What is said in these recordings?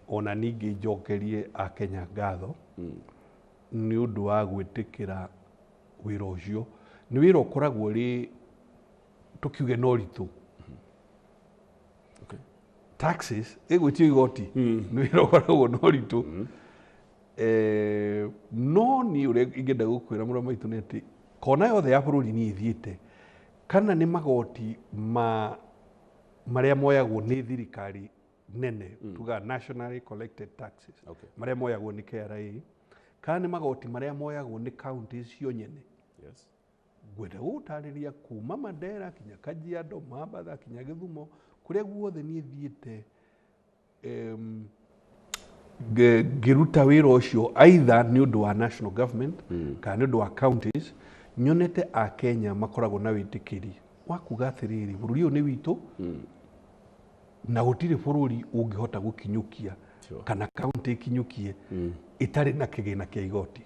ona ningi njokerie a Kenya ngatho ni undu wa gwitikira wira ucio ni wira ukoragwo ri tukiuge no ritu taxes igwitio igoti ni wira ukoragwo no ritu no ni ure ingenda gukwira mura maitu ni ati kona yothe ya bururi ni ithiite kana ni magoti maria moyagwo ni thirikari nene tuga nationally collected taxes maria moyagwo ni KRA kana ni magoti maria moyagwo ni counties cio nyene gwenda gutariria kuma Mandera kinya Kajiado Mabatha kinya Githumo kuria guothe ni thiite giruta wira ucio either ni undu wa national government kana ni undu wa counties nyonete a Kenya makoragwo na witikiri wa kuga atiriri bururi uyu ni witu na gutire bururi ungihota gukinyukia kana county ikinyukie itari na kigina kia igoti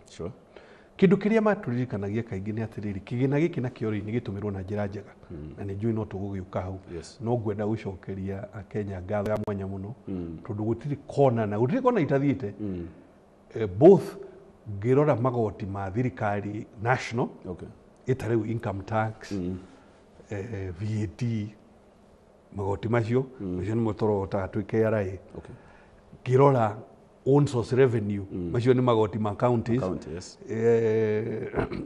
kindu kiria maturirikanagia kaingi ni atiriri kigina giki na kiori ni gitumirwo na njira njega na ni njui no tugugiuka hau no gwenda gucokeria a Kenya ngatho ya mwanya muno tondu gutiri kona itathiite both ngirora magoti ma thirikari national itari income tax VAT magoti macio macio ni motoro ta tu KRA ngirora own source revenue macio ni magoti ma counties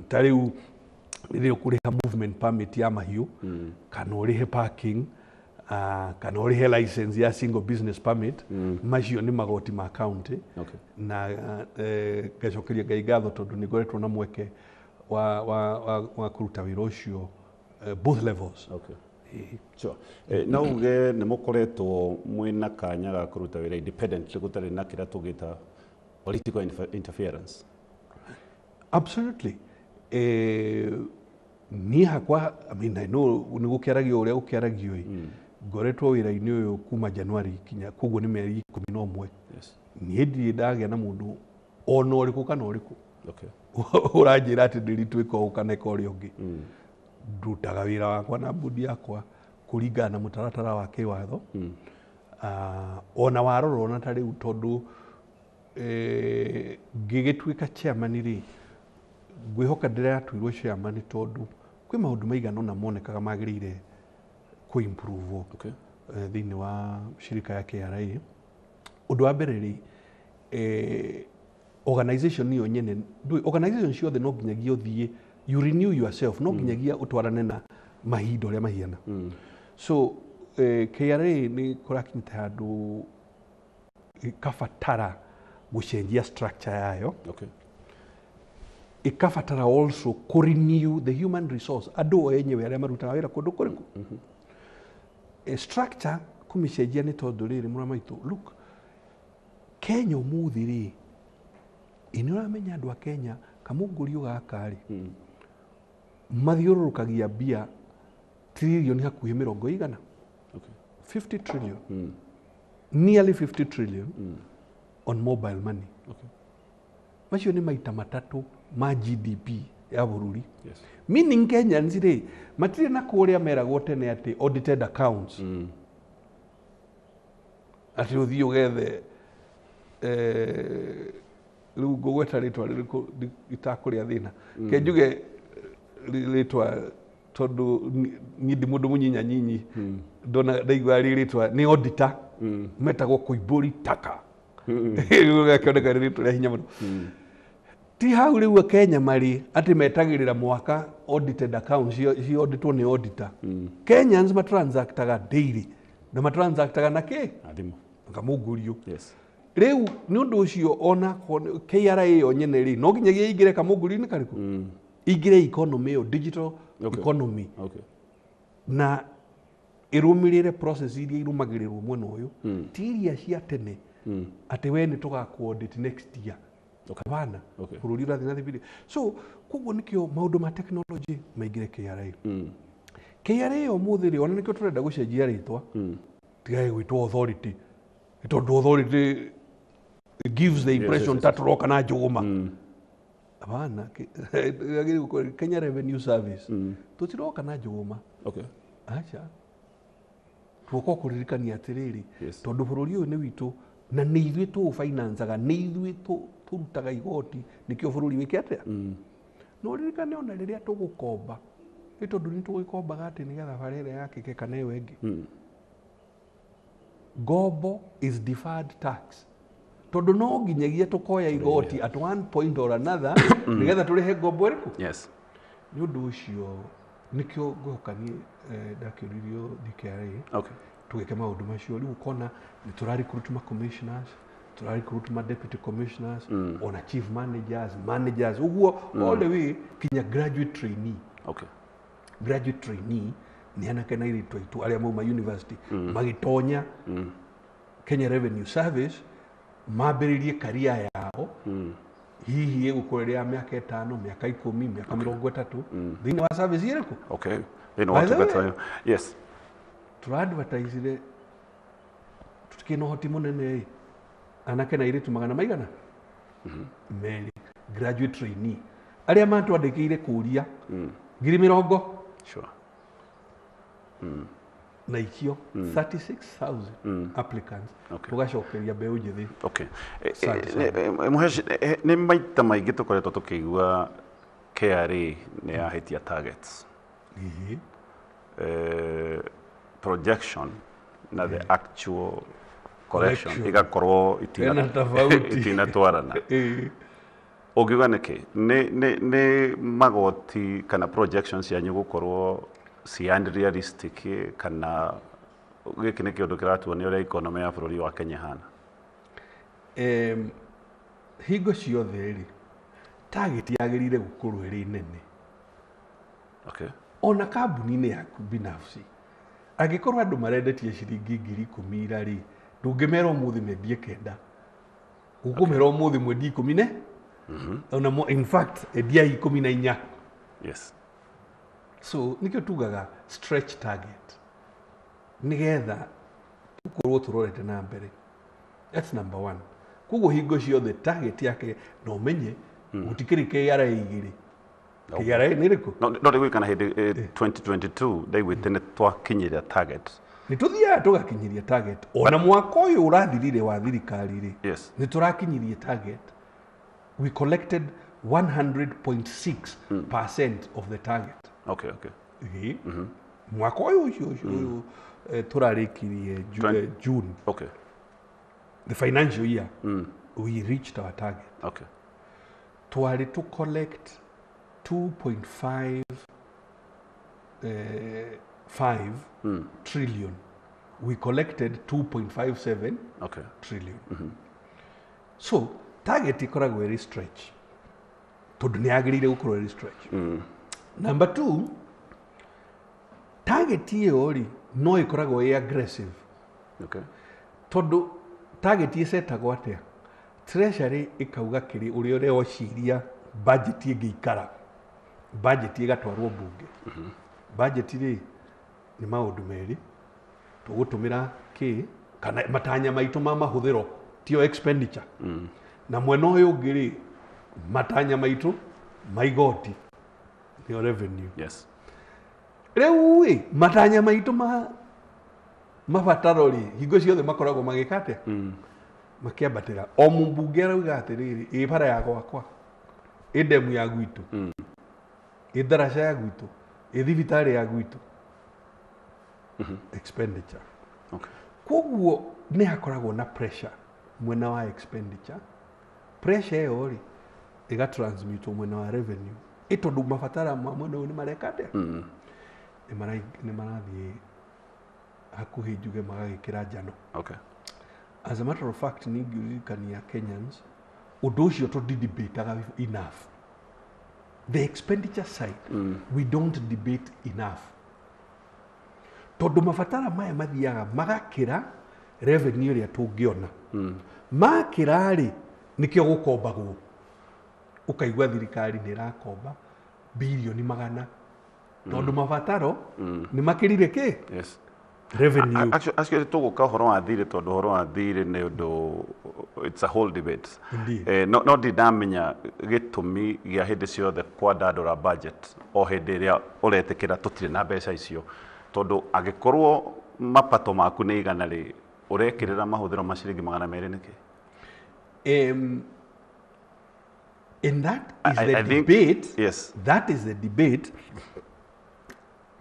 tariu ithio kuriha movement permit ya mahiu kana urihe parking kana urihe license ya single business permit macio ni magoti ma county na gacokeria ngai ngatho tondu ni ngoretwo na mweke wa kuruta wira ucio both levels sure na uge ni mukoretwo mwina kanya ga kuruta wira independently gutari na kira tugita political interference absolutely ni hakwa I mean I know ni gukiaragio uria gukiaragio ngoretwo wira-ini uyu kuma January kinya kuguo ni meri 11 ni ndi ndagia na mundu ona uriku kana uriku uranjira ati ndiritwiko kana kori ungi ndutaga wira wakwa na budi yakwa kuringana na mutaratara wa kiwatho ona warora ona tari utondu ngigitwika chairman ri ngwihoka ndiratwirwo chairman tondu kwi maundu maigana na monekaga magirire ku improve thini wa shirika ya KRA undu wa mbere ri organization niyo nyene organization ciothe no nginyagia uthie you renew yourself no nginyagia utwarane na mahinda uria mahiana so KRA ni kurakinyita handu ikabatara gucenjia structure yayo ikabatara also ku renew the human resource andu enyewe aria marutaga wira kundu kuriku structure kumicenjia ni tondu riri mura maitu look Kenya umuthi ri ini uramenya andu a Kenya kamungurio gakari mathiururukagia bia trillion hakuhi 100 50 trillion nearly 50 trillion on mobile money macio ni maita matatu ma GDP ya bururi meaning Kenyans ri matire na kuria meragwo tene ati audited accounts ati uthio gethe riu ngugweta ritwa ririku itakuria thina kenjuge ritwa tondu ni ndi mundu munyinya nyinyi ndona ndaigwa ritwa ni auditor metagwo Kuiburi Taka riu gakioneka ritwa hinya muno ti hau riu Kenya mari ati metagirira mwaka audited accounts ci auditwo ni auditor Kenyans matransactaga daily na matransactaga na ki adimo kamugurio riu ni undu ucio ona KRA yo nyene ri no nginyagia ingire kamugurio ni kariku ingire economy yo digital economy na irumirire process iria irumagirirwo mwena uyu tiria cia tene ati we ni tugaku audit next year bana bururi urathi na thibiri so kuguo nikio maundu ma technology maigire KRA KRA yo muthiri ona nikio turenda gucenjia ritwa tigai gwitwo authority tondu authority gives the impression that roka na njuguma bana Kenya Revenue Service tutiroka na njuguma acha tuko kuririkania atiriri tondu bururi uyu ni witu na nĩ ithuĩ tũũfinancaga nĩ ithuĩ tũrutaga igoti nĩkĩo bũrũri wĩke atĩa no ririkane ona rĩrĩa tũgũkomba nĩ tondũ nĩ tũgĩkombaga atĩ nĩgetha bara ĩrĩa yakĩke kana ĩyo ĩngĩ ngombo is deferred tax tondu no nginyagia tukoya igoti at one point or another nigetha turihe ngombo iriku yes ni undu ucio nikio ngokanie ndakiririo DKRA okay tugike maundu macio riu kona ni turarecruit ma commissioners turarecruit ma deputy commissioners ona chief managers uguo all the way kinya graduate trainee okay graduate trainee ni anake na iritu itu aria mauma university magitonya Kenya Revenue Service mambiririe karia yao hihi igukureria miaka 5 miaka 10 miaka 30 thini wa service iriku okay thini wa tugatayo yes tura advertise tutikino hoti munene anake na iritu magana maigana meri graduate trainee aria matwandikire kuria 70,000 sure na ikio 36,000 applicants tugacokeria mbeu njithi okay muhesh ni maita maingi tukoretwo tukigua KRA ni yahitia targets projection na the actual collection igakorwo itina twarana ugiuga niki ni magoti kana projections yanyu gukorwo si unrealistic kana giki ni kiundu kiratuonia uria economy ya bururi wa Kenya hana hingo ciothe ri target yagirire gukorwo iri nene okay ona kambuni-inĩ yaku binafsi angikorwo andu marendetie ciringi 10,000 ira ri ndungimera umuthi mendie 9 ukumera umuthi mwendi 10 ona in fact endia 14 yes so nikio tugaga stretch target nigetha tukorwo turorete na mbere that's number 1 kugo hingo ciothe target yake no menye gutikiri KRA igiri KRA ni riku no rigu kana hindi 2022 they within twakinyiria target ni tuthia tugakinyiria target ona mwaka uyu urathirire wa thirikari ri yes ni turakinyiria target we collected 100.6% of the target okay mwaka uyu turarikirie June okay the financial year we reached our target okay twari to collect 2.5 trillion we collected 2.57 okay trillion so target ikoragwo very stretch tondu ni agirire gukorwo very stretch number 2 target iyo ri no ikoragwo aggressive okay tondu target isetagwo atia treasury ikauga kiri uria reo ciria budget ingiikara budget igatwarwo bunge budget ri ni maundu meri tugutumira ki kana matanya maitu ma mahuthiro tio expenditure na mwena uyu ngiri matanya maitu maigoti tio revenue yes riu matanya maitu mabataro ri hingo ciothe makoragwo magikate makiambatira o mumbunge arauga atiriri ibara ya gwakwa idemu ya gwitu idaraca ya gwitu ithibitari ya gwitu expenditure okay koguo ni hakoragwo na pressure mwena wa expenditure pressure iyo ri iga transmit mwena wa revenue itondu mabatara mwena ni marekate ni marathie hakuhi njuge magagikira njano okay as a matter of fact ni ngirikania Kenyans undu ucio to debate enough the expenditure side we don't debate enough tondu mabatara maya mathiaga magakira revenue ria tungiona makira ri nikio gukombagwo ukaigwa thirikari ni rakomba bilioni magana tondu mabataro ni makirire ki yes revenue actually tuguka horo wa thiri tondu horo wa thiri ni undu it's a whole debate no didamenya gitumi gia hindi ciothe kwa ndandora budget o hindi ria uretikira tutire na mbeca icio tondu agikorwo mapato maku ni igana ri urekirira mahuthiro maciringi 200 niki? And that is the debate. Yes. That is the debate.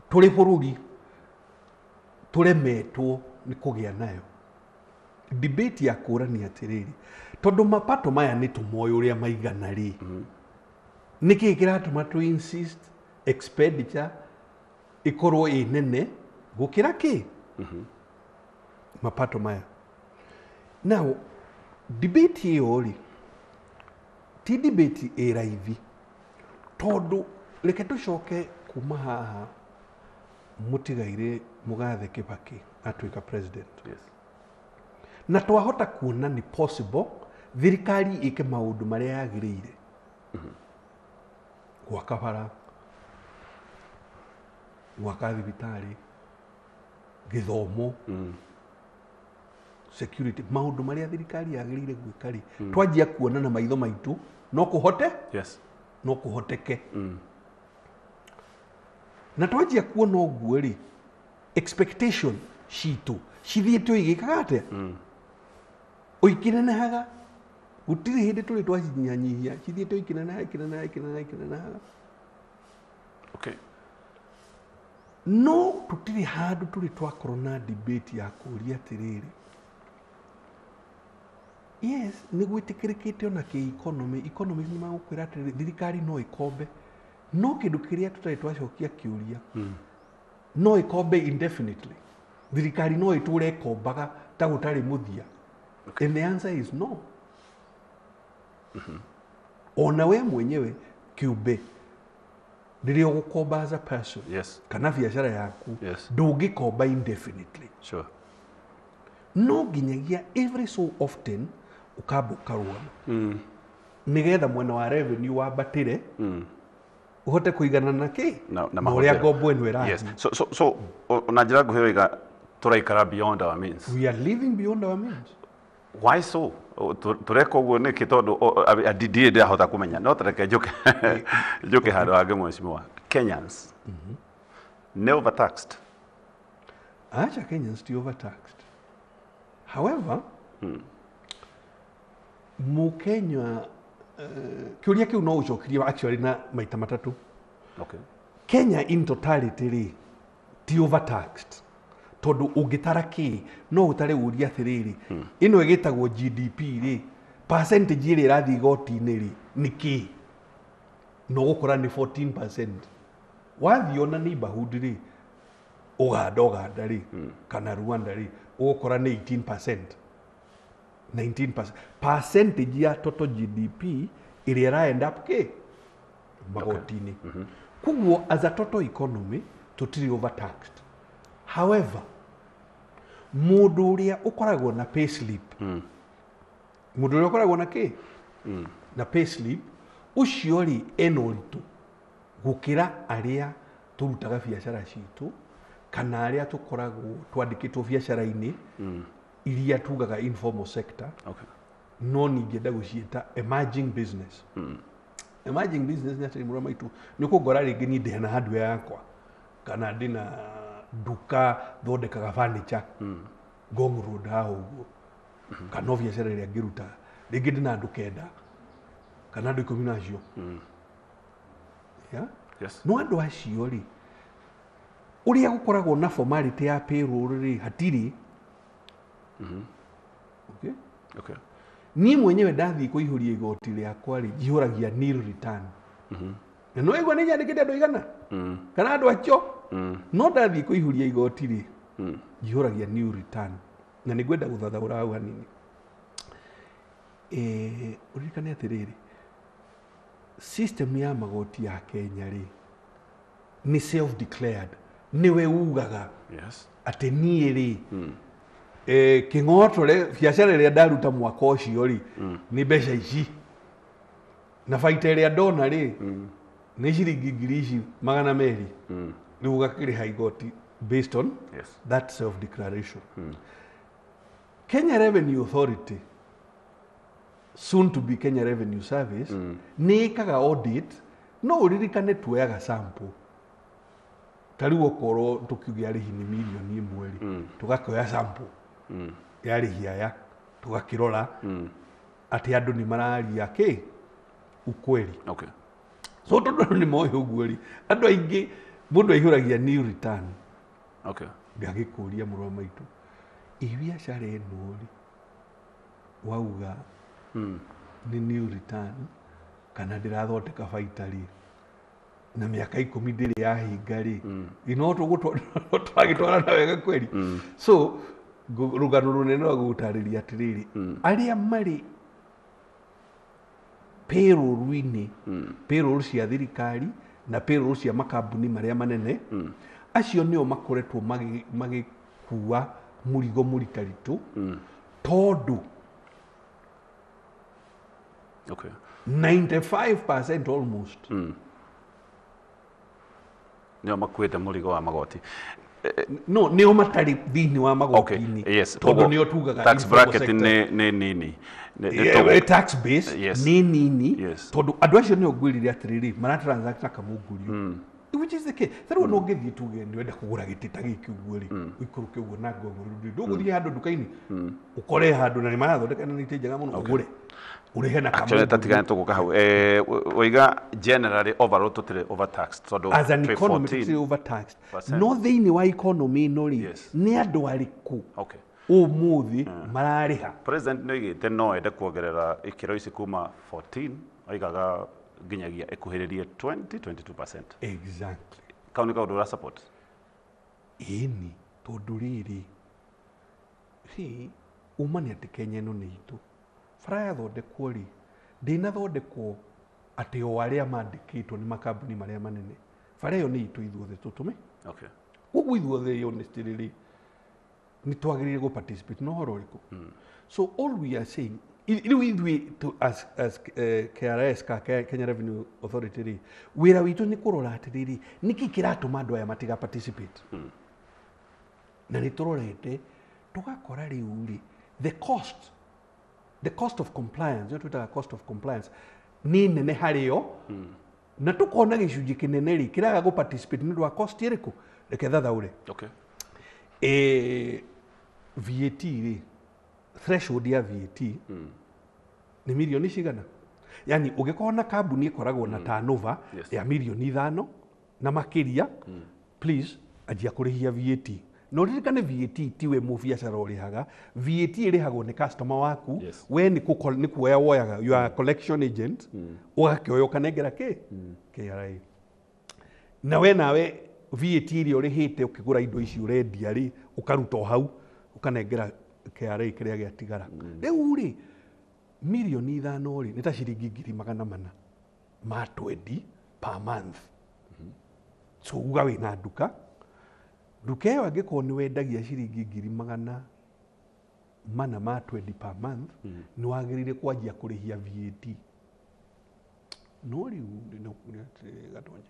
Tuli bururi turemetwo ni kugia nayo. Debate ya kurani atiriri. Tondu mapato maya ni tumoyo uria maigana ri. Niki kiratuma tu insist expenditure ikorwo inene gukira ki? Mapato maya. Now, debate hiyo ri ti debate raithi tondu reke tucoke kuma haha mutigaire Mugathe Kibaki atuika president. Yes. Na twahota kuona ni possible thirikari ike maundu maria yagiriire gwaka bara, gwaka thibitari, githomo, security, maundu maria thirikari yagiriire gwikari twanjia kuona na maitho maitu no kuhote. Yes. No kuhoteke. Na twanjia kuona uguo ri expectation citu cithiete igikaga atia uikinenehaga gutiri hindi turi twacinyanyihia cithiete ikinenehaga. Okay. No tutiri handu turi twakorwo na debate ya kuria atiriri. Yes, ni gwitikirikite ona ki economy ni magukwira atiriri thirikari no ikombe, no kindu kiria tutari twacokia kiuria no ikombe indefinitely. Thirikari no iture ikombaga ta gutari muthia. Okay. And the answer is no. Ona we mwenyewe kiumbe ndirio gukomba as a person. Yes. Kana biashara yaku. Yes. Ndungikomba indefinitely. Sure. No ginyagia every so often ukamba ukarwana nigetha mwena wa revenue wambatire uhote kuigana na ki na uria ngombo eno irathi. Yes. So na njira nguhio iga turaikara beyond our means. We are living beyond our means. Why so? Tureka uguo niki tondu adidie ndia hota kumenya no tureke njuke handu hangi mweshimiwa. Kenyans ne overtaxed. Acha Kenyans ti overtaxed. However, Mukenya kiuria kiu no ucokirie actually na maita matatu. Okay. Kenya in totality ri ti overtaxed. Tondu ungitara ki no utare uria atiriri ino igitagwo GDP ri percentage iri irathi igoti-ini ri niki no gukora ni 14%. Wathiona neighborhood ri Uganda ri kana Rwanda ri ugukora ni 18%. 19%. Percentage ya total GDP iri end up ki magoti-ini. Kuguo as a total economy tutiri overtaxed. However, mundu uria ukoragwo na payslip, mundu uria ukoragwo na ki na payslip ucio ri enoritu gukira aria turutaga biashara citu kana aria tukoragwo twandikitwo biashara-ini iria tugaga informal sector. Okay. No ningenda gucieta emerging business. Emerging business ni atari murama itu ni kugora ringi ni ndena handu yakwa kana ndina duka thondekaga furniture Ngong Road haho uguo kana biashara iria ngiruta ringi ndina ndu kenda kana ndu 10 nacio. Yeah? Yes. No andu acio ri uria gukoragwo na formality ya payroll ri hatiri. Okay. Okay. Ni mwenyewe ndathi kuihuria igoti riakwa ri jihuragia nil return. Na no igwa ni nyandikite andu igana kana andu acio no ndathi kuihuria igoti ri jihuragia nil return. Na ni gwenda guthathaura hau hanini. Urikane atiriri system ya magoti ya Kenya ri ni self declared. Niwe ugaga. Yes. Ati nie ri king'otore biashara iria ndaruta mwaka ucio ri ni mbeca ici na baita iria ndona ri ni ciringi ngiri ici 200 riu gakiriha igoti based on that self declaration. Kenya Revenue Authority, soon to be Kenya Revenue Service, ni ikaga audit no uririkane tuoyaga sample tariu okorwo tukiugia rihi ni milioni imwe ri tugakoya sample yari hiaya tugakirora ati andu ni mararia ki ukweli. Okay. So tondu ni moyo uguo andu aingi mundu aihuragia new return. Okay. Ngagikuria murwa maitu ibiacara eno wauga ni new return kana ndirathondeka baita ri na miaka 10 ndiri yahinga ri ino twagitwara na wega kweli. So rugano runene rwa gutariria atiriri aria mari payroll-ini payroll cia thirikari na payroll cia makambuni maria manene acio nio makoretwo magikuwa murigo muritaritu tondu 95% almost nio makuite murigo wa magoti. No nio matari thini wa magoti-ini tondu nio tugaga tax bracket ne nini tax base ni nini tondu andu acio nio ngwirire atiriri mara transact akamunguri which is the case. Thero no ngithi tuge ni wenda kugura gitita giki uguo ri ikuruke uguo na ngoguru nduguthi handu dukaini ukore handu na ni marathondeka na nite njega muno ugure urihe na kamu actually tatigane tuguka hau oiga generally overall totally overtaxed so as an economy totally overtaxed no thini wa economy no ri ni andu ariku umuthi marariha. President no igite no ende kuongerera ikiro ici kuma 14 oigaga ginyagia ekuhiririe 22%. Exactly. Kauni ka udura support ini tondu riri umani ati Kenya ino ni itu fraya thondekwo ri ndina thondekwo ati o aria mandikitwo ni makambuni maria manene fraya yo ni itu ithuothe tutume. Okay. Ugu ithuothe honestly riri ni twagirire go participate no horo riku. So all we are saying as KRS Kenya Revenue Authority wira witu ni kurora atiriri niki kiratuma andu aya matiga participate na ni turorete tugakora riu ri the cost of compliance the cost of compliance ni nene hario na tukona gicunji kinene ri kiraga go participate ni ndwa cost iriku reke thathaure. Okay. VAT ri threshold ya VAT ni milioni cigana. Yani ugikorwo na kambuni ikoragwo na turnover ya milioni 5 na makiria please ajia kurihia VAT. No ririkane VAT tiwe mubiacara urihaga VAT irihagwo ni customer waku we ni kuoya woyaga you are collection agent ugakioyo kanengera KRA na we nawe VAT iri urihite ukigura indo ici urendia ri ukaruta hau ukanengera KRA kiria giatigara riu ri milioni 5 ri nita ciringi 400 ma 20 per month. So uga wina nduka iyo angikorwo ni wendagia ciringi 400 ma 20 per month ni wagirire kwanjia kurihia VAT. No riu gatonje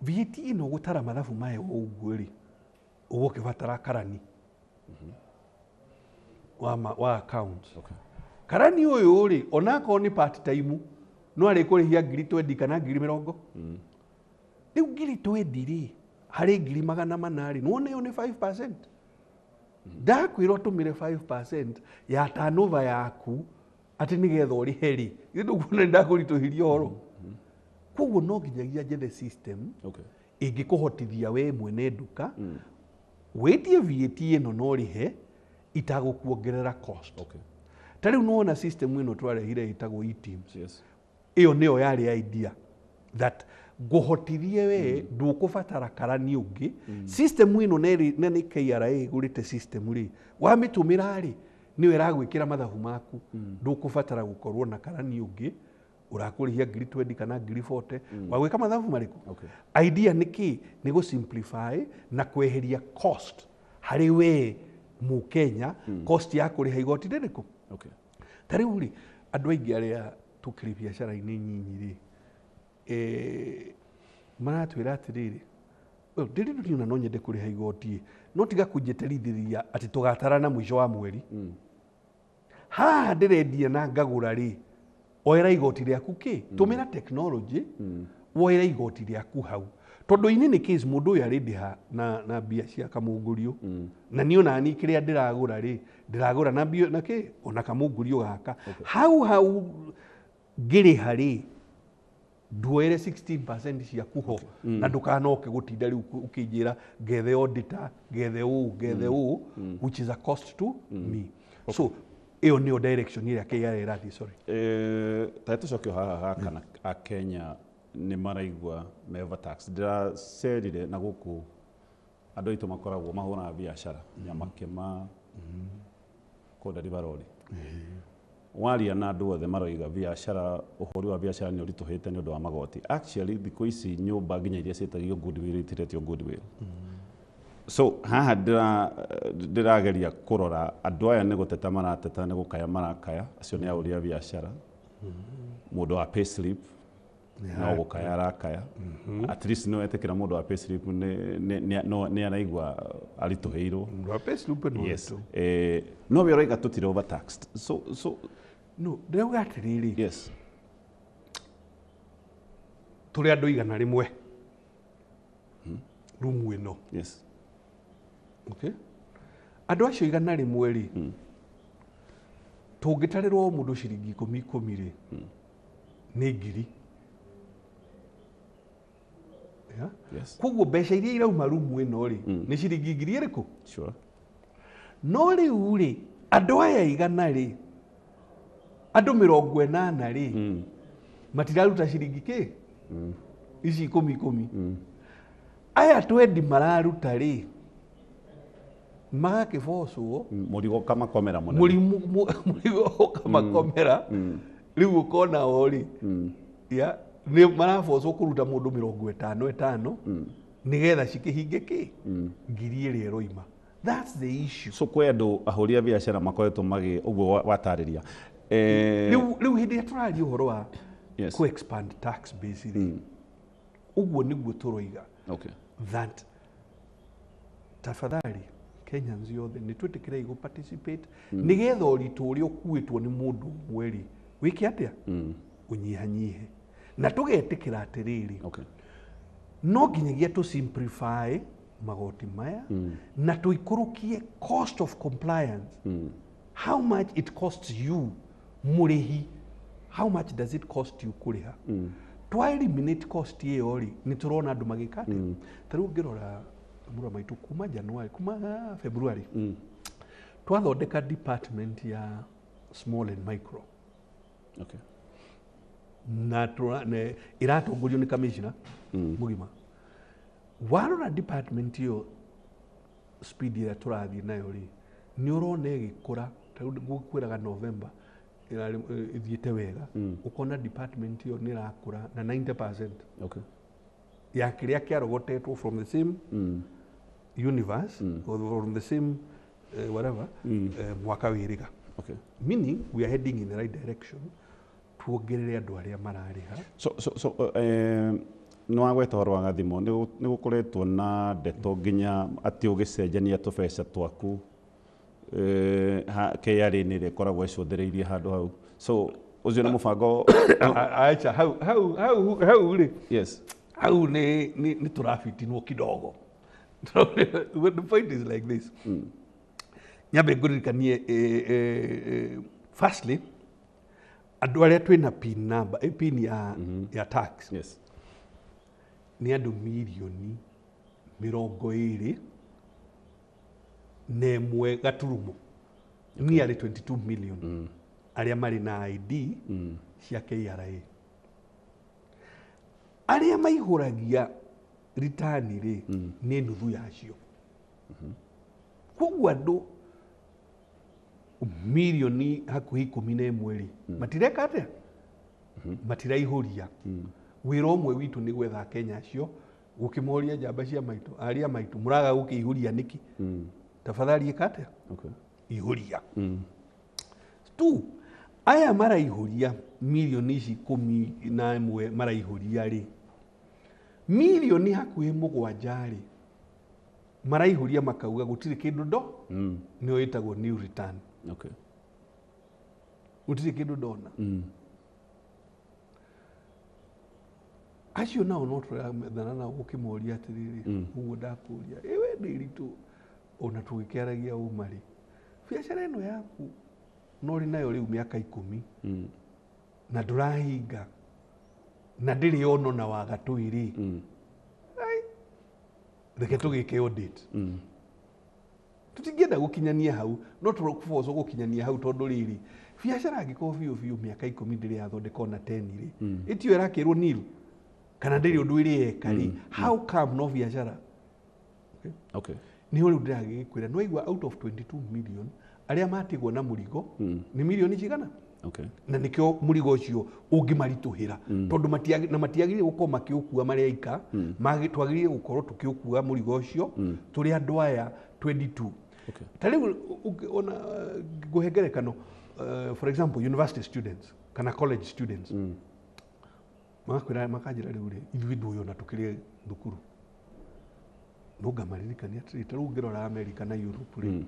VAT ino gutara mathabu mayo uguo ri ugukibatara karani wa accounts. Karani uyu ri onako ni part time no ari kurihia 20 kana 20. Riu 20 ri hari 400 ri no ni 5%. Ndakwirwo tumire 5% ya turnover yaku ati nigetha uri heri ndu kuna ndakurituhiria horo. Koguo no nginyagia njethe system ingikuhotithia we mwene nduka wetie VAT ino no rihe itagukuongerera cost. Tariu no system ino twarehire itagwo e-teams. Iyo niyo yari idea that guhotithie we ndukubatara karani ungi system ino nene KRA gurite system ri wamitumira ri niwe ragwikira mathabu maku ndukubatara gukorwo na karani ungi urakurihia 20 kana 40 wagwika mathabu mariku. Idea niki ni go simplify na kweheria cost hari we mu Kenya cost ya kuriha igoti ririku. Tariu ri andu aingi aria tukiri biacara-ini nyinyi ri maratwira atiriri ndiri nduna no nyende kuriha igoti no tiga kunjeterithiria ati tugatarana mwisho wa mweri ha ndirendia na ngagura ri oera igoti riaku ki tumira technology woera igoti riaku hau tondu ini ni case mundu uyu arindiha na mbia cia kamungurio na ni ona ni kiria ndiragura ri ndiragura na mbia na ki ona kamungurio gaka hau ngiriha ri nduoere 16% cia kuho na ndukanoke gutinda riu ukinjira ngethe auditor ngethe u which is a cost to me. So iyo ni direction iria KRA irathi. Sorry taito cokio haha kana a Kenya ni maraigua me overtax ndiracerire na guku andu aitu makoragwo mahura biashara nyamakema koda ribarori waria na andu othe maroiga biashara uhuri wa biashara ni urituhite ni undu wa magoti. Actually thikũ ici nyumba nginya iria cietagio goodwill itiretio goodwill. So haha ndirageria kurora andu aya ni guteta marateta ni gukaya marakaya acio ni auria biashara mundu wa payslip no gukaya arakaya at least no etekera mundu wa payslip ni araigua arituheirwo mundu wa payslip no. Yes no we roiga tutire overtaxed. So no ndeuga atiriri. Yes turi andu igana rimwe rumu ino. Yes okay andu acio igana rimwe ri tungitarirwo mundu ciringi 10 ri ni ngiri. Yes. Koguo mbeca iria irauma rumu ino ri ni ciringi ngiri iriku? Sure. No riu ri andu aya igana ri andu 80 ri matiraruta ciringi ki ici 10 aya 20 mararuta ri magakibocwo murigo kamakomera munene murigo kamakomera riu ukona ori ya ni marabocwo kuruta mundu 50 nigetha cikihinge ki ngiri iri iroima. That's the issue. So kwe andu ahuria biashara makoretwo magi uguo watariria riu hindi ya turari uhoro wa ku expand tax base ri uguo niguo turoiga that tafadhali Kenyans yothe ni twitikire igu participate nigetha uritu uria ukuitwo ni mundu mweri wiki atia unyihanyihe na tugetikira atiriri no nginyagia tu simplify magoti maya na tuikurukie cost of compliance. How much it costs you murihi, how much does it cost you kuriha twa eliminate cost ye ori ni turona andu magikate taru ngirora mura maitu kuma January kuma February twathondeka department ya small and micro na iratongorio ni commissioner mugima warora department yo speed ya turathi nayo ri ni urona igikura gukwiraga November ithiite wega ukona department yo ni rakura na 90% ya kiria kiarogotetwo from the same universe or from the same whatever mwaka wiriga. Meaning we are heading in the right direction tuongerere andu aria marariha. So no agweta horo wa thimo ni gukoretwo na ndeto nginya ati ugicenjania tubeca twaku KRA ni rekoragwo icunthereirie handu hau. So ucio ni mubango acha how ri yes hau ni turafitinwo kidogo. The point is like this. Nyambe nguririkanie firstly andu aria twina pin number pin ya tax ni andu milioni 20 nemwe gaturumo nearly 22 million aria mari na ID cia KRA aria maihuragia return ri ni nuthu yacio koguo andu milioni hakuhi 11 ri matireka atia matiraihuria wira umwe witu ni gwetha Kenya acio gukimoria njamba cia maitu aria maitu muraga gukiihuria niki tafadhali ikate ihuria tu aya maraihuria milioni ici 11 maraihuria ri milioni hakuhi 7 ri maraihuria makauga gutire kindu ndo ni oitagwo new return gutire kindu ndona acio nao no tũramethana nao ũkĩmoria atĩrĩrĩ ũguo ndakũria we ndĩritũ ona tũgĩkĩaragia ũmarĩ biacara ĩno yaku no rĩ nayo rĩu mĩaka 10 na ndũrahinga na ndĩrĩ ono na waga twĩrĩ reke tũgĩke audit tũtingĩenda gũkinyania hau no tũkũboco gũkinyania hau tondũ rĩrĩ biacara angĩkorwo biũ mĩaka 10 ndĩrĩ yathondeka ona 10 rĩ ĩtio ĩrakĩrwo nil kana ndĩrĩ ũndũ ĩrĩ eka rĩ how come no biacara okay nĩ ũrĩa ndĩragĩkwĩra no igua out of 22 million arĩa matigwo na mũrigo nĩ milioni cigana okay na nikio mũrigo ũcio ũngĩmaritũhĩra tondũ matiagĩrĩire gũkorwo makĩũkua marĩ aika twagĩrĩire gũkorwo tũkĩũkua mũrigo ũcio tũrĩ andũ aya 22 okay tarĩu ona ngũhe ngerekano for example university students kana college students makwĩra makanjĩra rĩu rĩ ithuĩ ndũĩ ona tũkĩrĩ thukuru nũngamaririkania atĩrĩ tarĩu ũngĩrora America na Europe rĩ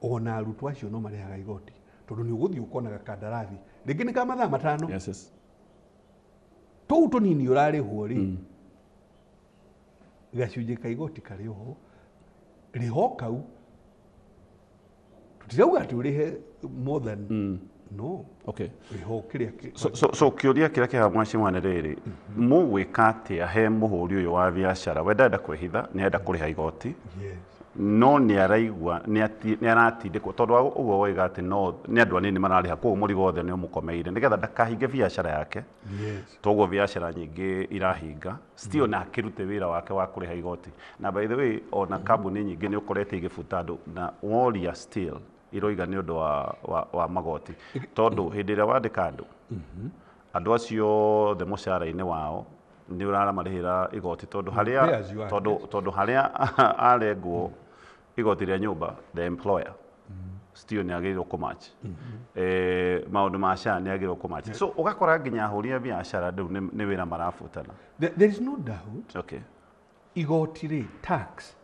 ona arutwo acio no marehaga igoti tondu ni ũgũthiĩ ũkonaga kandarathi rĩngĩ nĩ ka mathaa matano yes tũu tũnini ũrarĩhwo rĩ gacunjĩ ka igoti karĩ oho rĩho kau tũtirauga atĩ ũrĩhe more than no okay rĩho kĩrĩa so kĩũria kĩrĩa kĩha mwacimwane rĩrĩ mũgwĩka atĩa he mũhũri ũyũ wa biacara we ndenda kwĩhitha nĩ enda kũrĩha igoti yes no nĩ araigua nĩ aratindĩkwo tondũ ũguo woiga atĩ no nĩ andũ anini mararĩha kũu mũrigo wothe nĩ ũmũkomeire nĩgetha ndakahinge biacara yake toguo biacara nyingĩ irahinga still na akĩrute wĩra wake wa kũrĩha igoti na by the way ona kambuni nyingĩ nĩ ũkorete igĩbuta andũ na woria still iroiga nĩ ũndũ wa magoti tondũ hĩndĩ ĩrĩa wandĩka andũ andũ acio othe mũcara-inĩ wao nĩ ũramarĩhĩra igoti tondũ harĩa arengwo igoti rĩa nyũmba the employer still nĩ agĩrĩirwo kũmatch maũndũ ma SHA nĩ agĩrĩirwo kũmatch so ũgakora nginya ahũri a biacara rĩu nĩ wĩra marabutana there is no doubt okay igoti rĩ tax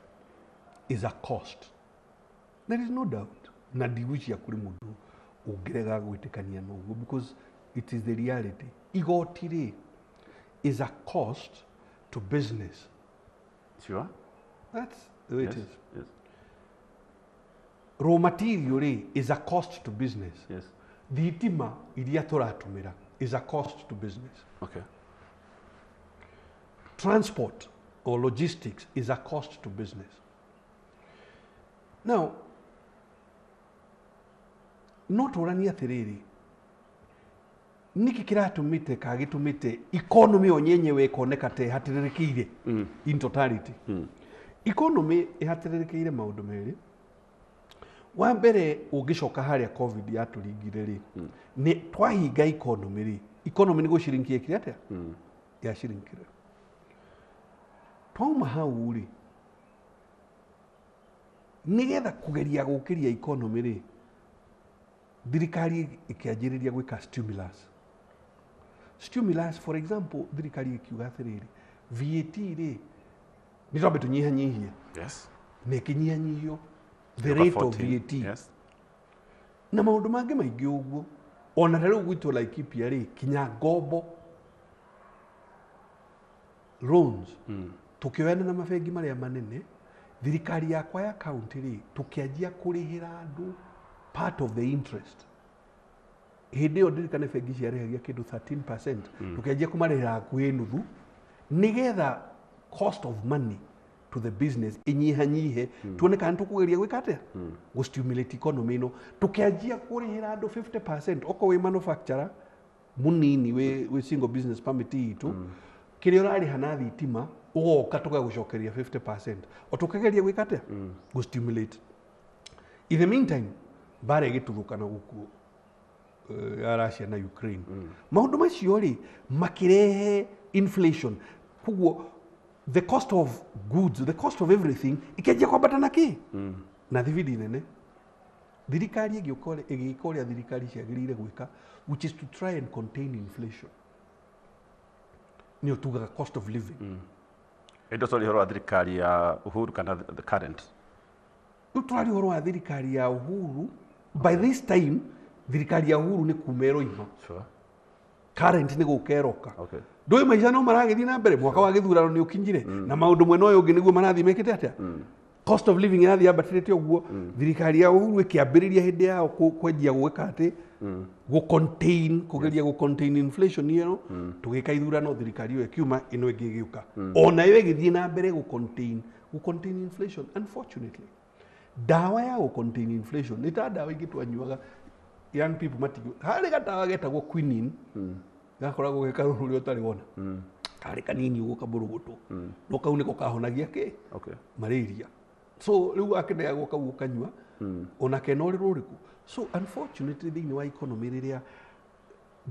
is a cost there is no doubt na ndigwĩciria kũrĩ mũndũ ũngĩrega gwĩtĩkania na ũguo because it is the reality igoti rĩ is a cost to business. Sure. That's the way it is. Yes. Raw material is a cost to business. Yes. Thitima iria tũratũmĩra is a cost to business. Okay. Transport or logistics is a cost to business. Now, no tũrania atĩrĩrĩ niki kĩratũmĩte kagĩtũmĩte economy o nyenyewe ĩkoneka ta ĩhatĩrĩrĩkĩire in totality. Economy ĩhatĩrĩrĩkĩire maũndũ merĩ. Wa mbere ũngĩcoka harĩa covid yatũringire rĩ nĩ twahinga economy rĩ economy nĩ gũcirinkia kĩrĩa atĩa yacirinkire. Twauma hau rĩ nĩgetha kũgeria gũkĩria economy rĩ thirikari ĩkĩanjĩrĩria gwĩka stimulus for example thirikari ĩkiuga atĩrĩrĩ VAT rĩ nĩ twambe tũnyihanyihie na ĩkĩnyihanyihio the rate of VAT na maũndũ mangĩ maingĩ ũguo ona rĩu gwitũ Laikipia rĩ kinya ngombo loans tũkĩoyana na mabengi marĩa manene thirikari yakwa ya county rĩ tũkĩanjia kũrĩhĩra andũ part of the interest. Hĩndĩ ĩyo ndirikane bengi ciarĩhagia kĩndũ 13% tũkĩanjia kũmarĩhĩra hakuhĩ nuthu nĩgetha cost of money to the business inyihanyihe tuone kana tũkũgeria gwĩka atĩa gũstimulate economy ĩno tũkĩanjia kũrĩhĩra andũ 50% okorwo wĩ manufacturer mũnini wĩ single business permit itũ kĩrĩa ũrarĩha na thitima ũgoka tũgagũcokeria 50% o tũkĩgeria gwĩka atĩa gũstimulate. In the meantime bara ĩgĩtuthũkana gũkũ ya Russia na Ukraine maũndũ macio rĩ makĩrehe inflation koguo the cost of goods the cost of everything ikĩanjia kwambata na kĩ na thibidi nene thirikari ĩgĩka ũrĩa thirikari ciagĩrĩire gwĩka which is to try and contain inflation nĩyo tugaga cost of living. Ĩndo tũrĩ ũhoro wa thirikari ya Uhuru kana the current tũrĩ ũhoro wa thirikari ya Uhuru by this time thirikari ya Uhuru nĩ kumero ima. Sure. Current nĩ gũkeroka. Okay. Ndoi maica no maragithii na mbere mwaka wa githurano ni ukinyire na maundu mwena uyu ungi niguo marathi mekete atia cost of living irathi ambatirite uguo thirikari ya Uhuru ikiambiriria hindi yao kwenjia gwika ati kugeria contain inflation ino tugika ithurano thirikari iyo ikiuma ino ingi igiuka ona yo igithii na mbere contain inflation. Unfortunately dawa ya contain inflation ni ta dawa ingi twanyuaga young people matigu hari gatawa getagwo quinine gakoragwo gekaruru ri utari wona kari kanini ugo kaburugutu no kau niko kahonagia ki malaria. So riu akendea goka gukanywa ona kena uri ruriku. So unfortunately thini wa economy riria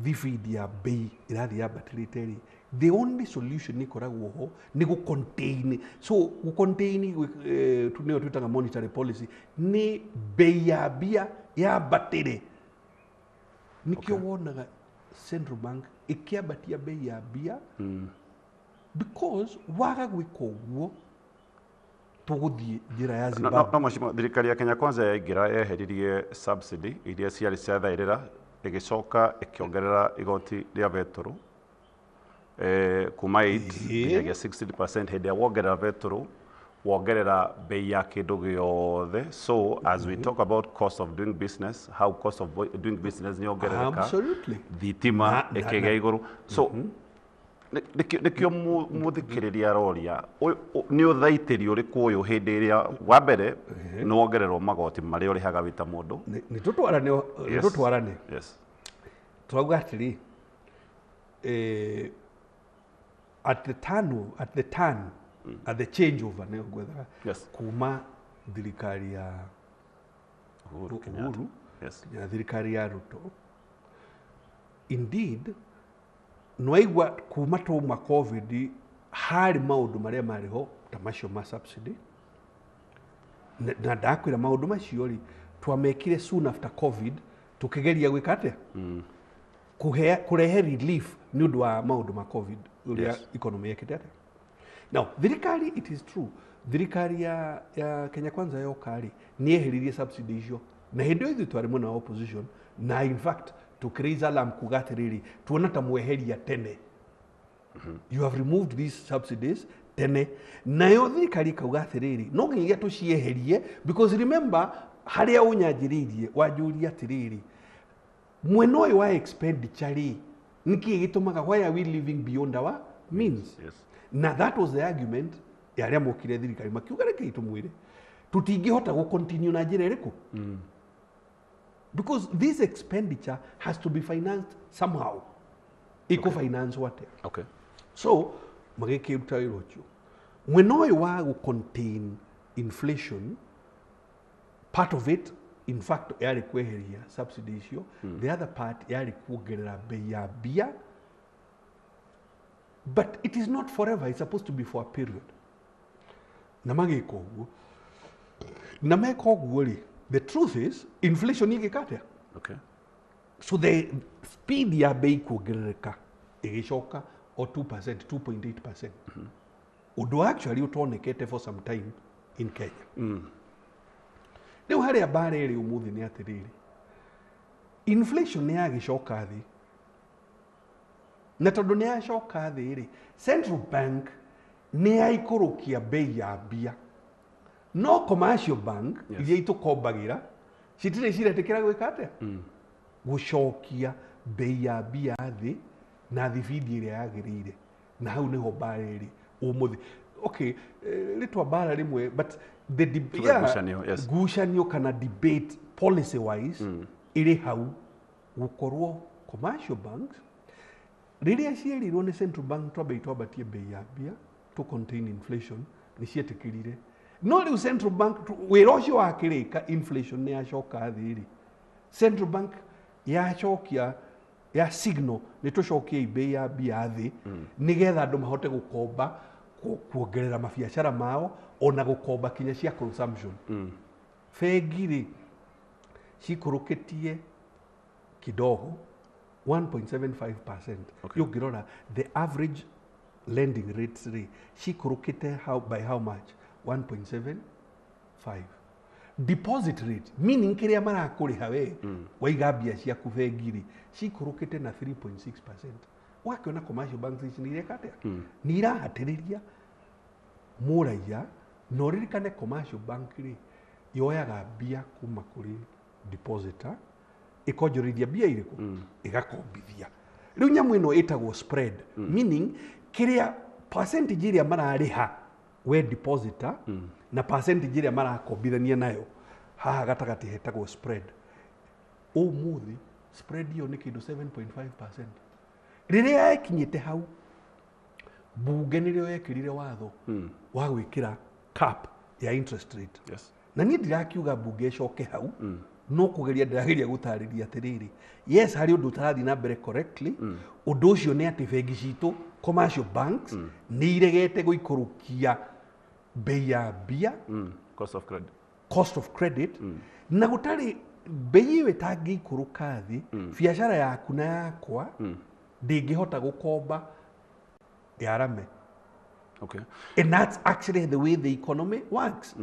thifidi ya bei irathi yambatirite ri the only solution ni koragwo ho ni gu contain. So gu contain tunio twitaga monetary policy ni bei ya bia yambatire nikio wonaga Central Bank ikiambatia bei ya bia because waga gwika uguo tuguthie njira ya Zimbabwe. No mashimo thirikari ya Kenya Kwanza yaingira yeheririe subsidy iria ciarĩ ciathairĩra igicoka ikiongerera igoti ria betoro kuma 8 nginyagia 60% hindi ya wongerera betoro wongerera bei ya kindu giothe. So as we talk about cost of doing business, how cost of doing business ni ongerereka thitima ikigea iguru. So nikio muthikiriria aroria ni uthaitiri uriku uyu hindi iria wa mbere ni wongererwo magoti mari urihaga wita mundu ni tutwarane turauga atiri at the changeover ne gwethaga kuma thirikari ya Uhuru ya thirikari ya Ruto indeed noigwa kuma tuma covid hari maundu maria mariho ta macio ma subsidy na ndakwira maundu macio ri twamekire soon after covid tukigeria gwika atia kurehe relief ni undu wa maundu ma covid uria economy yekete atia. Now thirikari, it is true, thirikari ya Kenya Kwanza yokari ni eheririe subsidy icio na hindi ithu twari muna opposition na in fact to raise alarm kugatiriri tuona ta mweheria tene you have removed these subsidies tene nayo thirikari kaugatiriri no nginya tucieherie because remember haria unyanjiririe wajuria atiriri mwena uyu wa expenditure niki gitumaga why are we living beyond our means? Na that was the argument yaria mokire thirikari makiuga reke itumwire tutingihota go continue na njira iriku because this expenditure has to be financed somehow. Finance what? So magikiruta irocho mwena uyu wa go contain inflation, part of it in fact yari kweheria subsidy icio the other part yari kuongerera bei ya bia. But it is not forever, it's supposed to be for a period. Namagiko uguo. Nameko uguo ri. The truth is inflation igikatia. So the speed ya bei kuongerereka igicoka o 2%, 2.8%. Udo actually utonekete for some time in Kenya. Riu haria bare ri umuthi ni atiriri. Inflation ni yagicoka thi. Na tondu ni yacoka thi ri Central Bank ni yaikurukia bei ya bia no commercial bank iria itukombagira citire ciretikira gwika atia gucokia bei ya bia thi na thibidi iria yagirire na hau niho bare ri umuthi. Okay, litwa bara rimwe but the debate gucanio kana debate policy wise iri hau gukorwo commercial banks riria cierirwo ni Central Bank twambatie bei ya bia to contain inflation ni cietikirire no riu Central Bank wira ucio wakirika inflation ni yacoka thiri Central Bank yacokia ya signal ni tucokie bei ya bia thi nigetha andu mahote gukomba kuongerera mabiacara mao ona gukomba kinya cia consumption. Fegiri cikurukitie kidogo 1.75%. Yogirora the average lending rates cikurukite by how much? 1.75. Deposit rate meaning kiria marakuriha we waiga bia ciaku bengiri cikurukite na 3.6%. wakiona commercial banks ici nireka atia ni irahatiriria muraia no ririkane commercial bank ri yoyaga mbia kuma kuri depositor ikonjorithia mbia iriku igakombithia riu nyamu ino itagwo spread meaning kiria percentage iria marariha we depositor na percentage iria marakombithania nayo haha gatagati hetagwo spread umuthi spread hiyo ni kindu 7.5%. Riria ekinyite hau bunge nirio yekirire watho wa gwikira cap ya interest rate. Yes. Na ni ndirakiuga bunge icoke hau no kugeria ndirageria gutariria atiriri yes hari undu tarathi na mbere correctly undu ucio ni ati bengi citu commercial banks ni iregete guikurukia bei ya bia cost of credit na gutari bei iyo itangiikuruka thi biashara yaku na yakwa ndingihota gukomba yarame. Okay. And that's actually the way the economy works.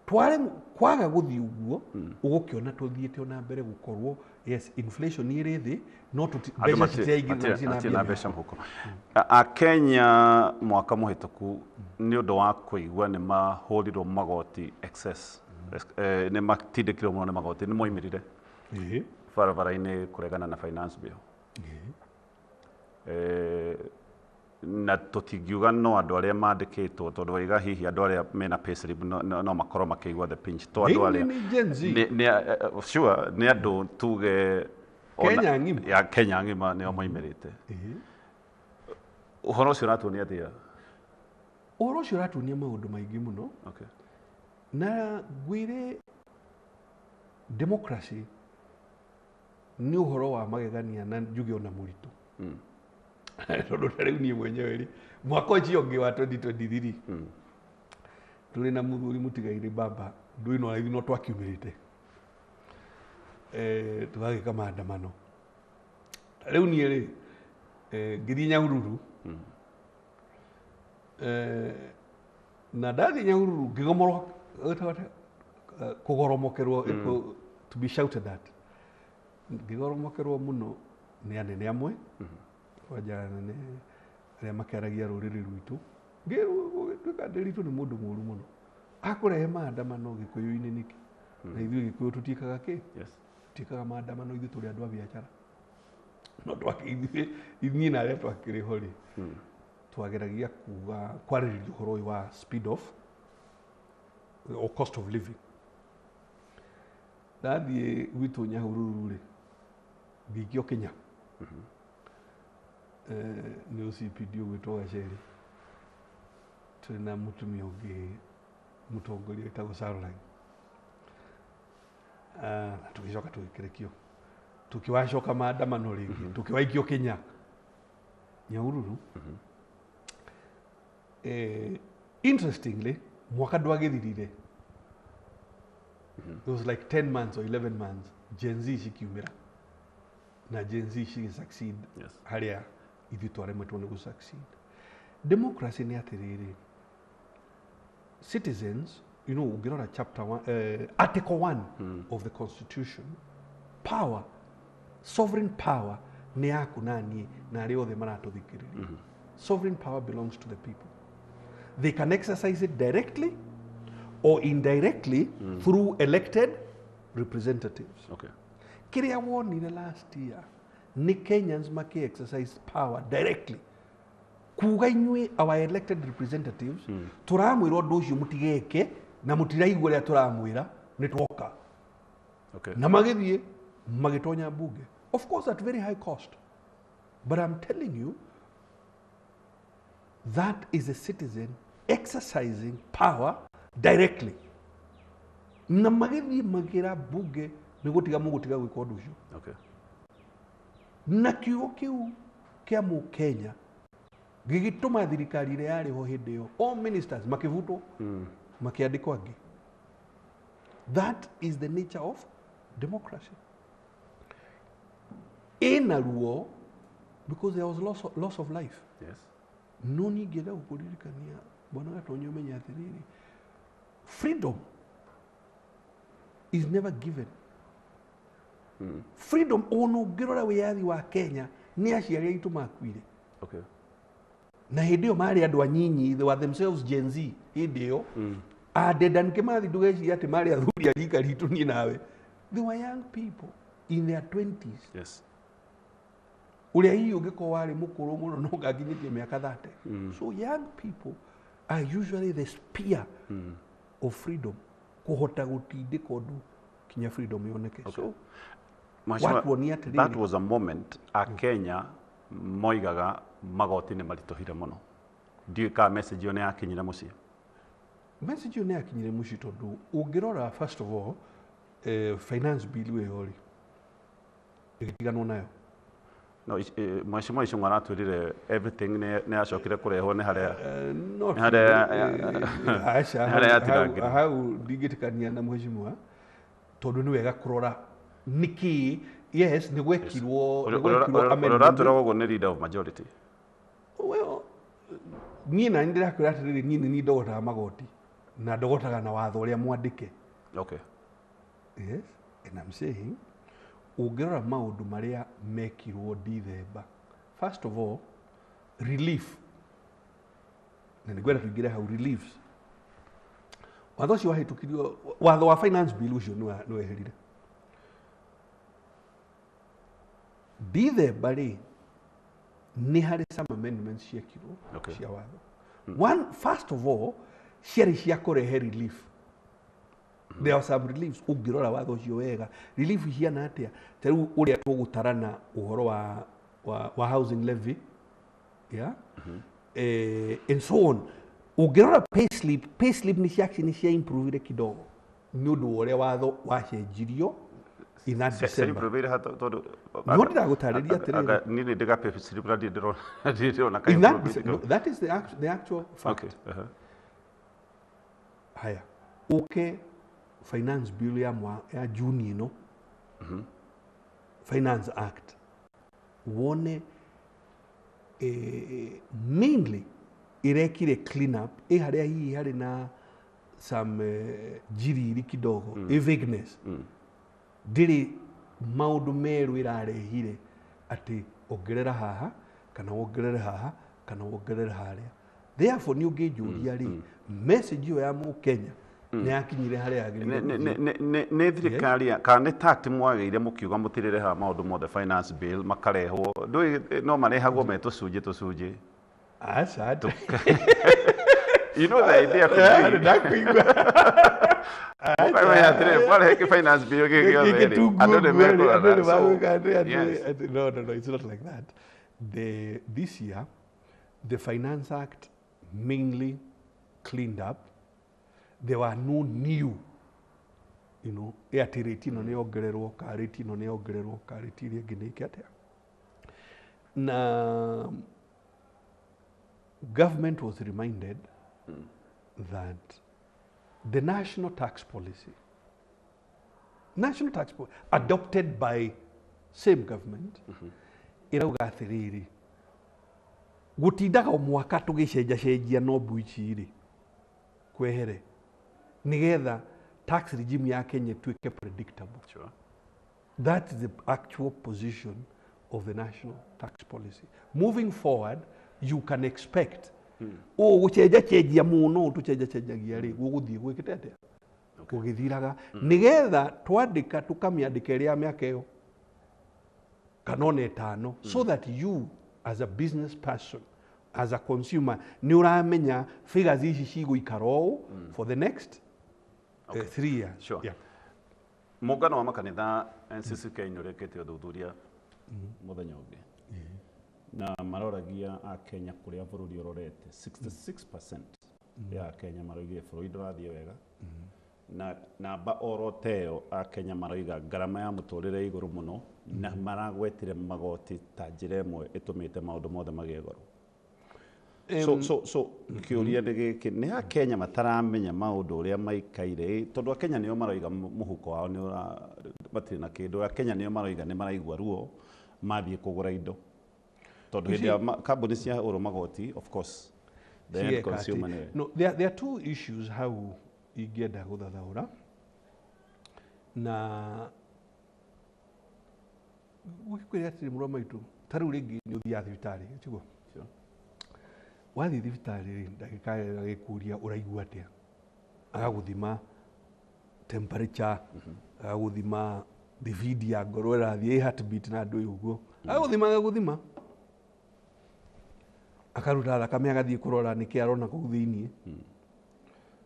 Tware kwaga guthi uguo ugukiona tuthiete ona mbere gukorwo yes inflation ni iri thi no beca citiaingirana beca mhuko. A Kenya mwaka muhituku ni undu wa kuigua ni mahurirwo magoti excess ni matindikirwo muno ni magoti ni moimirire barabara-ini kuregana na finance bill na tutingiuga no andu aria mandikitwo tondu waiga hihi andu aria mena payslip no makorwo makiigua the pinch to andu aria ni andu tuge Kenya ngima nio moimirite uhoro ucio uratuonia atia? Uhoro ucio uratuonia maundu maingi muno. Okay. Na gwire democracy ni uhoro wa magegania na njuge ona muritu tondu tariu nie mwenyewe ri mwaka ucio ungi wa 2023 turi na muthuri mutigaire baba ndu ino raithi no twakiumirite tugagika maandamano tariu nie ri ngiri Nyahururu na ndathi Nyahururu ngigomorwo kugoromokerwo to be shouted at ngigoromokerwo muno ni anene amwe kwanja nene aria makeragia ruriri rwitu ngirwo ndiritu ni mundu muru muno akurehe maandamano gikuyu-ini niki na ithuĩ gikuyu tutiikaga ki tutiikaga maandamano ithuĩ turi andu a biacara no ithuĩ na aria twakiri ho ri twageragia kuga kwarĩrĩria ũhoro ũyũ wa speed of or cost of living. Ndathiĩ gwitũ Nyahururu rĩ ngĩikio Kenya nĩ OCPD ũgwĩtwo Gaceri tũrĩ na mũtumia ũngĩ mũtongoria wĩtagwo Caroline tũgĩcoka tũgĩkĩrekio tũkĩwacoka maandamano rĩngĩ tũkĩwaikio Kenya Nyahururu. Interestingly mwaka ndwagĩthirire it was like 10 months or 11 months Gen Z cikiumĩra na Gen Z cigĩsucceed harĩa ithuĩ twaremetwo nĩ gũsucceed. Democracy nĩ atĩrĩrĩ citizens you know ũngĩrora chapter 1 article 1 of the constitution power sovereign power nĩ yaku na niĩ na arĩa othe maratũthikĩrĩria. Sovereign power belongs to the people. They can exercise it directly or indirectly through elected representatives. Okay. Kiria wonire last year ni Kenyans maki exercise power directly kuga inyuĩ our elected representatives turamwĩrwo ũndũ ũcio mũtigeke na mũtiraigua ũrĩa turamwĩra nĩ twoka. Okay. Na magĩthiĩ magĩtonya bunge of course at very high cost, but I'm telling you that is a citizen exercising power directly. Na magĩthiĩ magĩra bunge nĩ gũtiga mũgũtiga gwĩka ũndũ ũcio. Okay. Na kiugo kiu kia Mũkenya gĩgĩtũma thirikari ĩrĩa yarĩ ho hĩndĩ ĩyo all ministers makĩvutwo makĩandĩkwo angĩ. That is the nature of democracy. Ĩna ruo because there was loss of life. Yes. No ningĩenda gũkũririkania bwana Gatonyo ũmenye atĩrĩrĩ freedom is never given freedom ono ngirora wiyathi wa Kenya ni aciari aitu makuire. Okay. Na hindi yo mari andu anyinyi, they were themselves Gen Z hindi yo. Dedan Kimathi ndugeci ati mari athuri arika ritu ni nawe. They were young people in their 20s. Yes. Uria hii ungiko wari mukuru muno no ngakinyitie miaka 30. So young people are usually the spear of freedom. Kuhota gutindika undu kinya freedom yoneke. Okay. So that was a moment a Kenya moigaga magoti ni maritohire muno. Ndiyo ka message yo ne akinyira muci. Message yo ne akinyire muci tondu ungirora first of all finance bill we yori. Igitigano nayo. No, Mheshimiwa Icung'wa aratwirire everything ne acokire kureho ne haria hau ndigitikania na Mheshimiwa tondu ni wega kurora niki yes ni gwekirwo amendment go ne leader of majority. Well, ni na ndirakwira atiriri ni ndogotaga magoti na ndogotaga na watho uria mwandike. Okay. Yes, and I'm saying ungirora maundu maria mekirwo December. First of all, relief. Na nigwenda tuingire hau reliefs. Watho cio wahitukirio watho wa finance bill ucio ni weherire. December ri ni hari some amendments ciekirwo cia watho. One, first of all, ciari cia kurehe relief. There are some reliefs ungirora watho cio wega. Relief hiana atia tariu uria tugutarana uhoro wa housing levy, yeah, and so on. Ungirora payslip ni cia improve kidogo ni undu uria watho wacenjirio in that December. No ndagutariria atiriri ni ndiga payslip na ndiro na kai. That is the actual fact. Okay. Haya. Okay. Finance bill ya June no. Finance Act wone mainly irekire clean up haria hii hari na some jiriri kidogo vagueness ndiri maundu meru irarehire ati ongerera haha kana ongerere haha kana ongerere haria. Therefore ni ungijuria ri message yo ya mu Kenya ne akinyire haria agire ne thirikari kana ne tact mwageire mukiuga mutirire ha maundu mothe finance bill makarehwo no marehagwo metucunje asad. You know the idea could be finance bill no, it's not like that. This year the Finance Act mainly cleaned up. There were no new, ati rate ino ne ongererwo ka rate ino ne ongererwo ka rate iria nginike atia. Na government was reminded that the national tax policy adopted by same government irauga atiriri gutindaga mwaka tugicenjia no buici ri kwehere nigetha tax regime ya Kenya tuike predictable. Sure. That is the actual position of the national tax policy. Moving forward, you can expect gucenjia muno tucenjagia ri guguthie gwikite atia kugithiraga nigetha twandika tukamiandika ria miaka iyo kanone tano so that you as a business person, as a consumer, ni uramenya figures ici ciguikara for the next 3 years. Sure. Yeah. Muungano wa makanitha NCCK nyorekete uthuthuria muthenya ungi na maroragia a Kenya kuria bururi urorete 66% ya Kenya maroigire bururi ndurathie wega na namba oroteo a Kenya maroiga garama ya muturire iguru muno na maragwetire magoti ta njira imwe itumite maundu mothe magie goro. So kiuria ndigi ni a Kenya mataramenya maundu uria maikaire tondu a Kenya nio maroiga muhuko wao ni matiri na kindu. A Kenya nio maroiga ni maraigua ruo mathie kugura indo tondu hindi kambuni cia uru magoti, of course the end consumer. No, there are two issues how ingenda guthathaura na Ukikwira atiri murwa maitu tari ringi ni uthia thibitari tiguo wathi thibitari ndagika agikuria uraigua atia agaguthima temperature agaguthima the ya ngoro irathie heartbeat na ndu uguo agaguthima akaruta thakame agathie kurora niki arona kuu thiini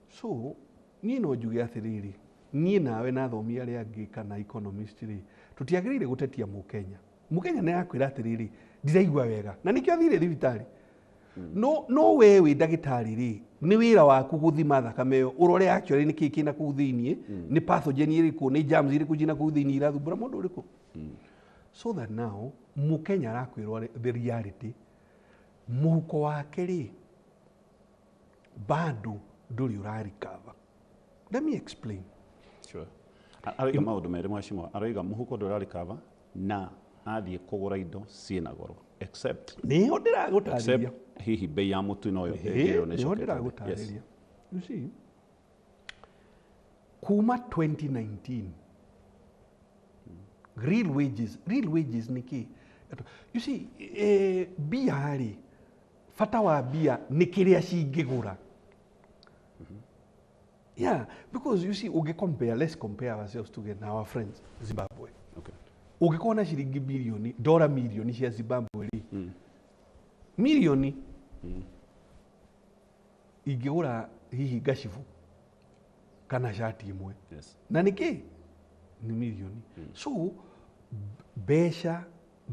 so nie no njuge atiriri nie nawe na thomi aria angi kana economist ri tutiagirire gutetia mukenya ne akwira atiriri ndiraigua wega na nikio athire thibitari no wewe ndagitari ri ni wira waku guthima thakame yo urore actually niki kina kuu thiini ni pathogen iriku ni germs iriku jina kuu thiini irathumbura mundu uriku so that now mukenya arakwirwa the reality muhuko wake ri bado nduri urarikava. Let me explain. Sure. Araiga maundu meri mwashimo araiga muhuko ndurarikava na athie kugura indo ciina goro except niho ndiragutariria hihi bei ya mutu noyo niho ndiragutariria. You see, kuma 2019 real wages niki. You see, biari fata wa bia ni kiria cingigura. Yeah, because you see, let's compare ourselves together, our friends, Zimbabwe. Okay. Ugikona shilingi bilioni, dola milioni cia Zimbabwe ri. Milioni. Igigura hihi gashifu kana shati imwe. Yes. Na niki? Ni milioni. So, besha,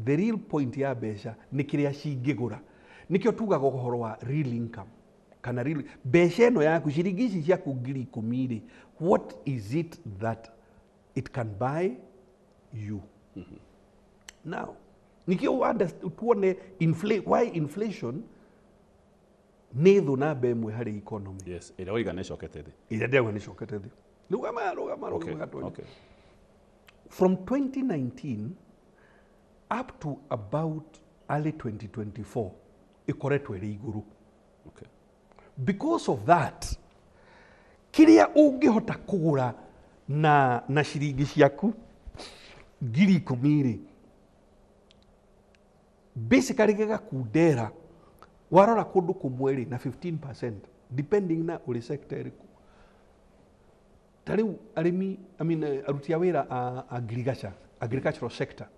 the real point ya besha, ni kiria cingigura. Nikio tugaga uhoro wa real income. Kana real besha eno yaku shilingi ici ciaku ngiri 10 ri, what is it that it can buy you? Now, nikio tuone why inflation ni thuna bemwe hari economy. Yes, ira oiga ne shokete thi. Ira ndewa ni shokete thi. Rugama gatoni. Okay. From 2019 up to about early 2024, ikoretwe ri iguru. Okay. Because of that, kiria ungihota kugura na shilingi ciaku ngiri 10 ri, basically gagakundera warora kundu kumwe ri na 15% depending na uri sector iriku. Tariu arimi aruti a wira agricultural sector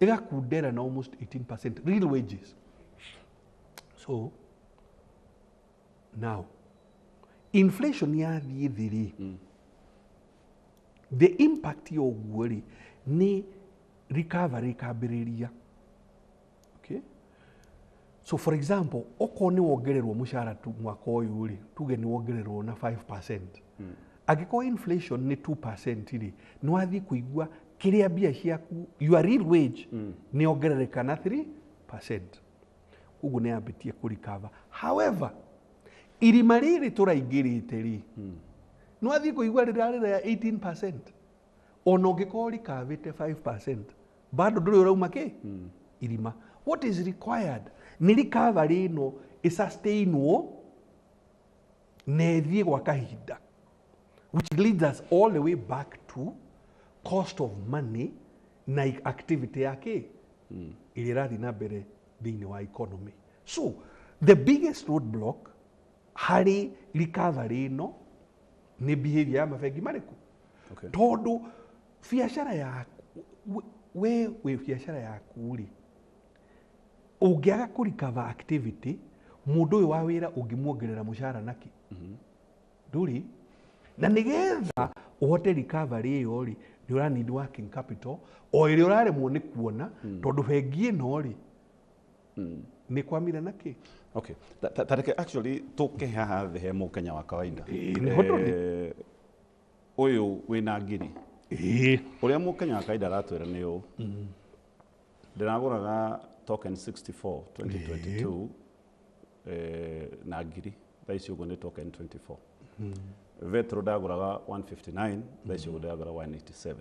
igakundera na almost 18% real wages. So now inflation yathie thiri, the impact yo gwori ni recovery kambiriria. Okay, so for example oko ni wongererwo mushara tu mwaka uyu ri tuge ni wongererwo na 5%, agiko inflation ni 2% ri ni wathi kuigua kiria bia ciaku your real wage ni ongerereka na 3%. Ugu ne ambitie ku recover. However, irima riri turaingirite ri no athi kuigua rirarira ya 18%, ono ngiko rikavite 5%, bado nduri urauma ki irima. What is required ni recovery no sustainable nethi gwa kahinda, which leads us all the way back to cost of money na activity yake ilirathi na mbere thiini wa economy. So the biggest roadblock hari recovery no ni behavior ya mabengi mariku. Okay. Tondu biashara ya we biashara yaku ri ungiaga ku recover activity, mundu uyu wa wira ungimuongerera mushara naki nduri na nigetha uhote recovery iyo ri ni ura need working capital o iri uraremwo ni kuona tondu bengi ino ri ni kwamire naki. Okay, tareke actually toke haha the mukenya wa kawaida uyu wina ngiri uria mukenya wa kawaida aratwira ni u ndiraguraga token 64 2022 na ngiri thaisi ugo ni token 24 vetro ndaguraga 159 thaisi ugo ndagura 187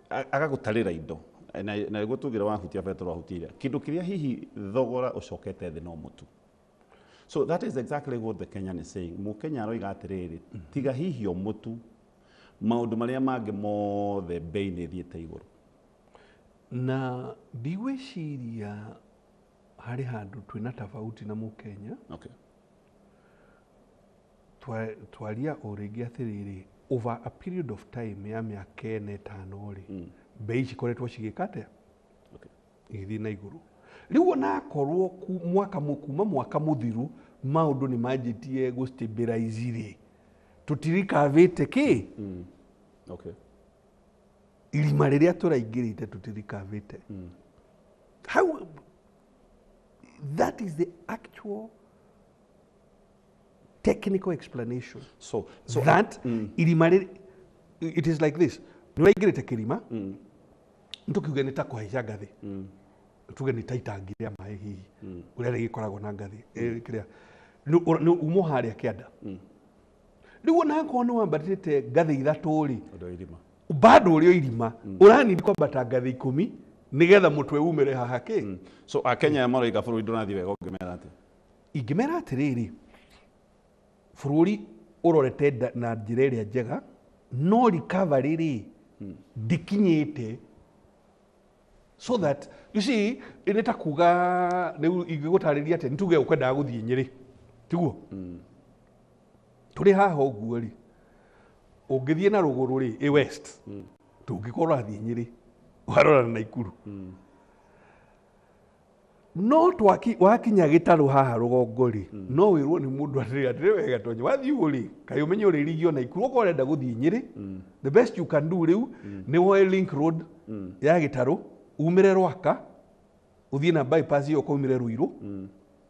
agagutarira indo na gutugira wahutia vetro wahutiria kindu kiria hihi thogora ucokete thi no mutu. So that is exactly what the Kenyan is saying. Mukenya aroiga atiriri tiga hihi o mutu maundu maria mangi mothe bei ni thiete iguru. na ndigwiciria hari handu twina tofauti na Mukenya. Okay. Twaria o ringi atiriri over a period of time ya miaka 4-5 ri bei cikoretwo cigikate. Okay. Igithi na iguru. Riu ona korwo kuma mwaka muthiru maundu ni manjitie go stabilize ri tutirikavite ki. Okay. Irima riria turaingirite tutirikavite. How that is the actual technical explanation. So that irima it is like this. Nuraingirite kirima ntukiuga ni ta kuhaica ngathi tuge ni ta itangi ria mai hihi uria rigikoragwo na ngathi kiria ni umo haria kianda riu ona ko no wambatite ngathi ithatu ri bado uri irima urani kwambata ngathi 10 nigetha mutwe umire haha ki. So Akenya maroiga bururi ndunathi wega ngimera ati ingimera atiriri bururi urorete na njira iria njega no recovery ri ndikinyite. So that you see ineta kuga riu ingigutariria ati nituge ukwendaga guthie Nyeri tiguo turi haha uguo ri ungithie na ruguru ri west tungikorwo athie Nyeri warora na Ikuru no wakinya gitaru haha rugongo ri no wirwo ni mundu atiri wega tonye wathie uri kai umenye uri rigio na Ikuru ko urenda guthie Nyeri the best you can do riu ni woe link road ya gitaru umire Rwaka uthie na bypass yo ko umire Ruiru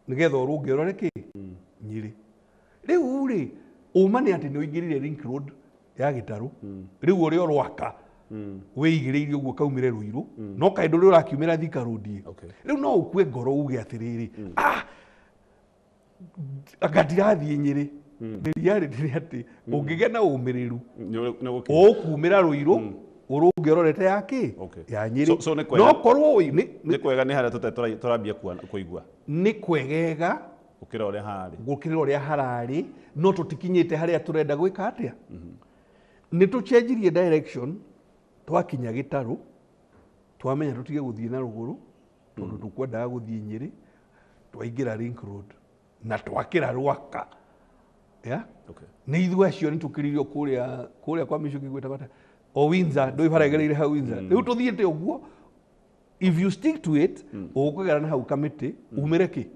nigetha urungi urore ki Nyeri. Riu ri umane ati ni uingirire link road ya gitaru riu uri Rwaka weigiriire uguo kaumire Ruiru no kaindo ri urakiumira Thika road. Riu no ukue ngoro uge atiriri agatirathie Nyeri reality ni ati ungigena umiriru ukumira Ruiru urungi urorete yaki ya Nyeri. No korwo ni kwega ni haria turambia kuigua ni kwegega gukira uria harari no tutikinyite haria turenda gwika atia. Ni tuchenjirie direction twakinya gitaru twamenya tutige guthie na ruguru tondu tukwendaga guthie Nyeri twaingira link road na twakira Rwaka ni ithu acio ni tukiririo kuria kwa Michuki gweta o Windsor ndo ibaregereire ha Windsor riu tuthiete uguo if you stick to it ukugera na hau kamiti umire ki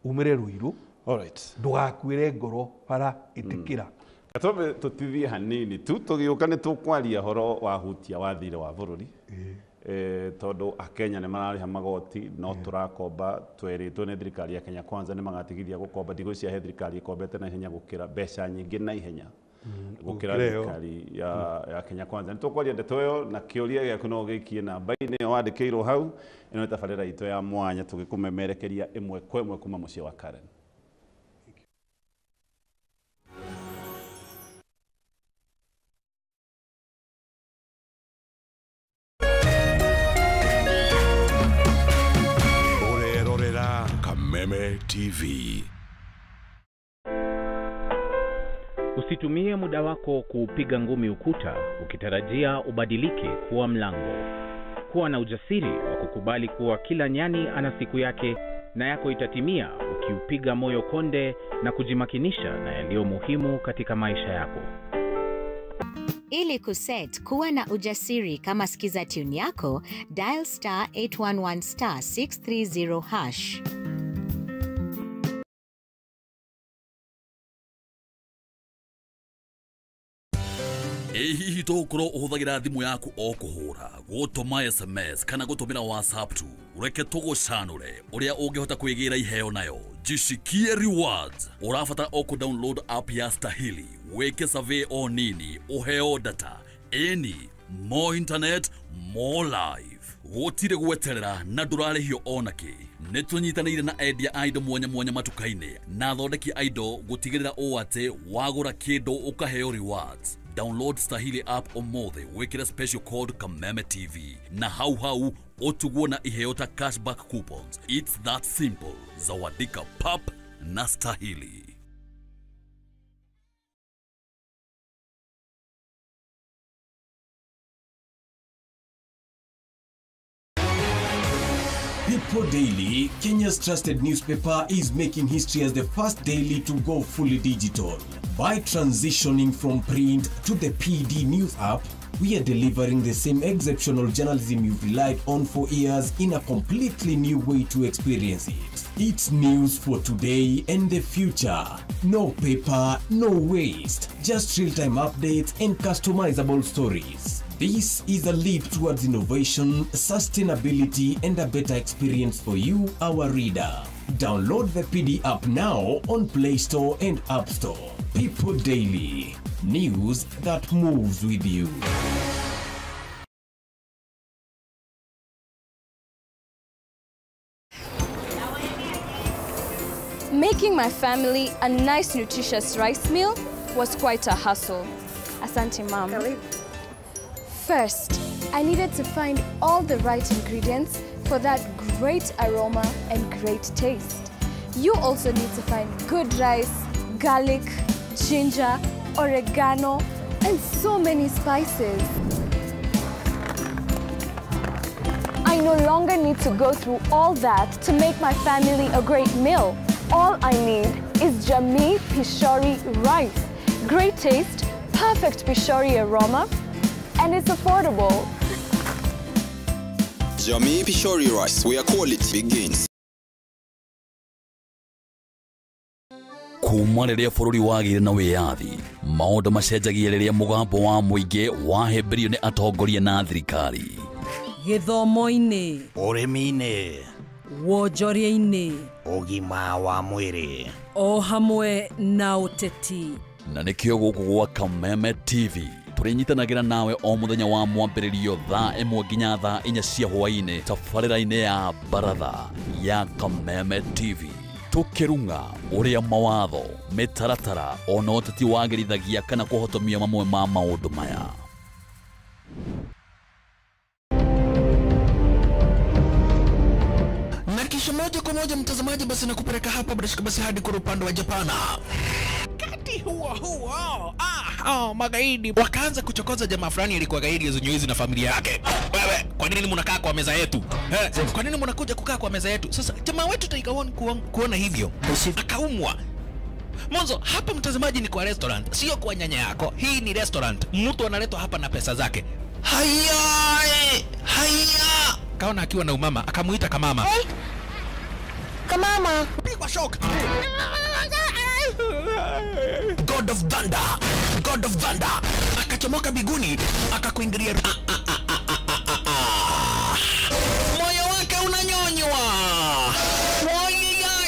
umire Ruiru. Alright, ndugakwire ngoro bara itikira Katobe tutithie hanini tu tugiuka ni tukwaria horo wa hutia wa thire wa bururi tondu Akenya ni marariha magoti no turakomba tweritwo ni thirikari ya Kenya Kwanza ni magatigiria gukomba thigo cia he thirikari ikombete na ihenya gukira mbeca nyingi na ihenya gukira thirikari ya Kenya Kwanza. Ni tukwaria ndeto yo na kiuria giaku no gikie namba-ini yo wandikirwo hau ino tabarira ito ya mwanya tugikumemerekeria imwe kwa imwe kuma mucie wa Karen. Kameme TV. Usitumie muda wako kupiga ngumi ukuta ukitarajia ubadilike kuwa mlango. Kuwa na ujasiri wa kukubali kuwa kila nyani ana siku yake na yako itatimia ukiupiga moyo konde na kujimakinisha na yaliyo muhimu katika maisha yako. Ili kuset kuwa na ujasiri kama sikiza tune yako, dial *811*630#. Hihi tokoro uhuthagira thimu yaku o kuhura gutuma SMS kana gutumira WhatsApp tu ureke tugucanure uria ungihota kwigira iheo nayo jishikie rewards. Urafata o ku download app ya Stahili weke survey o nini uheo data any more internet more life gutire gweterera na ndurarihio onaki. Nitunyitanire na endia indo mwanya matukaini na thondeki indo gutigirira o ate wagura kindu ukaheo rewards. Download Stahili app omothe wekira special code Kameme TV na hau otuguo na iheota cashback coupons. It's that simple. Zawadika pap na Stahili. People Daily, Kenya's trusted newspaper, is making history as the first daily to go fully digital. By transitioning from print to the PD News app, we are delivering the same exceptional journalism you've relied on for years in a completely new way to experience it. It's news for today and the future. No paper, no waste. Just real-time updates and customizable stories. This is a leap towards innovation, sustainability, and a better experience for you, our reader. Download the PD app now on Play Store and App Store. People Daily. News that moves with you. Making my family a nice nutritious rice meal was quite a hassle. Asante, Mom. First, I needed to find all the right ingredients for that great aroma and great taste. You also need to find good rice, garlic, ginger, oregano, and so many spices. I no longer need to go through all that to make my family a great meal. All I need is Jamii Pishori rice. Great taste, perfect Pishori aroma, and it's affordable. Jamii Pishori rice, where quality begins. Kuma rĩrĩa bũrũri wagĩire na wĩyathi, maũndũ macenjagia rĩrĩa mũgambo wa mũingĩ wahĩmbĩrio nĩ atongoria na thirikari. Gĩthomo-inĩ, ũrĩmi-inĩ, wonjoria-inĩ, ũgima wa mwĩrĩ, o hamwe na ũteti. Na nĩkĩo gũkũ gwa Kameme TV tũrĩnyitanagĩra nawe o mũthenya wa mwambĩrĩrio thaa 1 nginya thaa 4 cia hwaĩ-inĩ tabarĩra-inĩ ya Baratha ya Kameme TV. Tukirunga uria mawatho mitaratara ona ũteti wagĩrithagia kana kũhotomia mamwe ma maũndũ maya. Na kisha moja kwa moja mtazamaji, basi nakupeleka hapa basi hadi kwa upande wa Japana. Kati huo magaidi wakaanza kuchokoza jamaa fulani alikuwa gaidi ya Zunyuizi na familia yake. Wewe, kwa nini mnakaa kwa meza yetu? Kwa nini mnakuja kukaa kwa meza yetu? Sasa jamaa wetu taikawoni kuona hivyo akaumwa. Mwanzo hapa mtazamaji ni kwa restaurant, sio kwa nyanya yako. Hii ni restaurant. Mtu analetwa hapa na pesa zake. Haya! Kaona akiwa na umama, akamuita kamama. Hey! Kamama, pigwa shock. God of Thunder. Akachomoka biguni, akakuingilia. Moyo wake unanyonywa.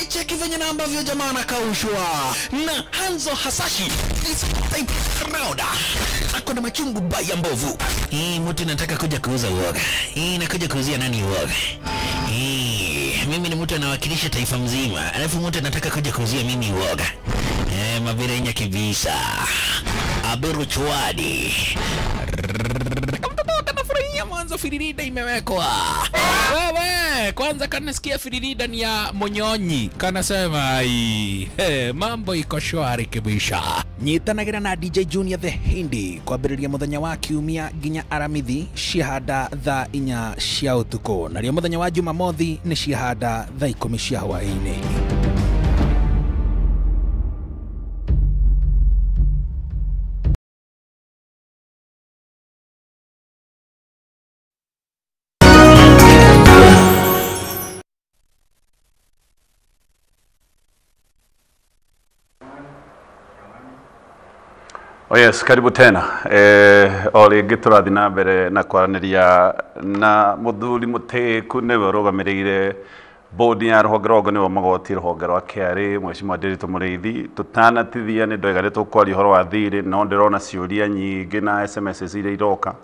Cheki venye na ambavyo jamaa anakaushwa. Na Hanzo Hasashi is type crowd. Ako na machungu baya mbovu. Mtu nataka kuja kuuza uoga. Nakuja kuuzia nani uoga? Mimi ni mtu anawakilisha taifa mzima. Alafu mtu anataka kuja kuuzia mimi uoga. Mavira inya kibisa. Aberu chwadi. Kanafurahia mwanzo firirida imewekwa. Wewe, kwanza kanasikia firirida ni ya Monyonyi. Kanasema mambo iko shwari kibisha. Nyitanagira na DJ Junior the Hindi kwa biriria muthenya wa kiumia ginya aramithi ciahanda thaa 4 cia utuko. Na rio muthenya wa Jumamothi ni ciahanda thaa 10 cia hwaĩ-inĩ. Oh yes, karibu tena. Oli giturathi na mbere na kwaranĩria na muthuri muteku niwe rugamirire bodi ya rũhonge niwe magoti rũhonge rwa KRA Mheshimiwa Nderitu Mũrĩithi. Tutanatithia nĩ ndwega nĩtũkwaria ũhoro wa thirĩ, no ndĩrona ciũria nyingĩ na SMS iria iroka.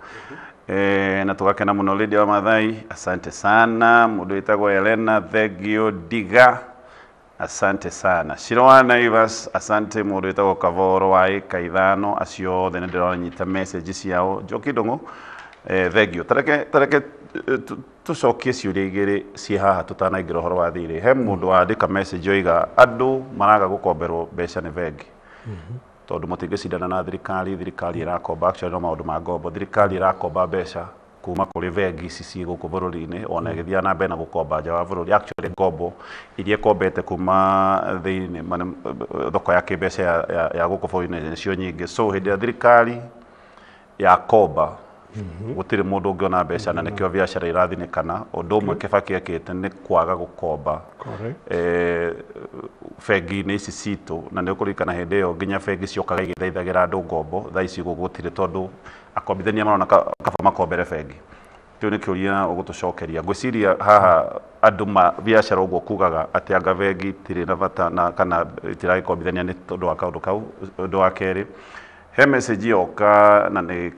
Na tugakena mũno Lydia wa Mathai, asante sana. Mũndũ wĩtagwo Elena Thegio Diga, asante sana. Shiroana Ivas, asante. Mũndũ wĩtagwo Kavoro wa ĩka 5, acio othe nĩndĩrona nyita message ciao. Njoki Ndung'u, Thegio. Tareke tucokie ciũria igĩrĩ ciĩ haha tutanaingĩra ũhoro wa thirĩ. He mũndũ wandĩka message oiga andũ maraga gũkomberwo mbeca nĩ bengi. Tondũ mũtingĩcindana na thirikari ĩrakomba, actually no maũndũ ma ngombo. Thirikari ĩrakomba mbeca kuma kuri vengi ici ci guku bururi-ini ona githia na mbere na gukomba nja wa bururi actually ngombo iria kombete kuma thiini thoko ya kibeca ya guku bururi-ini cio nyingi so hindi ya thirikari ya komba gutire mundu ungiona mbeca na nikio biacara irathinikana undu umwe Kibaki ekite ni kwaga gukomba bengi-ini ici citu na ni ukurikana hindi iyo nginya bengi ciokaga igithaithagira andu ngombo thaa ici gugutire tondu akombithania marona kaba makombere bengi tiu ni kiuria ugutucokeria ngwiciria haha andu biacara uguo kugaga ati anga bengi tiri na bata na kana tiragikombithania ni tondu wa kaundu kau undu wa keri he message yoka na ni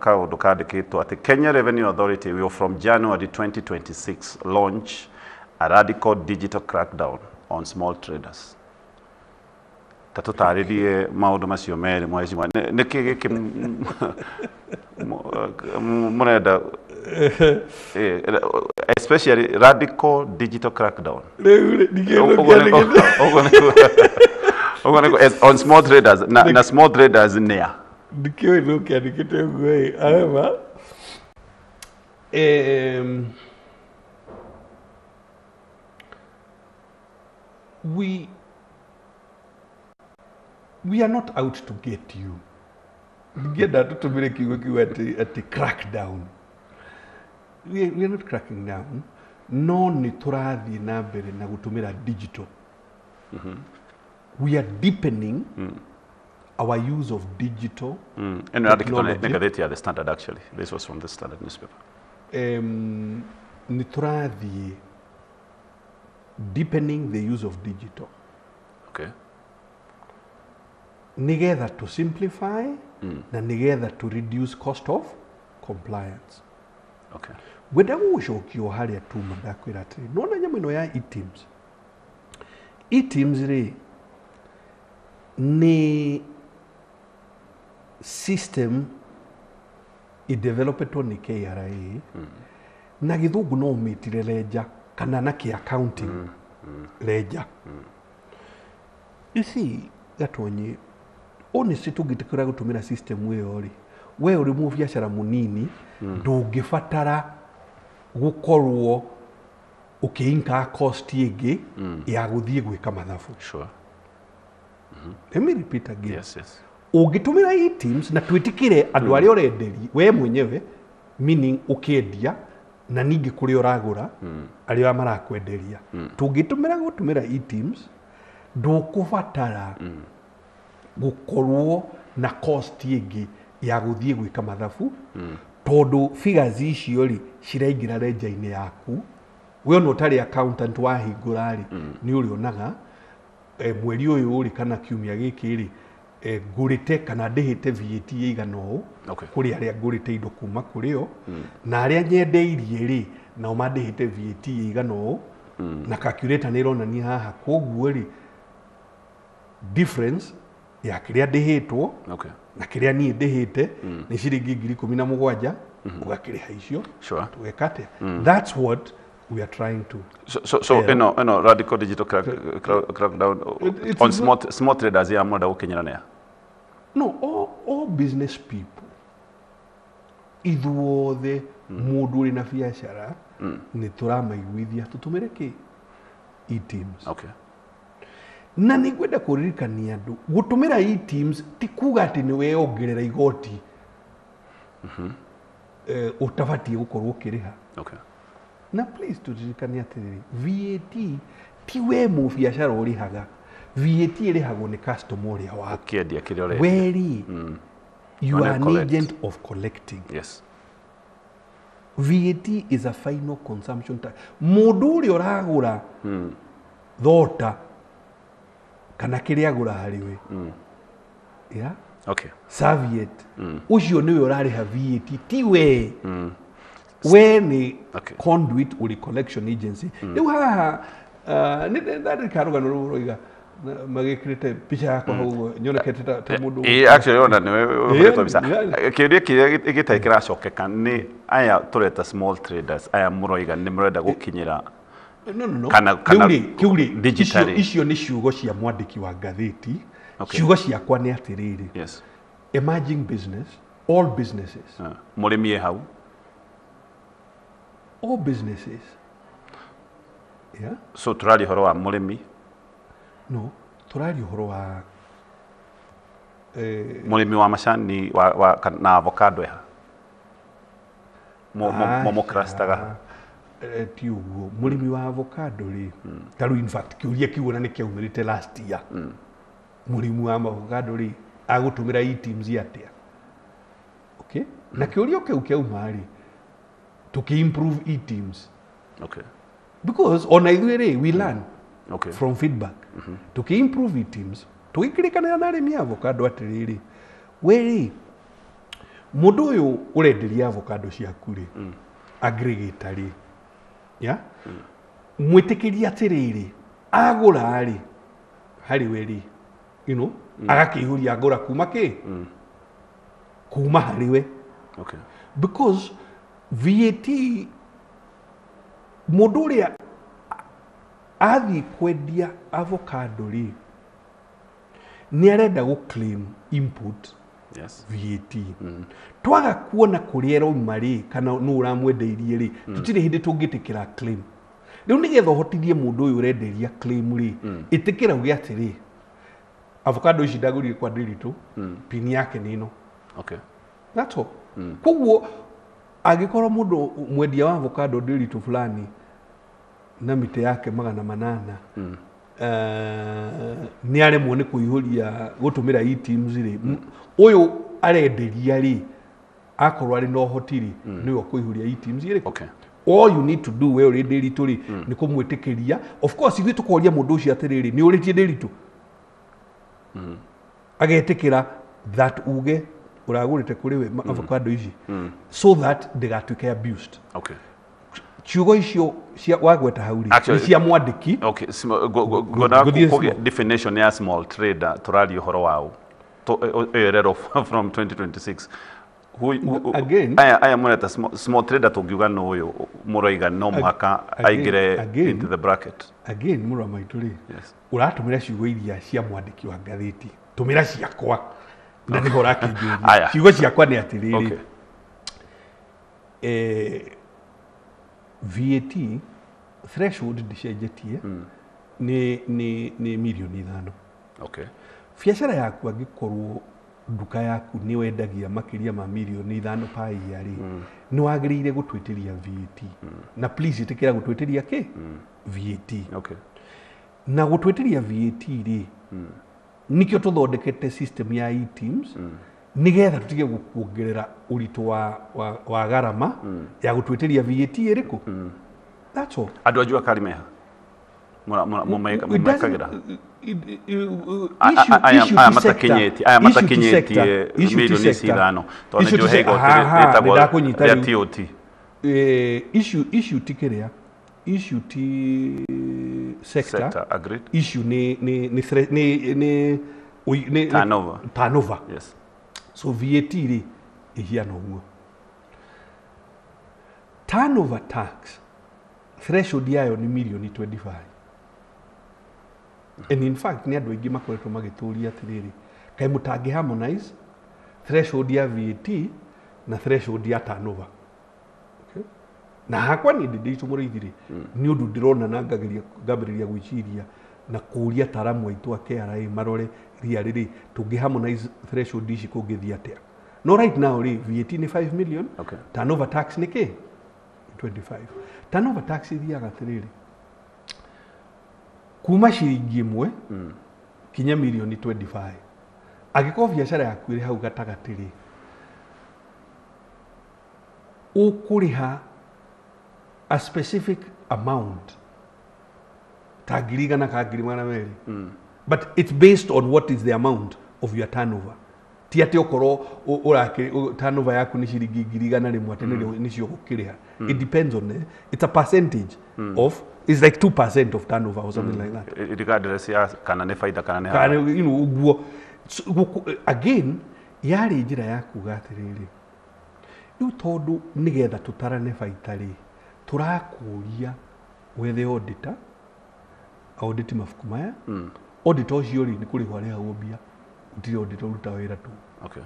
kaundu kandikitwo ati Kenya Revenue Authority will from January 2026 launch a radical digital crackdown on small traders. Tatutaririe maundu macio meri mwezi niki giki murenda especially radical digital crackdown on small traders na small traders near dikio inukia dikite ngwe arema we are not out to get you. Ngenda tutumire kiugo kiu ati crackdown. We are not cracking down. No ni turathi na mbere na gutumira digital. We are deepening our use of digital and technology. The Standard actually. This was from the Standard newspaper. Ni turathi deepening the use of digital. Okay. Nigether to simplify na nigether to reduce cost of compliance. Okay. Wenda gucokio haria tu mandakwira ati nona nyama ino ya e-teams. E-teams ri ni system developed ni KRA na githungu no mitire ledger kana na ki accounting ledger. You see gatonyi honestly tugitikira gutumira system weyo ri we uri mu biacara munini ndungibatara gukorwo ukiinka cost ingi ya guthie gwika mathabu. Sure. Let me repeat again. Yes. Ugitumira e-teams na twitikire andu ari orenderi we mwenyewe meaning ukiendia na ningi kuri uragura ari marakwenderia tungitumira gutumira e-teams ndukubatara gukorwo na cost ingi ya guthie gwika mathabu tondu figures icio ri ciraingira ledger-ini yaku we no tari accountant wa hingurari ni uri onaga mweri uyu uri kana kiumia giki ri ngurite kana ndihite VAT igana ũũ kuri aria ngurite indo kuma kuri o na aria nyendeirie ri na mandihite VAT igana ũũ na calculator ni ironania haha koguo ri difference ya kiria ndihitwo na kiria ni ndihite ni ciringi 17,000 ugakiriha icio tugekate. That's what we are trying to so radical digital crackdown on small traders ya moda ukinyirania. No, all business people ithuothe mundu uri na biacara ni turamaiguithia tutumire ki e-teams. Okay. Na ni gwenda kuririkania andu gutumira e-teams ti kuga ati ni we ongerera igoti utabatie gukorwo ukiriha. Okay. Na please turirikania atiriri VAT ti we mu biacara urihaga. VAT irihagwo ni customer uria waku kiendia kiria uri weri you are an agent of collecting. Yes. VAT is a final consumption tax. Mundu uri uragura thota kana kiria agura hariwe yeah. Okay. Serviette ucio niwe urariha VAT ti we we ni conduit uri collection agency. Riu haha ni ndari karugano ruroiga magikirite picha yako hau nyonekete ta mundu actually ona niwe bisa kiria kiria igitaikira cokeka ni aya tureta small traders aya muroiga ni murenda gukinyira no kana kiuri digitally icio ni ciugo cia mwandiki wa ngatheti ciugo ciakwa ni atiriri yes emerging business all businesses murimi hau all businesses. Yeah? So turari horo wa murimi? No, turari horo wa murimi wa macani na avocado ya mo krastaga ti uguo murimi wa avocado ri taru in fact kiuria kiuona ni kiaumirite last year murimi wa avocado ri agutumira e-teams atia okay na kiuria kiauma ri tuki improve e-teams okay because on either we learn okay from feedback tuki improve e-teams tukikirikana na arimi avocado atiriri weri mundu uyu urenderia avocado ciaku ri aggregator ri ya mwitikiria atiriri agura ri hari weri you know agakihuria agura kuma ki kuma hari we okay because VAT mundu uria athi kwendia avocado ri ni arenda go claim input yes VAT twaga kuona kuriera umari kana no uramwendeirie ri tutire hindi tungitikira claim riu nigetha uhotithie mundu uyu urenderia claim ri itikira ugi atiri avocado ici ndagurire kwa Ndiritu pini yake nino okay that's all koguo agikorwo mundu mwendia wa avocado Ndiritu fulani na mite yake 800 ni aremwo ni kuihuria gutumira e-teams ri uyu arenderia ri akorwo ari no hotiri niwe kuihuria e-teams ri okay all you need to do we already Ndiritu ri ni kumwitikiria of course ithu tukoria mundu ucio atiriri ni uritie Ndiritu agetikira that uge uragurite kuri we avocado ici so that ndigatuike abused okay ciugo icio cia wagweta hauri ni cia mwandiki okay go definition ya small trader turari horo wao erero from 2026 again aya mureta small trader tungiuga no uyu muroiga no mwaka aigire into the bracket again mura maituri yes uratumira ciugo iria cia mwandiki wa ngatheti tumira ciakwa na ni hora kingi ciugo ciakwa ni atiriri VAT threshold ndicenjetie ni milioni 5 okay biacara yaku angikorwo nduka yaku ni wendagia makiria ma milioni 5 pa iyari ni wagirire gutwitiria VAT na please itikira gutwitiria ki VAT okay na gutwitiria VAT ri nikio tuthondekete system ya e-teams nigetha tutige gukuongerera uritu wa garama ya gutwitiria VAT iriku that's all andu ajua karimeha mumekagira aya matakinyeti milioni 5 tone ndio hego etagwo ya TOT issue tikiria issue ti sector agreed issue ni turnover yes so VAT ri ihiana uguo turnover tax threshold yayo ni milioni 25 and in fact ni andu aingi makoretwo magituria atiriri kai mutangi harmonize threshold ya VAT na threshold ya turnover okay na hakwa ni Ndiritu Muriithi ni undu ndirona na ngambiriria gwiciria na kuria taramu aitu a KRA marore ria riri tungi harmonize threshold ici kungithia atia no right now ri VAT ni 5 million okay turnover tax ni ki 25 turnover tax ithiaga atiriri kuma ciringi imwe kinya milioni 25 agiko biacara yaku iri hau gatagatiri ukuriha a specific amount tagirigana kagirigana meri but it's based on what is the amount of your turnover ti ati okoro urake turnover yaku ni ciringi girigana rimwe ati ni cio gukiriha it depends on it's a percentage of it's like 2% of turnover or something like that regardless ya kana ne faida kana ne you know uguo again yari njira yaku gatiriri riu tondu nigetha tutarane faita ri turakuria wethe auditor audit mafuku maya auditor ucio ri ni kuri hware haubia utire auditor ruta wira tu okay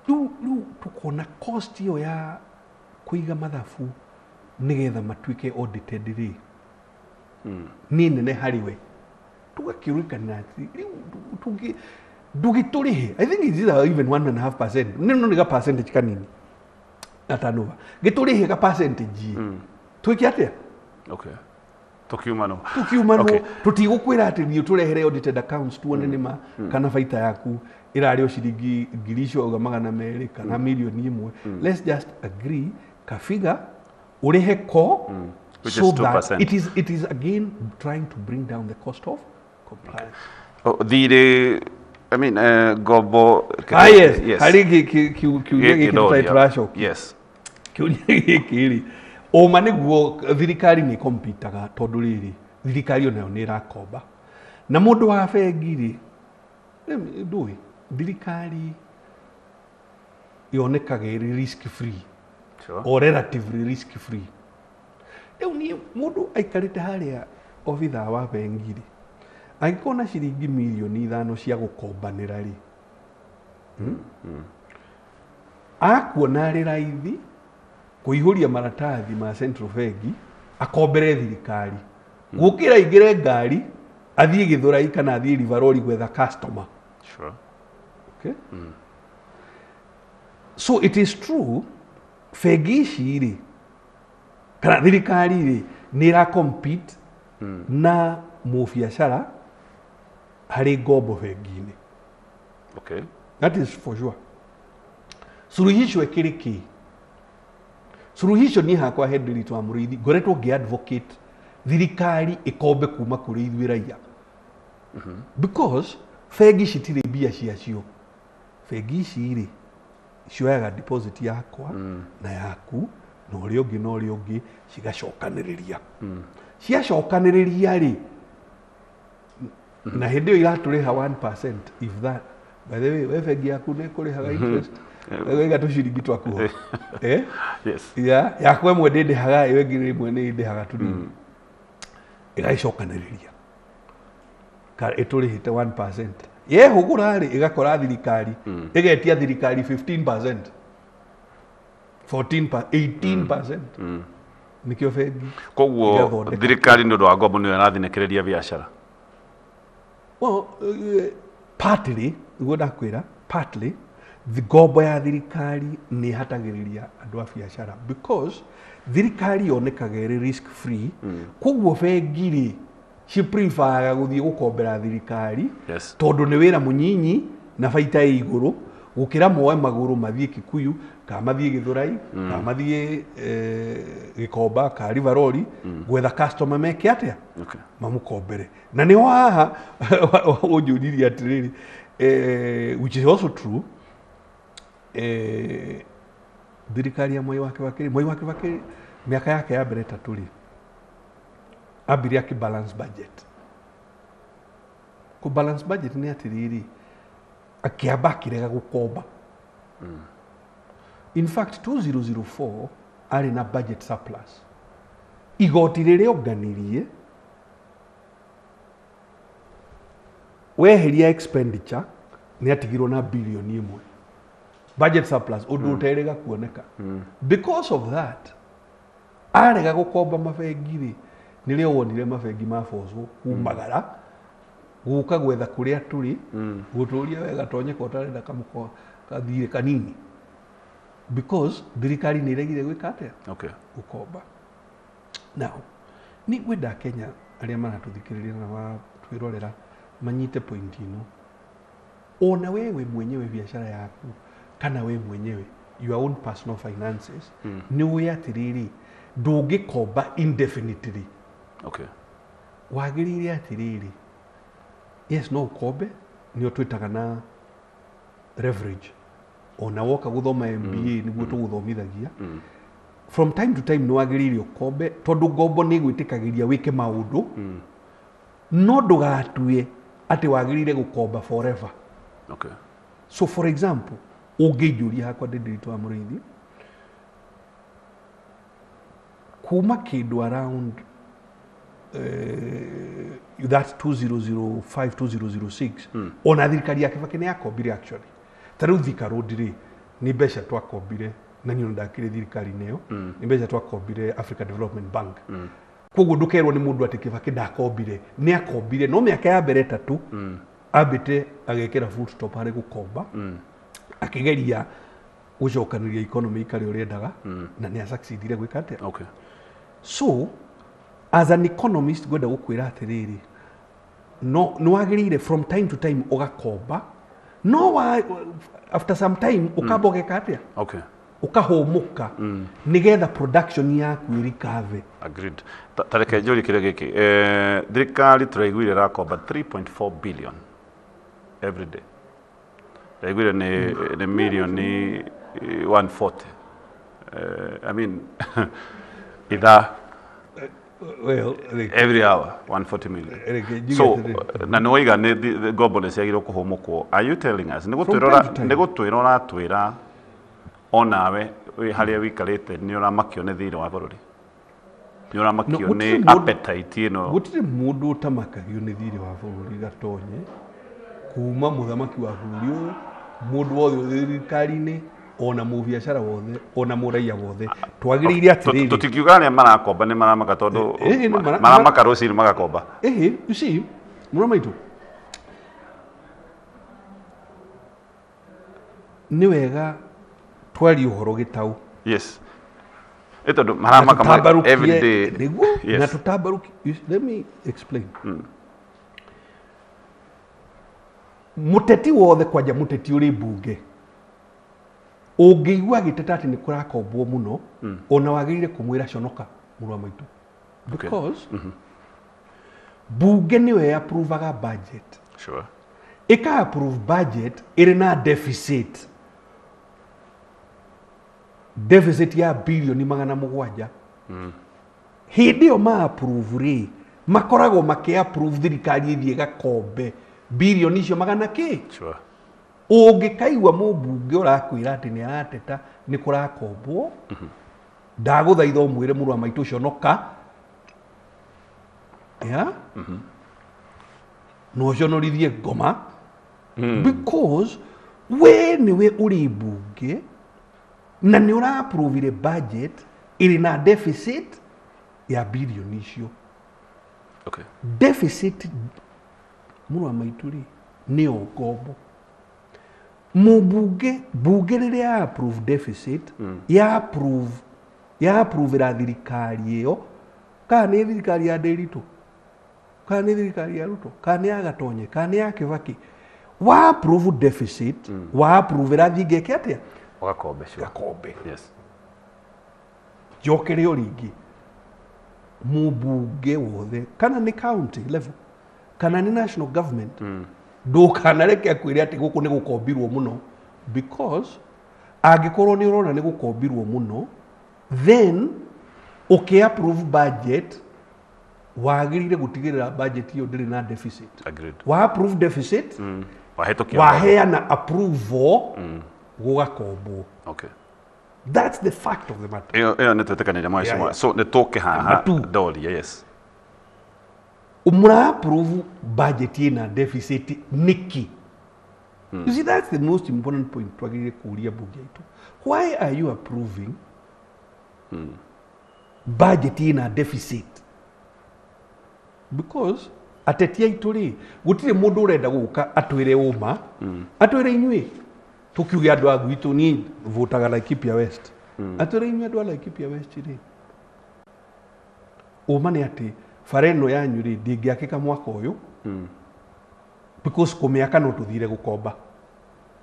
riu tukona cost iyo ya kuiga mathabu nigetha matuike audited ri ni nene hariwe tugakirikana tugi ndugiturihe. I think it is even 1.5%. No ga percentage kanini atanova giturihe ga percentage twiki atia. Okay, tukiumano tutigukwira ati ni turehere audited accounts tuone nima kana faita yaku irari o ciringi ngiri icio uga magana meri kana milioni imwe. Let's just agree kafiga urihe ko so that it is again trying to bring down the cost of compliance. I mean, Gobo. Yes. Hari kiu yes. Kiu o maniguo thirikari ni kompitaga tondu riri thirikari onayo ni rakomba na mundu wa bengi ri ndui thirikari yonekaga iri risk free or relatively risk free. Riu ni mundu aikarite haria ofitha wa bengi ri angikona ciringi milioni 5 cia gukombanira ri akuona ri raithi kuihuria maratathi ma Central Bengi akombere thirikari gukira ingire ngari athie Githurai kana athie Riveroli gwetha customer. Sure. Okay. So it is true bengi ici ri kana thirikari ri ni ra compete na mubiacara hari ngombo bengi-ini. Okay. That is for sure. Suluhisho ekiriki suluhisho ni hakwa Henry Twa Muriithi ngoretwo ngi advocate thirikari ikombe kuma kuri ithuĩ raia because bengi citire mbia ciacio. Bengi ici ri cioyaga deposit yakwa na yaku na ũrĩa ũngĩ na ũrĩa ũngĩ cigacokanĩrĩria ciacokanĩrĩria ri na hĩndĩ ĩyo iratũrĩha 1% if that. By the way, we bengi yaku nĩ kũrĩhaga interest wega tuciringi twaku yes yakwa mwe ndĩndĩhaga ĩwe ngiri ĩmwe nĩ ndĩhaga tunini ĩgaicokanĩrĩria ĩtũrĩhĩte 1%. Yehũgũra rĩ ĩgakora thirikari ĩgetia thirikari 15%, 18%. Nikĩo bengi koguo thirikari nĩ ũndũ wa ngombo nĩyo ĩrathinĩkĩrĩria biacara. Well, partly niguo ndakwĩra partly the ngombo ya thirikari nĩ hatagĩrĩria andũ a biacara because thirikari yonekaga ĩrĩ risk free. Koguo bengi rĩ ci prefer gũthiĩ gũkombera thirikari tondũ nĩ wĩra mũnyinyi na baita ĩ igũrũ gũkĩra moe magũrũ mathiĩ Kikuyu kana mathiĩ Githurai kana mathiĩ Gikomba kana Riveroli gwetha customer meke atia mamũkombere. Na nĩ haha ũnjũririe atĩrĩrĩ which is also true. Thirikari ya Mwai wa Kibaki miaka yake ya mbere tatu ri ambire balance budget. Ku balance budget ni atiriri akiamba kirega gukomba. In fact 2004 ari na budget surplus. Igoti rĩrĩa onganirie weheria expenditure ni atigirwo na bilioni 1 budget surplus undu uterega kuoneka. Because of that arega gukomba mabengi ri nirio wonire mabengi mabozwo kumagara guka gwetha kuria turi guturia wega tonyeka utarenda kamuko kathire kanini because thirikari ni regire gwika atia gukomba. Now ni wenda Kenya aria maratuthikiriria na watwirorera manyite point ino. Ona wewe mwenyewe biashara yaku kana we mwenyewe your own personal finances ni uya atiriri ndũngĩkomba indefinitely. Okay. Wagĩrĩire atiriri yes no ukombe nĩo twĩtaga na leverage. Ona woka guthoma MBA niguo tũgũthomithagia from time to time no wagĩrĩire ukombe tondu ngombo nĩ gwĩtĩkagĩria wĩke maũndũ no ndũgatue ati wagĩrĩire gukomba forever. Okay. So for example ũngĩnjũria hakwa Henry Twa Muriithi kuma kĩndũ around that 2005 2006 ona thirikari ya Kibaki nĩ yakombire actually. Ta rĩu Thika Road rĩ nĩ mbeca twakombire na niyo ndakire thirikari neyo ni mbeca twakombire Africa Development Bank koguo ndukerwo ni mundu ati Kibaki ndakombire ni akombire no miaka ya mbere tatu abite agekera full stop hari gukomba akigeria gucokaniria economy ikari urendaga na ni succeedire gwika atia. Okay. So as an economist gwenda gukwira atiriri no wagirire from time to time ugakomba no after some time ukabogeka atia. Okay. Ukahomuka nigetha production yaku irikave. Agreed. Tareke njuri kire giki thirikari turaiguire rakomba 3.4 billion every day. Turaiguire ni million 140. I mean either well every hour 140 million. So na noiga ni the government yagiro kuhomokwo. Are you telling us nigutwirora twira onawe haria wikarite ni uramakio ni thiri wa bururi ni uramakio ni appetite ino gutire mundu utamakagio ni thiri wa bururi gatonye kuma muthamaki wa bururi uyu mundu wothe thirikari-ini ona mubiacara wothe ona muraia wothe twagiriire atiriri tutikiuga ni marakomba ni maramaka tondu maramaka rucini magakomba you see mura maitu ni wega twari uhoro gitau. Yes. Ito maramaka every day. Yes. Na tutabaruki. Let me explain. Muteti wothe kwaja muteti uri bunge. Ungiigua giteta ati ni kurakombwo muno ona wagirire kumwira conoka murwa maitu. Because bunge niwe approvaga budget. Sure. Ika approve budget iri na deficit. Deficit ya bilioni 700. Hindi yo ma approve ri makorago make approve thirikari ithie gakombe bilioni icio magana ki. Sure. Ungikaigwa mubunge urakwira ati ni arateta ni kurakombwo ndaguthaitha umwire murwa maitu conoka ya no conorithie ngoma because we niwe uri bunge na ni ura approve budget iri na deficit ya bilioni icio. Okay. Deficit murwa maituri ni ngombo mubunge bunge rire ya approve deficit ya approve ra thirikari iyo kana ni thirikari ya Nderitu kana ni thirikari ya Ruto kana ni ya Gatonye kana ni ya Kibaki wa approve deficit wa approve ra thingeke atia wagakombe sure. Gakombe. Yes. Jokere oringi mubunge wothe kana ni county level kana ni national government ndukanareke akwire ati guku ni gukombirwo muno because agikorwo ni urona ni gukombirwo muno then approve budget wagirire gutigirira budget iyo ndiri na deficit. Agreed. Wa approve deficit wahetokia waheana approval gugakombwo. Okay. That's the fact of the matter. Iyo nitwetekanire mwa so nitoke haha doli. Yes. Umra approve budget ina deficit niki. You see, that's the most important point twagire kuria bunge itu. Why are you approving budget ina deficit? Because atetia ituri gutire mundu urenda guka atwire uma atwire inyui tukiuge andu agu itu ni votaga Laikipia West atwire inyui andu Laikipia West ri uma ni ati fareno yanyu ri ndingiakika mwaka uyu because kumiaka no tuthire gukomba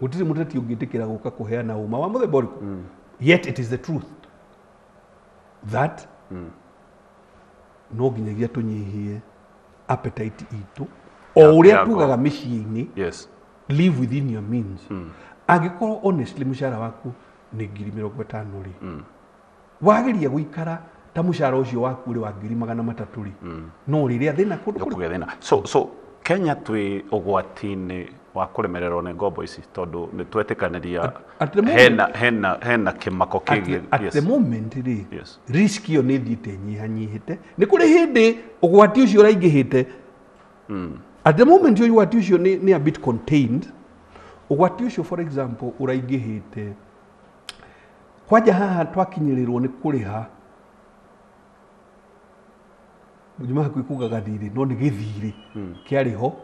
gutire muteti ungitikira guka kuheana uma wa muthemba uriku yet it is the truth that no ginyagia tunyihie appetite itu o uria tugaga micii-ini. Yes. Live within your means. Angikorwo honestly mushara waku ni 50,000 ri wageria guikara ta mushara ucio waku ri wa 300 ri no riria thina kundu thina. So Kenya twi ugwati-ini wa kuremererwo ni ngombo ici tondu ni twetikaniria hena kimako kigi. At the moment ri risk yo ni thiite nyihanyihite ni kuri hindi ugwati ucio uraingihite. At the moment yo ugwati ucio ni a bit contained. Ugwati ucio for example uraingihite kwaja haha twakinyirirwo ni kuriha mujuma kwikuga gathiri no ni githiri kiariho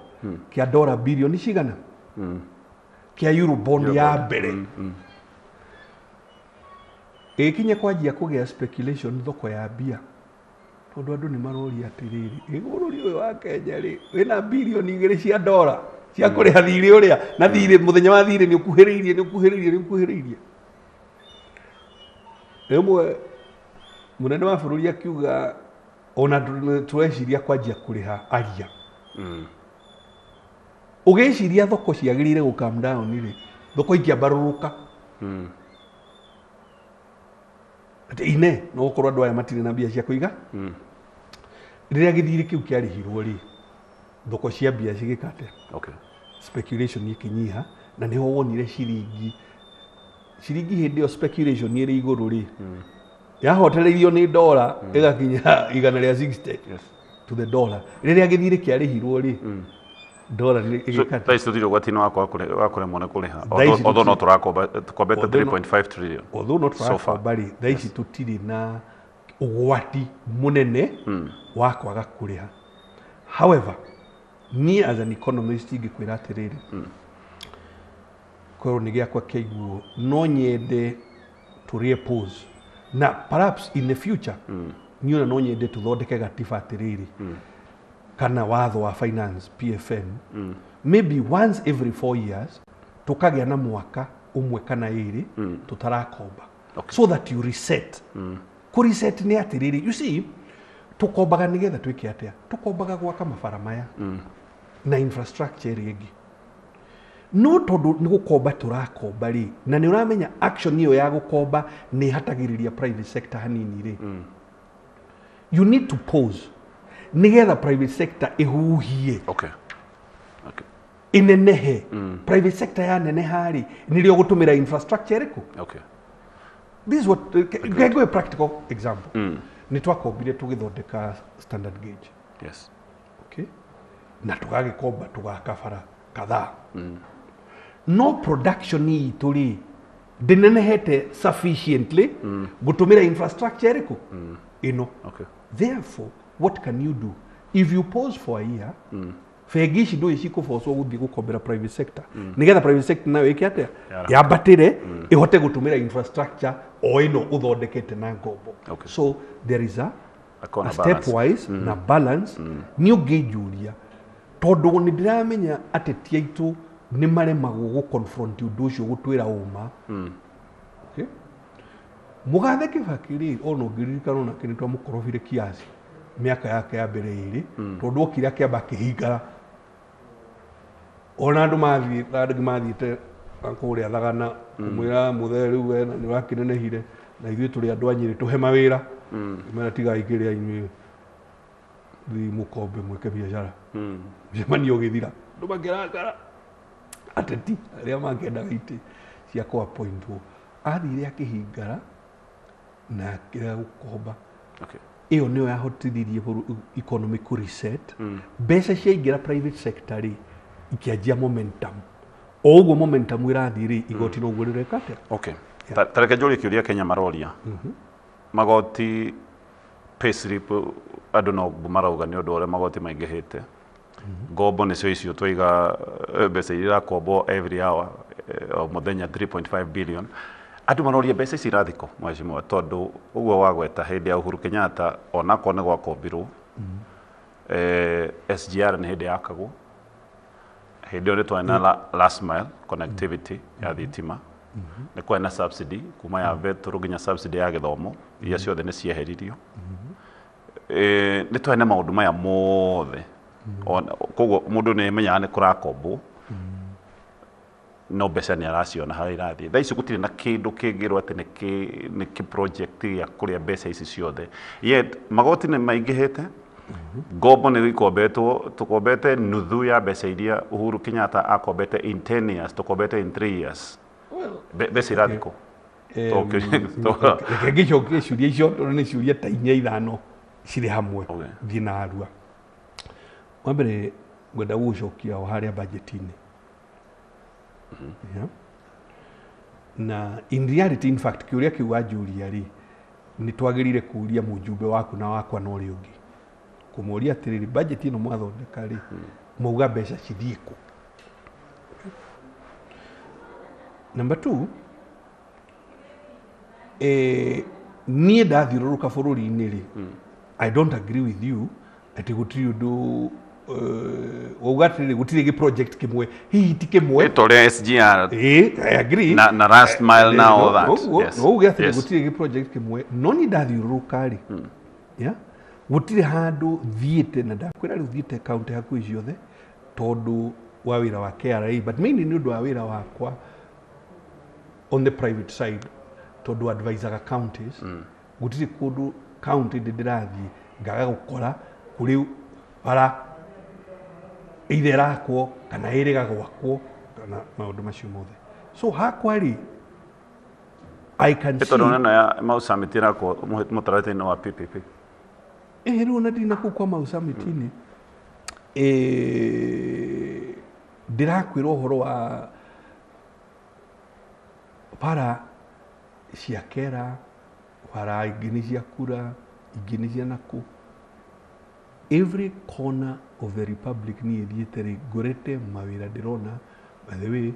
kia $1 bilioni cigana kia euro bond ya mbere ikinye kwajia kugea speculation thoko ya bia tondu andu ni marori atiriri igururi uyu wa Kenya ri wina bilioni $2 cia $, cia kuriha thiri uria na thiri muthenya wa thiri ni ukuhiriirie Emwe munene wa bururi akiuga ona tureciria kwajia kuriha aria ugeciria thoko ciagirire gu calm down ri thoko ikiambaruruka ine no gukorwo andu aya matire na mbia cia kuiga riria githiri kiu kiarihirwo ri thoko cia mbia cigikate speculation ikinyiha na niho wonire ciringi hindi yo speculation iri iguru ri yahotereirio ni $, igakinya igana ria 60 to the $. Riria githiri kiarihirwo ri $, igikata taisto thiro gwatino wakwa kure mone kuriha although no turakombete 3.5 trillion although not so far bari thaisi tutiri na ugwati munene wa kwaga kuriha. However, me as an economist igikwira atiriri kwero ni giakwa keiguo no nyende to repose na perhaps in the future niona no nyende tuthondeke gatiba atiriri kana watho wa finance PFM maybe once every 4 years tukagea na mwaka umwe kana iri tutarakomba so that you reset ku reset ni atiriri you see tukombaga nigetha twike atia tukombaga gwaka mabara maya na infrastructure ringi no tondu ni gukomba turakomba ri na ni uramenya action iyo ya gukomba ni hatagiriria private sector hanini ri you need to pause nigetha private sector ihuhie inenehe private sector ya neneha ri nilio gutumira infrastructure riku this is what go a practical example ni twakombire tugithondeka standard gauge na tugagikomba tugaka bara kadhaa no production itu ri ndinenehete sufficiently gutumira infrastructure riku ino therefore what can you do if you pause for a year fegishi ndo ishiko force guthi gukombera private sector nigetha private sector nayo ikiate yabatire ihote gutumira infrastructure o ino uthondekete na ngombo so there is a stepwise na balance ni ugejuria tondu ni ndiramenya ateti aitu ni maremagwo gu confront undu ucio gutwira uma mugathe Kibaki ono giririkano na kinitwa mukorofire kiasi miaka yake ya mbere iri tondu okira kiamba kihinga ona andu mathite akuria thagana kumwira mutheru we ni wakinenehire na ithuĩ tũrĩ andũ a Nyĩrĩ tũhe mawĩra mena tiga ingĩrĩa inyuĩ thi mũkombe mwĩke biacara mĩcemanio ũgĩthira andũ makĩrakara ateti arĩa mangĩendaga itĩ cia kũ appointwo athire akĩhingara na akĩrega gũkomba iyo nĩyo yahotithirie economic reset mbeca ciaingĩra private sector rĩ ikianjia momentum o ũguo momentum ĩrathiĩ rĩ igoti noguo rĩrekate tareke njũrie kĩũria Kenya maroria magoti payslip andũ no marauga nĩ ũndũ ũrĩa magoti maingĩhĩte ngombo nĩcio icio tũiga mbeca iria irakombwo every hour o mũthenya 3.5 billion andũ maroria mbeca ici irathiko mheshimiwa tondũ ũguo wagweta hĩndĩ ya Uhuru Kenyatta onako nĩ gwakombirwo SGR nĩ hĩndĩ yakagwo hĩndĩ ĩyo twina last mile connectivity ya thitima nĩ kwena subsidy kuma ya vetro nginya subsidy ya gĩthomo iria ciothe nĩ cieheririo nĩ twena maũndũ maya mothe koguo mũndũ nĩ menyaga nĩ kũrakombwo no mbeca nĩ araciona harĩa irathiĩ thaa ici gũtirĩ na kĩndũ kĩngĩrwo atĩ nĩ kĩ project ya kũrĩa mbeca ici ciothe yet magoti nĩ maingĩhĩte ngombo nĩ ikombetwo tukombete nuthu ya mbeca iria Uhuru Kenyatta akombete in 10 years tukombete in 3 years mbeca irathiko gĩcokia ciũria icio tondũ nĩ ciũria ta 4-5 cirĩ hamwe thiĩ na arua wa mbere ngwenda gũcokia o harĩa budget-inĩ na in reality in fact kiuria kiuga Julia ri ni twagirire kuria mujumbe waku na wakwa no ri ungi kumuria atiriri budget ino mwathondeka ri mauga mbeca cithiku. Number 2, niä ndathiårå bå rå ri-inä rä I don't agree with you atä gå tirä å ndå wauga atä rä gå tirä gä project kä mwe hihi ti kä mwe SGR I agree na last mile na all that wauge atä rä gå tirä gä project kä mwe no nä ndathiårå rå ka rä gå tirä handå thiä na ndakwä ra rä u thiä te kauntä hakuä ciothe tondå wa wä ra wa KRA but mainly nä å ndå wa wä ra wakwa on the private side tondu advisaga counties gutiri kundu county ndirathi ngaga gukora kuri bara either rakwo kana iriga gwakwo kana maundu macio mothe so hakwa ri I can see tondu na ya mausamitira ko mutarate-ini wa PPP riu na ndina ku kwa mausamitini ndirakwira uhoro wa para cia kera para ingini cia kura ingini cia naku every corner of the republic ni thiete ri ngorete mawira ndirona by the way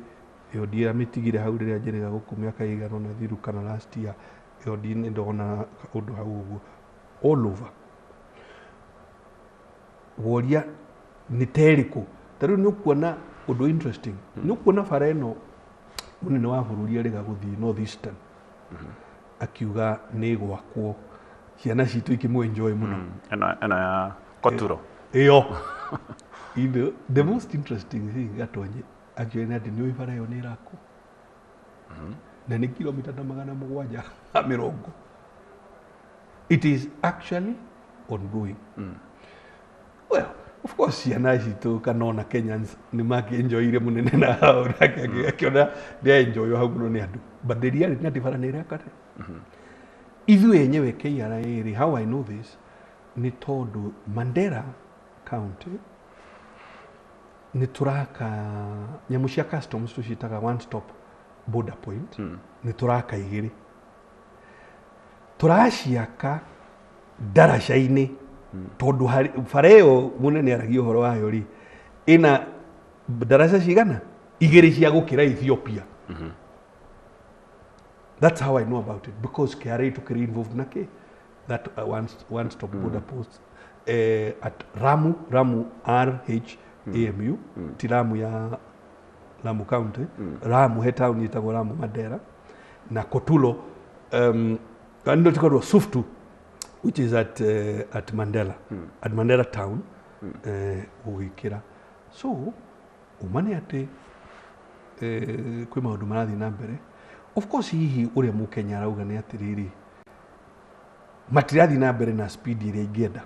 yo ndira mitigire hau riria njeriga guku miaka igana na thiru kana last year yo ndine ndona undu hau uguo all over woria ni teriko tariu ni ukuona undu interesting ni ukuona bara ino munene wa bururi ariga guthii north eastern akiuga nä gwakwo ciana citå ikimwe enjoy muno ena ya Koturo iyo the most interesting thing gatonye akiuga ati nä bara yo nä rakwo na nä kilomita ta 770 it is actually ongoing well of course ciana citå kanona Kenyans nä makä munene na hau akiona nä enjoy hau muno nä andå but the reality nä bara nä rekate ithuĩ enyewe KRA rĩ how I know this nĩ tondũ Mandera County nĩ tũraka nyamũ cia customs tũciĩtaga one stop border point nĩ tũraka 2 tũraciaka ndaraca-inĩ tondũ bara ĩyo mũnene aragia ũhoro wayo rĩ ĩna ndaraca cigana 2 cia gũkĩra Ethiopia. That's how I know about it because KRA took involved nake that one stop border post at Ramu RHAMU ti Ramu ya Lamu County Ramu he town yitagwo Ramu Mandera na Kotulo ndo tikoro Suftu which is at Mandela at Mandela town ugikira so umane ate kwi maundu marathi na mbere. Of course hihi uria mukenya arauga ni atiriri matirathi na mbere na speed iria ingenda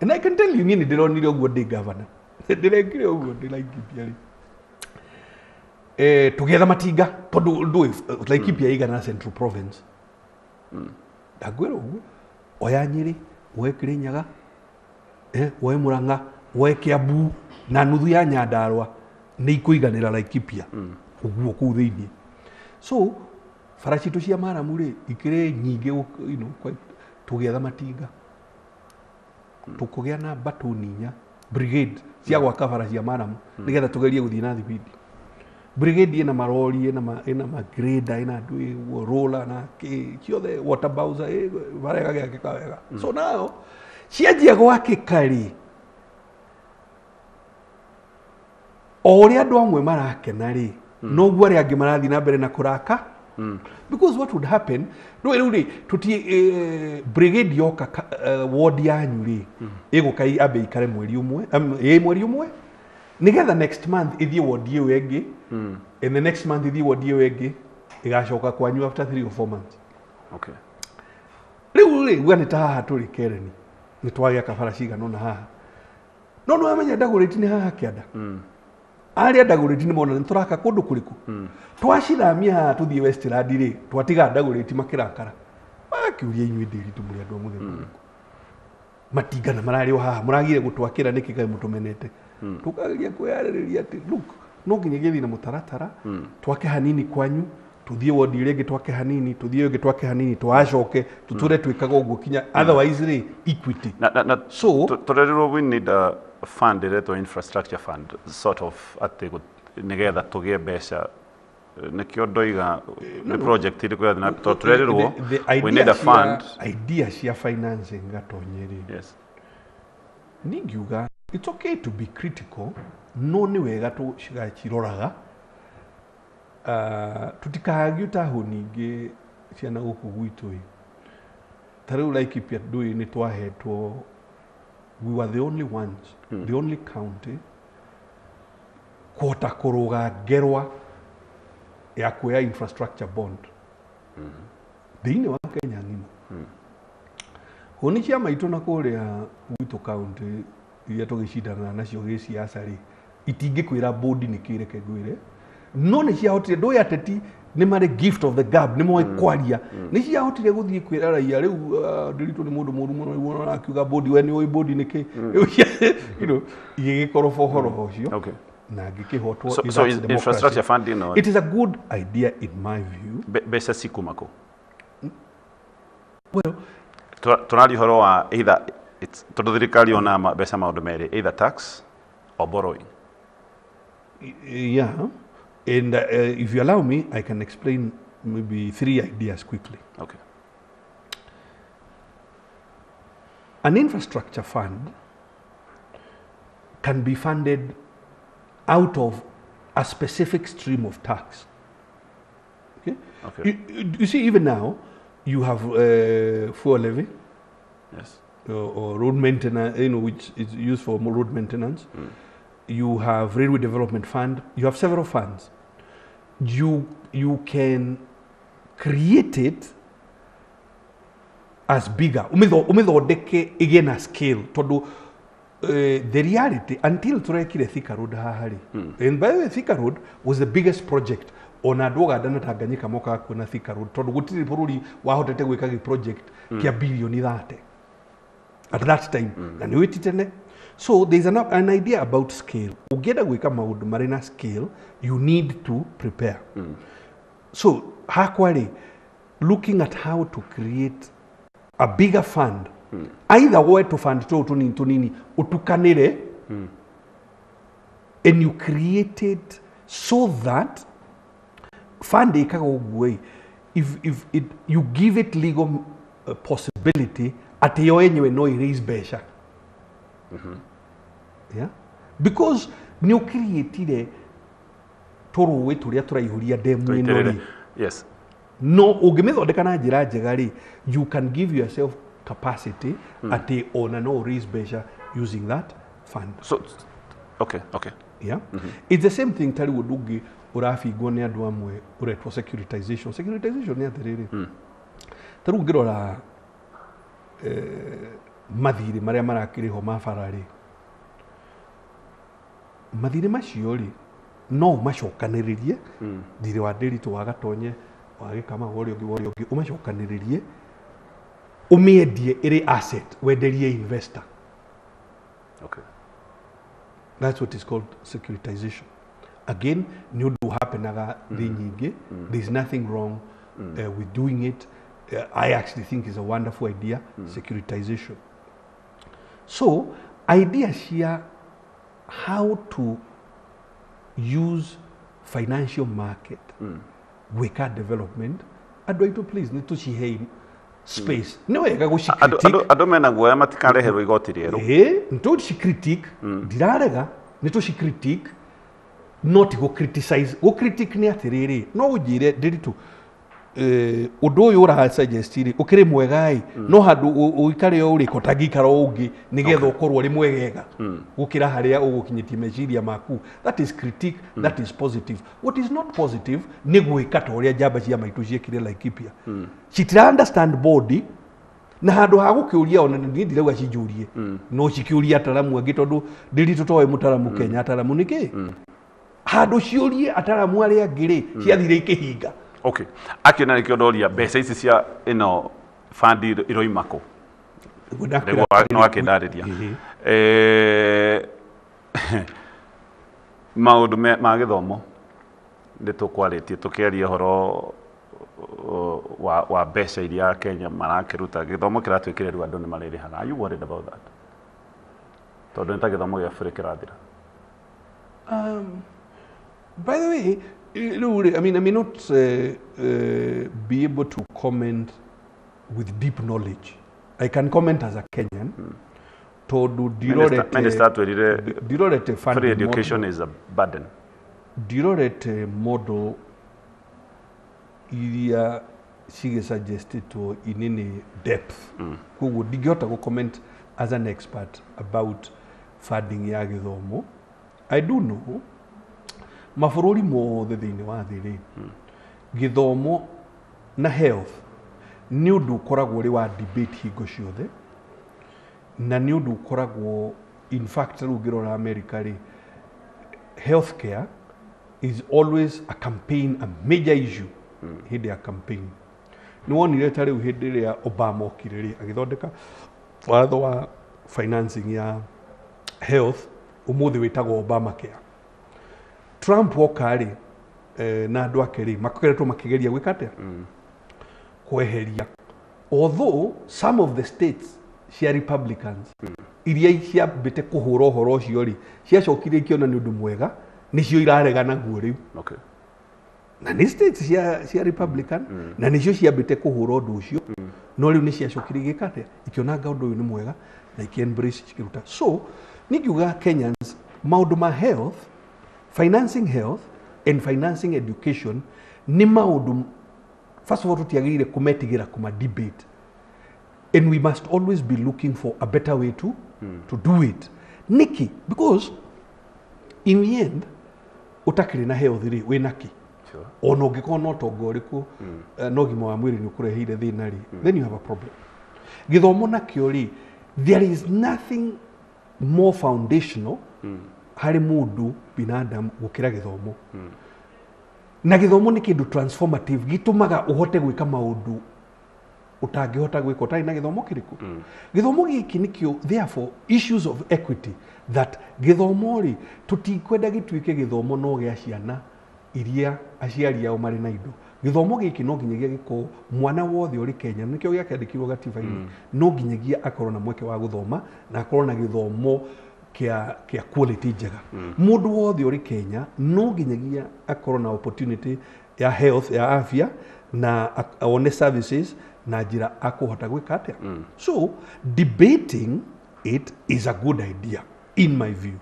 and I can tell you ni ndironire uguo ndi governor ndirekire uguo ndi Laikipia ri tugetha matinga tondu ndui Laikipia igana Central Province ndagwira uguo oya Nyeri oe Kirinyaga oe Murang'a oe Kiambu na nuthu ya Nyandarua ni ikuiganira Laikipia uguo kuu thiini so bara citå cia Maramu rĩ ikĩrĩ nyingĩ tũgĩetha matinga tũkũgĩa na batoni 4 brigade cia gwaka bara cia Maramu nĩgetha tũgerie gũthiĩ na thibindi. Brigade ĩna marori ĩna magrada ĩna andũ roller na kiothe water bowser bara ĩgagĩakĩka wega so now cianjia gwakĩka rĩ o ũrĩa andũ amwe marakena rĩ noguo arĩa angĩ marathi na mbere na kũraka because what would happen no rĩu tuti brigade yoka ward yanyu rĩ ĩgũka ambe ikare mweri ũmwe nigetha next month ithie ward ĩyo ĩngĩ and the next month ithie ward ĩyo ĩngĩ ĩgacoka kwanyu after 3 or 4 months. Okay. Rĩu gani ta haha tũrĩ Kereni nĩ twagĩa kabara cigana na haha no nĩ wamenya Dagoretti nĩ haha kĩanda aria Dagoretti nĩ mona nĩ tũraka kũndũ kũrĩkũ twacithamia haha tũthiĩ Westland rĩ twatiga Dagoretti makĩrakara akiuria inyuĩ ndĩ ritũ mũrĩ andũ a mũthemba matingana mararĩ o haha mũragire gũtwakĩra nĩkĩ kaĩ mũtũmenete tukageria kwĩyarĩrĩria atĩ look no nginya gĩthiĩ na mũtaratara twake hanini kwanyu tuthie wodi ile gitwake hanini tuthie gitwake hanini twacoke tuture twikaga uguo kinya otherwise ri equity so torero we need a fund to infrastructure fund sort of nigetha tugie mbeca nikio ndoiga the project iri kwa na torero we need a fund idea cia financing gatonyeri yes ningiuga it's okay to be critical no ni wega tu cigachiroraga tutikagiu tahu ningi ciana guku gwitu tariu Laikipia ndui ni twahetwo we were the only ones the only county kota kuruga ngerwa ya kuya infrastructure bond thiini wa Kenya ngima honi cia maitu na kuria gwitu county iria tugicindana nacio giciaca ri itingikwira board ni kireke ngwire no ni ciahotire ndoi ateti ni mari gift of the gab ni moe kwaria ni ciahotire guthie kwira raia riu ndiritu ni mundu muru muno wona akiuga board we ni oi board ni ki you know igikorofa horo hocio okay na gikihotwo so infrastructure funding or it is a good idea in my view besa sikumako well tunali horo wa either it's todo thirikari ona besa maundu meri either tax or borrowing yeah and if you allow me I can explain maybe 3 ideas quickly. Okay. An infrastructure fund can be funded out of a specific stream of tax. Okay. Okay. You see, even now, you have fuel levy. Yes. Or road maintenance, which is used for road maintenance. You have railway development fund. You have several funds. You can create it as bigger. Umithondeke again a scale. Todo the reality until turekire Thika Road hahari. And by the way, Thika Road was the biggest project on adoga dana Tanganyika moka kuna Thika Road. Todo gutiri bururi wahotete gwika project kia bilioni 30 at that time. And wititene. So there's an idea about scale. Ugeda gwika maundu marina scale, you need to prepare. So hakwari looking at how to create a bigger fund. Either way to fund to nini utukanire and you create it so that fund ikago if you give it legal possibility at yo enyewe no raise besha. Yeah, because new created toro we turia turaihuria demu inori. Yes. No ugemethondeka na njira njega ri you can give yourself capacity at the on no raise besha using that fund. So okay. Yeah. It's the same thing tari udungi urafingwo ni andu amwe uretwo securitization. Securitization ni atiriri. Tari ungirora mathiri maria marakiriho mafarari mathiri macio ri no macokaniririe thiri wa ndiritu wa gatonye wa gikama worio ngi umacokaniririe umiendie iri asset wenderie investor. Okay. That's what is called securitization. Again, new do happenaga the nyingi. There's nothing wrong with doing it. I actually think it's a wonderful idea, securitization. So, ideas here, how to use financial market, weka development, adwai to please, need to see space. No, I go she critique. Ado mena goya matikareherwo igoti rero. Nto she critique, dirarega, nito she critique, not go criticize. Go critique ni atiriri. No ujire diritu. Udo yura suggestiri ukire mwegai no handu uikare yo uri kotagikara ungi nigetha ukorwo ri mwegega gukira haria ugukinyitie meciria maku. That is critique, that is positive. What is not positive ni gwika ta uria njamba cia maitu ciekire Laikipia. Citira understand body na handu ha gukiuria ona ni ndirauga cinjurie no cikiuria ataramu angi tondu ndiritu towe mutaramu Kenya ataramu niki handu ciurie ataramu aria ngiri ciathire ikihinga. Okay. Akiona nikio ndoria mbeca ici cia ino fund iroimako. No akindariria. Maundu ma githomo nä tå kwarä tukiaria horo wa mbeca iria Kenya marakiruta githomo kiratuä kä rä ru andå nä marä rä haga. Are you worried about that? Tondå nä ta githomo gä a bå rä kä rathira. By the way, I may not be able to comment with deep knowledge. I can comment as a Kenyan. Tondu Minister atwirire ndirorete free education is a burden. Ndirorete model iria sige suggested to in depth. Koguo ndingĩhota go comment as an expert about funding ya githomo. I do know mabũrũri mothe thĩinĩ wa thĩ rĩ gĩthomo na health nĩ ũndũ ũkoragwo ũrĩ wa debate hingo ciothe na nĩ ũndũ ũkoragwo in fact rĩu ngĩrora America rĩ healthcare is always a campaign, a major issue hĩndĩ ya campaign. Nĩ wonire ta rĩu hĩndĩ ĩrĩa Obama okire rĩ agĩthondeka watho wa financing ya health ũmũthĩ wĩtagwo Obamacare. Trump woka rĩ na andũ ake rĩ makoretwo makĩgeria gwĩka atĩa kweheria, although some of the states cia Republicans iria ciambĩte kũhũra ũhoro ũcio rĩ ciacokire ikĩona nĩ ũndũ mwega nĩcio irarega naguo rĩu. Okay. Na nĩ states cia Republican na nĩcio ciambĩte kũhũra ũndũ ũcio no rĩu nĩ ciacokire igĩka atĩa ikĩonanga ũndũ ũyũ nĩ mwega na ikĩ-embrace cikĩruta. So nĩngiuga Kenyans maũndũ ma health, financing health and financing education ni maundu first of all tutiagirire kumetigira kuma debate, and we must always be looking for a better way to do it niki, because in the end utakiri na health ri we naki ono ngiko no tongo riku no gima wa mwiri ni kureheire thina ri then you have a problem. Githomo nakio ri there is nothing more foundational hari mundu binadamu gukira githomo. Na githomo ni kindu transformative gitumaga uhote gwika maundu utangihota gwika utari na githomo kiriku. Githomo giki nikio therefore issues of equity that githomo ri tutikwenda gituike githomo no gia ciana iria aciari ao mari na indo. Githomo giki no nginyagia giko mwana wothe uri Kenya nikio giakandikirwo gatiba-ini no nginyagia akorwo na mweke wa guthoma na akorwo na githomo kia quality njega. Mundu wothe uri Kenya no nginyagia akorwo na opportunity ya health ya afya na one services na njira akuhota gwika atia. So debating it is a good idea in my view.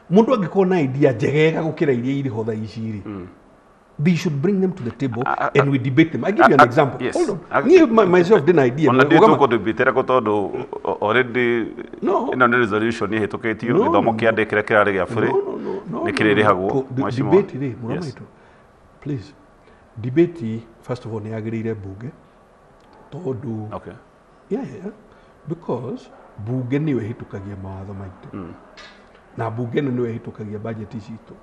Mundu angĩkorwo na idea njegega gukira iria iri ho thaa ici ri they should bring them to the table and we debate them. I give you an example. Yes. Hold on. Me myself did an idea. Ona ndio tuko debate ko tondu already ino ni resolution ni hitukitio githomo kiandikire kirari gia free ni kiriri hagwo mwashimo debate ri muramaito. Please debate first of all ni agirire bunge tondu okay yeah because bunge niwe hitukagia mawatho maitu na bunge niwe hitukagia budget citu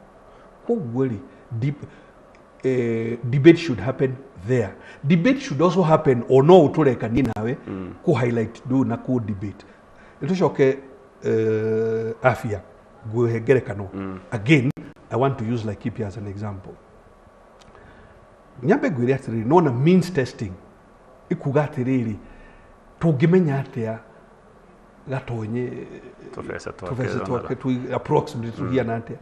koguo ri debate should happen there. Debate should also happen or no uturekanie nawe ku highlight do na ku debate. Itucoke afya guhengerekano. Again I want to use Laikipia as an example. Nyambe gwire atiri nona means testing ikuga atiriri tungimenya atia gatonye tofesa tu approximately tugiana atia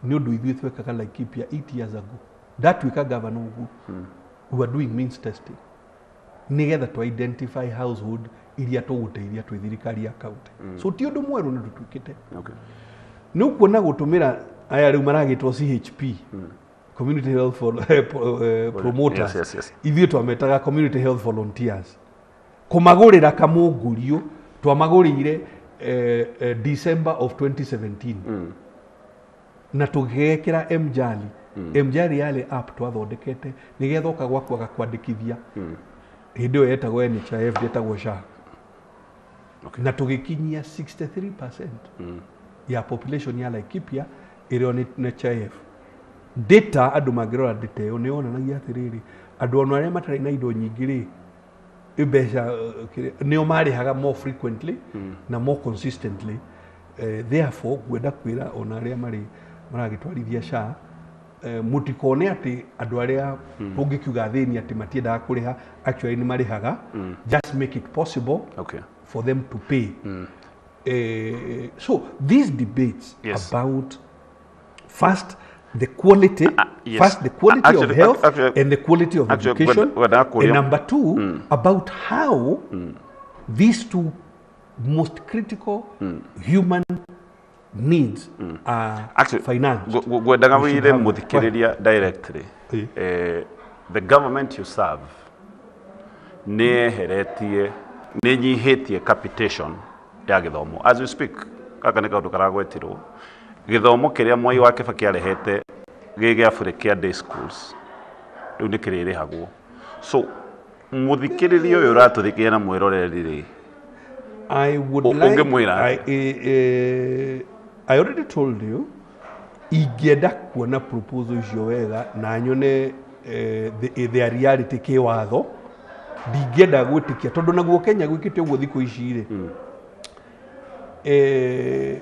ni undu ithuĩ twekaga Laikipia 8 years ago. That we can govern who are doing means testing. Nigetha to identify household iria tuguteithia twi thirikari ya county. So ti undu mweru ndu twikite. Okay. Ni ukuona gutumira aya riu maragitwo CHP. Community health promoters. Yes. Ithuĩ twametaga community health volunteers. Kumagurira kamungurio twamagurire December of 2017. Na tugekira mjali mjari yale app twathondekete nigetha uka gwaku agakwandikithia hindi yo yetagwo NHIF yetagwo SHA. Okay. Na tugikinyia 63% ya population ya Laikipia iri on NHIF. Data andu mangirora data yo ni onanagia atiriri andu ono aria matari na indo nyingi ri mbeca nio marihaga more frequently na more consistently. Therefore gwenda kwira ona aria maragitwarithia SHA mutikone ati andu aria ungikiuga thini ati matiendaga kuriha actually ni marihaga just make it possible for them to pay so these debates about first the quality first the quality of health and the quality of education and number two about how these two most critical human needs are financed. Gwendaga wire muthikiriria directly. The government you serve neheretie nenyihitie capitation ya githomo. As we speak, kaka nika undu karagwetirwo githomo kiria Mwai wa Kibaki arehete gige Africa day schools riu nikirihagwo. So muthikiriria uyu uratuthikia na mwiroreri ri I would like I already told you ingenda kuona proposal icio wega na nyone the reality ke watho ndingenda gwitikia tondu naguo Kenya gwikite uguo thiko ici ri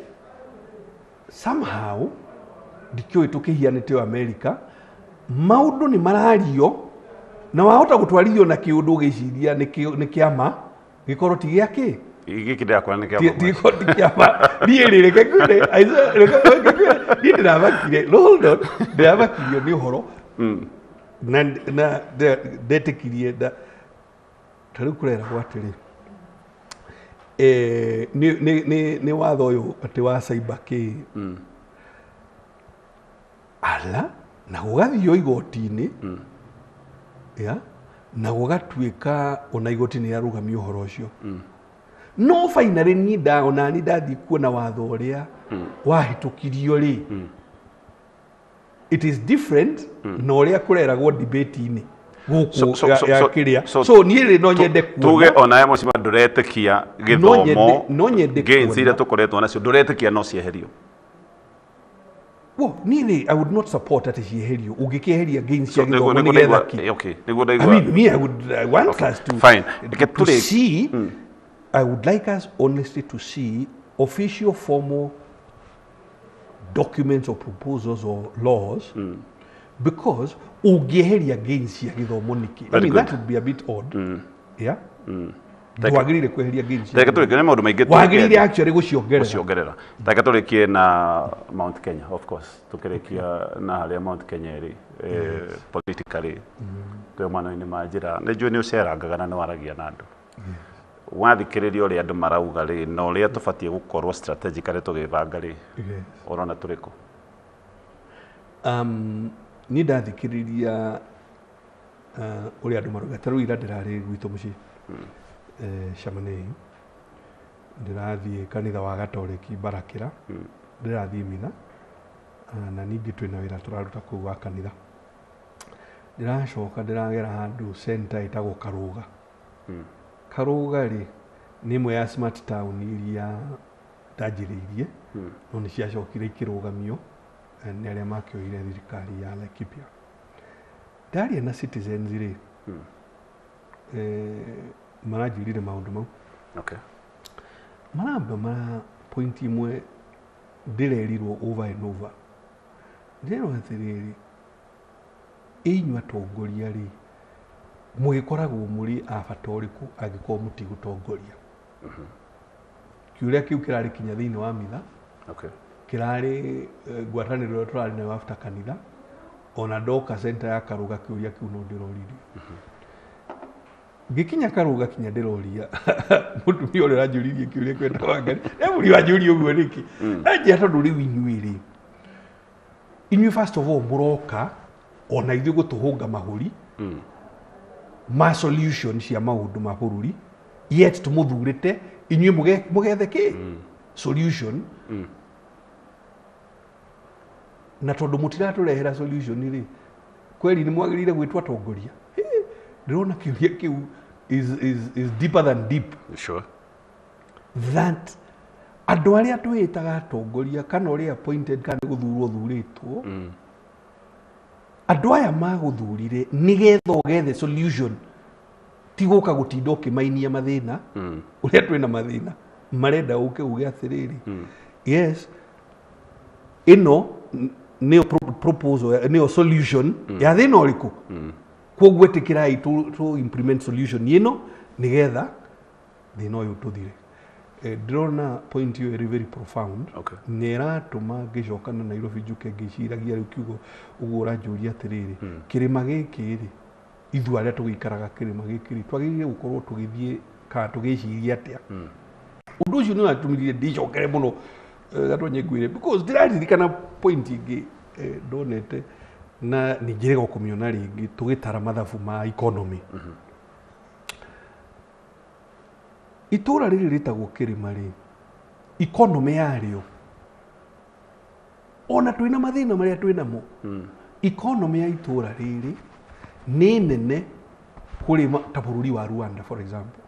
somehow ndikioi tukihianite America maundu ni marario na wahota gutwarithio na kiundu giciria ni kiama gikorwo ti giake igikidea kwa nike tiko tikiama niere reke kude aiza reke ndabakire hold on ndabakire ni horo na detekirie da tari kurera gwatiri ni watho uyu ati wa cyber ki ala na gugathio igoti-ini ya na gugatuika ona igoti-ini ya rugamio horo ucio no finally ni ndaona ni ndathi kuona watho uria wahitukirio ri it is different no uria kureragwo debate-ini guku ya kiria so ni ri no nyende kuona tuge ona emo cima nduretekia githomo no nyende gains ira tukoretwo nacio nduretekia no cieherio. Well, nini, I would not support at Herio. Ugikiheria against Yagi. Okay. I mean, me, I would want us to, fine. To see, I would like us honestly to see official formal documents or proposals or laws because ugiheria against Yagi. I mean, that would be a bit odd. Yeah? Wagirire kweheria gains. Teka tulikie maundu maingi wagirire actually guciongerera. Teka tulikie na Mount Kenya of course. Tukirikia na haria Mount Kenya ri politically. Twe mwana-ini majira. Nejue ni ucerangaga na waragia na andu. Wathikiriria uria andu marauga ri na uria tubatie gukorwo strategically tugibanga ri. Urona turiko. Ni ndathikiriria uria andu marauga taru ira ndirari gwitu muci. Shamanei ndirathie kanitha wa Gatoreki Barakira ndirathie mitha na ningi twina wira turaruta kuu wa kanitha ndiracoka ndiragera handu center itagwo Karuga Karuga ri ni imwe ya smart town iria tajiririe no ni ciacokire ikirugamio ni aria makioire thirikari ya Laikipia ndaria na citizens ri marajirire maundu mau maramba mara point imwe ndirerirwo over and over ndero atiriri inywa tongoria ri mugikoragwo muri abatoriku agikorwo mutigutongoria kiuria kiu kirari kinya thiini wa mitha kirari ngwataniro turari na after kanitha ona doka center ya Karuga kiuria kiu no ndiroririo gikinya Karuga kinya ndiroria mutumia uri rajuririe kiuria kwenda wangari muri wajuri uguo niki aje tondu riu inyuiri inyui first of all muroka ona ithu gutuhunga mahuri ma solution cia maundu ma bururi yet tumuthurite inyui mugethe ki solution na tondu mutiraturehera solution ri kweli ni mwagirire gwitwa tongoria ndirona kiuria kiu is deeper than deep. Sure. That andu aria twitaga tongoria kana uria appointed kana guthurwo thuritwo andu aya maguthurire nigetha ugethe solution tiguka gutinda ukimainia mathina uria twina mathina marenda uke uge atiriri yes ino neo proposal neo solution ya thina uriku koguo etikirai to implement solution yino nigetha thina uyu tuthire drona point you very profound nera tuma gicokana na Nairobi juke giciragia riu kiugo ugura njuria atiriri kirima giki ri ithu aria tugikaraga kirima giki ri twagirire gukorwo tugithie ka tugiciria atia undu ucio ni watumire ndicokere muno gatonye gwire because ndiraririkana point ingi donete na ningire gukumiona ringi tugitara mathabu ma economy itura riri ritagwo kirima ri economy yario ona twina mathina maria twina mo economy ya itura riri ni nene kuri ta bururi wa Rwanda for example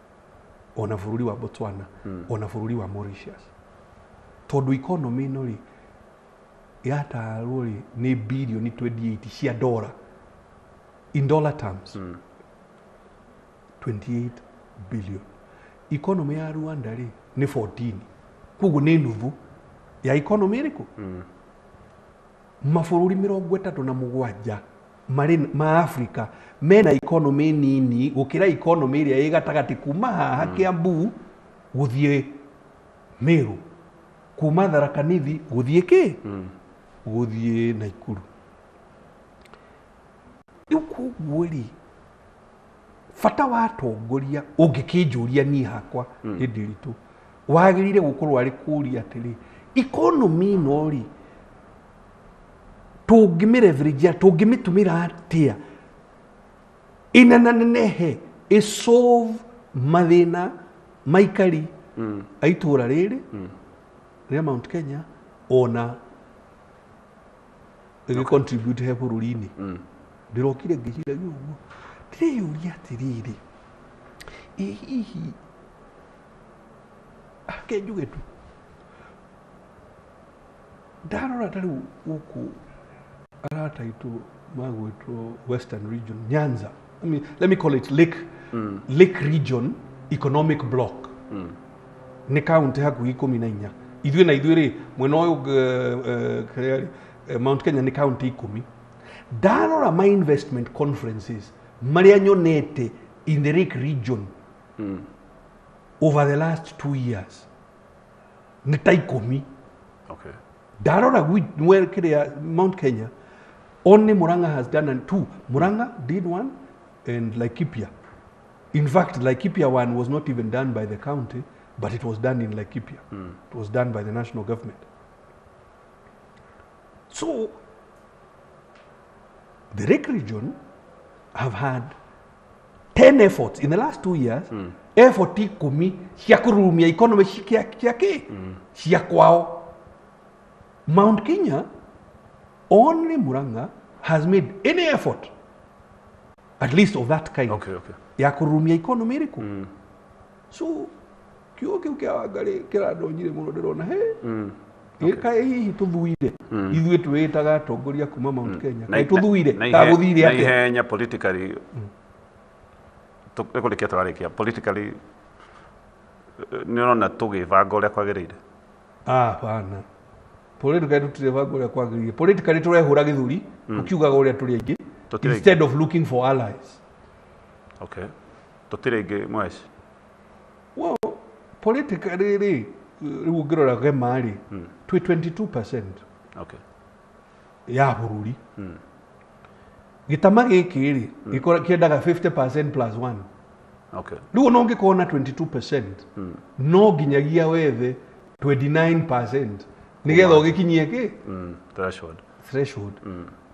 ona bururi wa Botswana ona bururi wa Mauritius tondu economy no ri yata ruri ni billion 28 cia dollar in dollar terms 28 billion economy ya Rwanda ri ni 14 kugu ni nuthu ya economy riku mabũrũri 37 mari ma Africa mena economy nini gukira economy iria igatagati kuma haha Kiambu guthie Meru kuma Tharaka Nithi guthie ki guthie Naikuru ukugwiri fata wa tongoria ungikinjuria ni hakwa ndiritu wagirire gukorwo ari kuria atiri economy no ri tungimireverage tungimitumira atia inananehe isolve mathina maikari aitura riri ria Mount Kenya ona contribute he bururi-ini ndirokire ngicira guo ndiriuria atiriri hihi akenjuge tu ndarora tariu guku arata itu magwetwo Western region Nyanza let me call it Lake region economic block ni county hakuhi 14 ithuĩ na ithuĩ ri mwena uyu Mount Kenya ni county 10 ndarora my investment conferences maria nyonete in the Lake region over the last 2 years ni ta 10 okay ndarora where Mount Kenya only Murang'a has done 2 Murang'a did one and Laikipia. In fact, Laikipia one was not even done by the county, but it was done in Laikipia. It was done by the national government. So, the Lake region have had 10 efforts in the last 2 years. Effort 10 cia kurumia economy cia kwao. Mount Kenya, only Murang'a has made any effort, at least of that kind. Okay. Ya kurumia economy riku. So, kiu kia wangari kiradonyire muno ndirona kai hihi tuthuire ithuĩ twĩtaga atongoria kuma Mount Kenya kai tuthuire taguthire ati na ihenya politically tukulikia twarikia politically nirona tugibanga uria kwagirire bana politically tutibanga uria kwagirire politically turehura githuri ukiugaga uria turi aingi instead of looking for allies. Okay, tutire ingi mweci well politically riu ngirora gemari twi 22%. Okay. Ya bururi gitama giki ri gikora kiendaga 50% plus 1. Okay. Riu no ngikona 22% no ginyagia wethe 29% nigetha ugikinyie ki threshold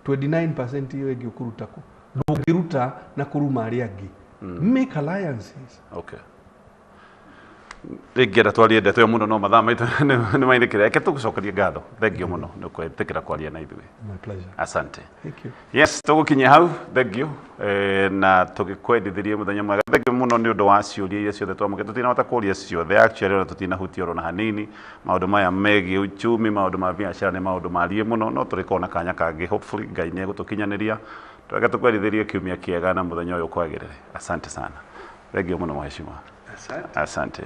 29% iyo ingi ukuruta ku ndungiruta na kuruma ari angi make alliances. Okay. Ingera twarie ndeto muno no mathaa maitu ni mainikire reke tugucokerie ngatho thengio muno ni kwetikira kwaria na ithuĩ. My pleasure. Asante. Thank you. Yes, tugukinyia hau thengio na tugikwendithirie muthenya mwega thengio muno ni undu wa ciuria iria ciothe twamuke tutinahota kuria ciothe actually ona tutinahutia oro na hanini maundu maya megie uchumi maundu ma biashara ni maundu marie muno no turikona kanya kangi hopefully Ngai ni egutukinyaniria twega tukwendithirie kiumia kiega na muthenya uyu kwagirire. Asante sana thengio muno mheshimiwa. Asante.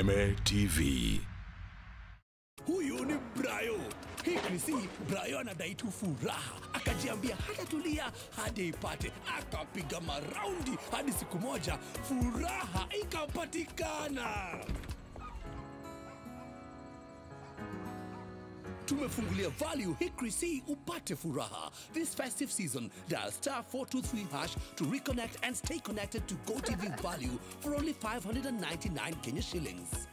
Kameme TV. Huyu ni Brayo. Hii Brayo anadai tu furaha. Akajiambia hatatulia hadi ipate. Akapiga maraundi hadi siku moja furaha ikapatikana. Tumefungulia value Hickory C upate furaha. This festive season, dial *423# to reconnect and stay connected to GoTV value for only 599 Kenya shillings.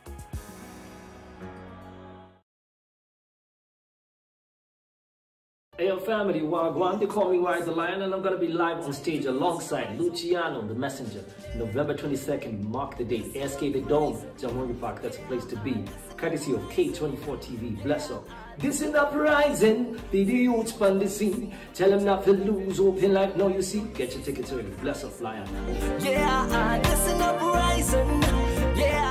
Hey family, Wagwan, they call me Rise the Lion, and I'm gonna be live on stage alongside Luciano, the Messenger, November 22nd, mark the date, SK The Dome, Jamhuri Park, that's a place to be, courtesy of K24 TV, bless up. This is uprising, the youths pan the scene, tell them not to lose hope in life, no you see, get your tickets early, bless up, Lion. Yeah, this is uprising, yeah.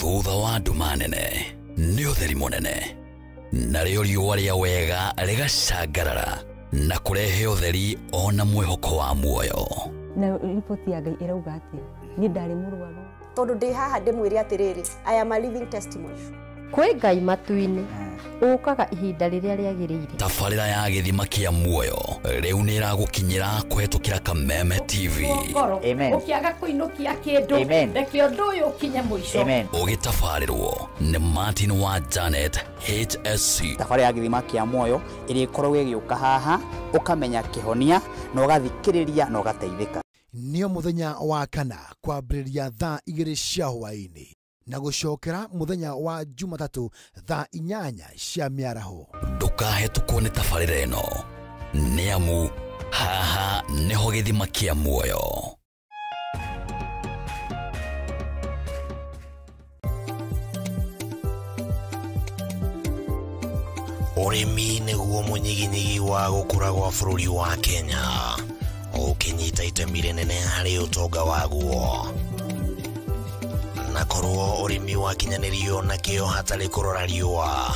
Thutha wa nduma nene nĩ ũtheri mũnene narĩo riũa rĩa wega rĩgacangarara na kũrehe ũtheri ona mwĩhoko wa muoyo. Na ripoti ya Ngai ĩrauga atĩ niĩ ndarĩ mũrwaru tondũ ndĩ haha ndĩmwĩre atĩrĩrĩ, I am a living testimony. Kwĩ Ngai matu-inĩ ũkaga ihinda rĩrĩa rĩagĩrĩire. Tabarĩra ya gĩthima kĩa muoyo rĩu nĩ ĩragũkinyĩra kũhetũkĩra Kameme TV. Amen. Ũkĩaga kũinũkia kĩndũ reke ũndũ ũyũ ũkinye mũico. Amen. Ũgĩtabarĩrwo nĩ Martin wa Janet HSC. Tabarĩra ya gĩthima kĩa muoyo ĩrĩa ĩkoragwo ĩgĩũka haha ũkamenya kĩhonia na ũgathikĩrĩria na ũgateithĩka. Nĩo mũthenya wa kana kwambĩrĩria thaa 2 cia hwaĩ-inĩ na gũcokera mũthenya wa Jumatatu thaa 8 cia mĩaraho. Ndũkahetũkwo nĩ tabarĩra ĩno nĩamu haha nĩho gĩthima kĩa muoyo. Ũrĩmi nĩguo mũnyiginyigi wa gũkũra gwa bũrũri wa Kenya, ũkĩnyita itemi rĩnene harĩ ũtonga waguo. Na korwo ũrĩmi wakinyanĩrio na kĩo hatarĩ kũrora riũa,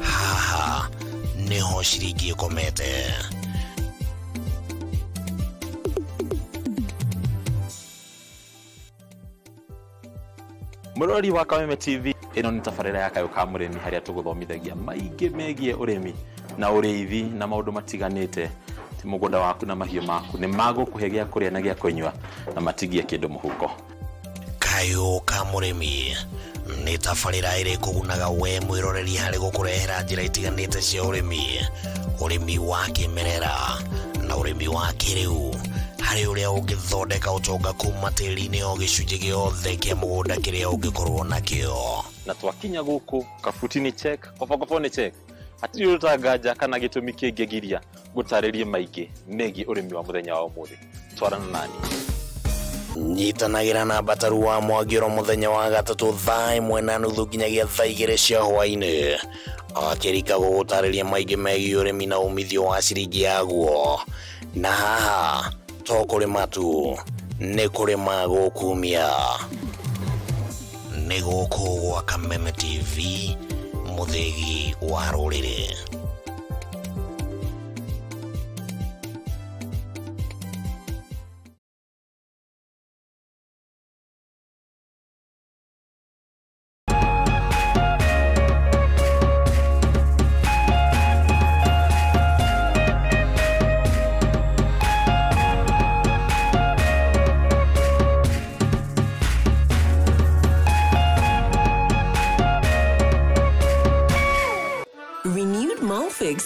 haha nĩho ciringi ĩkomete. Mũrori wa Kameme TV, ĩno nĩ tabarĩra ya Kayũ ka Mũrĩmi harĩa tũgũthomithagia maingĩ megiĩ ũrĩmi na ũrĩithi na maũndũ matiganĩte. Ti mũgũnda waku na mahiũ maku nĩ magũkũhe gĩa kũrĩa na gĩa kũnyua na matigie kĩndũ mũhuko. Kayũ ka Mũrĩmi nĩ tabarĩra ĩrĩa ĩkũgunaga we mwĩroreri harĩ gũkũrehera njĩra itiganĩte cia ũrĩmi wa kĩmerera na ũrĩmi wa kĩrĩu, harĩ ũrĩa ũngĩthondeka ũtonga kuma tĩri-inĩ o gĩcunjĩ gĩothe kĩa mũgũnda kĩrĩa ũngĩkorwo nakĩo. Na twakinya gũkũ kabuti-inĩ check, kobokobo nĩ check, hatirĩ ũtanganja kana gĩtũmi kĩngĩgiria gũtarĩrie maingĩ megiĩ ũrĩmi wa mũthenya wa ũmũthĩ. Twarana nani. Nyitanagĩra na Bataru wa Mwagĩro mũthenya wa gatatũ thaa 1:30 nginyagia thaa 2 cia hwaĩ-inĩ, akĩrika gũgũtarĩria maingĩ megiĩ ũrĩmi na umithio wa ciringi yaguo. Na haha to kũrĩma tu, nĩ kũrĩma gũkumia. Nĩ gũkũ gwa Kameme TV, mũthĩgi wa rũrĩrĩ.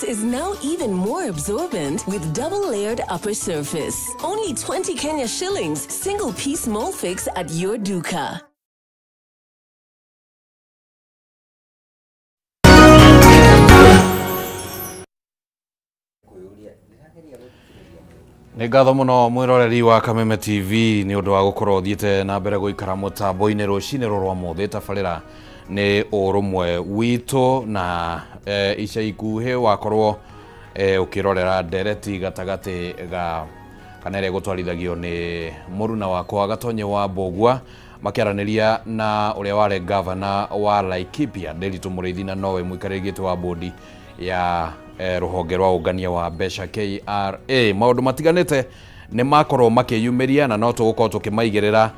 Is now even more absorbent with double-layered upper surface. Only 20 Kenya shillings, single-piece Molfix at your duka. Nĩ ngatho mũno mwĩroreri wa Kameme TV nĩ ũndũ wa gũkorwo thiĩte na mbere gũikara mũtambo-inĩ rũcinĩ rwa mũthĩ. Tabarĩra nĩ ũrũmwe witũ na ica ikuhĩ wakorwo ukirorera ndereti gatagati ga kana ĩrĩa gũtwarithagio nĩ mũruna wakwa Gatonye wa Mbũgua makiaraniria na ũrĩa warĩ governor wa Laikipia Nderitu Mũrĩithi na nowe mũikarĩri wa bodi ya rũhonge rwa ũngania wa mbeca KRA. Maũndũ matiganĩte nĩ makorwo makĩyumĩria na no tũgũkorwo tũkĩmaigĩrĩra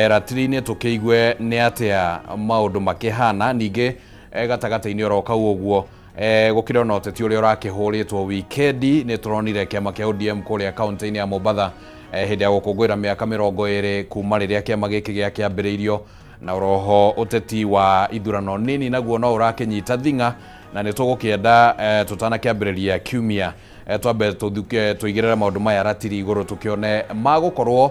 ratiri-inĩ tũkĩigue nĩ atĩa maũndũ makĩhana. Ningĩ gatagatĩ-inĩ oro kau ũguo gũkĩrĩ na ũteti ũrĩa ũrakĩhũrĩtwo wikendi. Nĩ tũronire kĩama kĩa ODM kũrĩa kaunti-inĩ ya Mombatha hĩndĩ ya gũkũngũĩra mĩaka 20 kuma rĩrĩa kĩama gĩkĩ gĩakĩambĩrĩirio, na oroho ũteti wa ithurano nini naguo no ũrakĩnyita thing'a, na nĩ tũgũkĩenda tũtanakĩambĩrĩria kiumia twambe tũigĩrĩre maũndũ maya ratiri igũrũ tũkĩone magũkorwo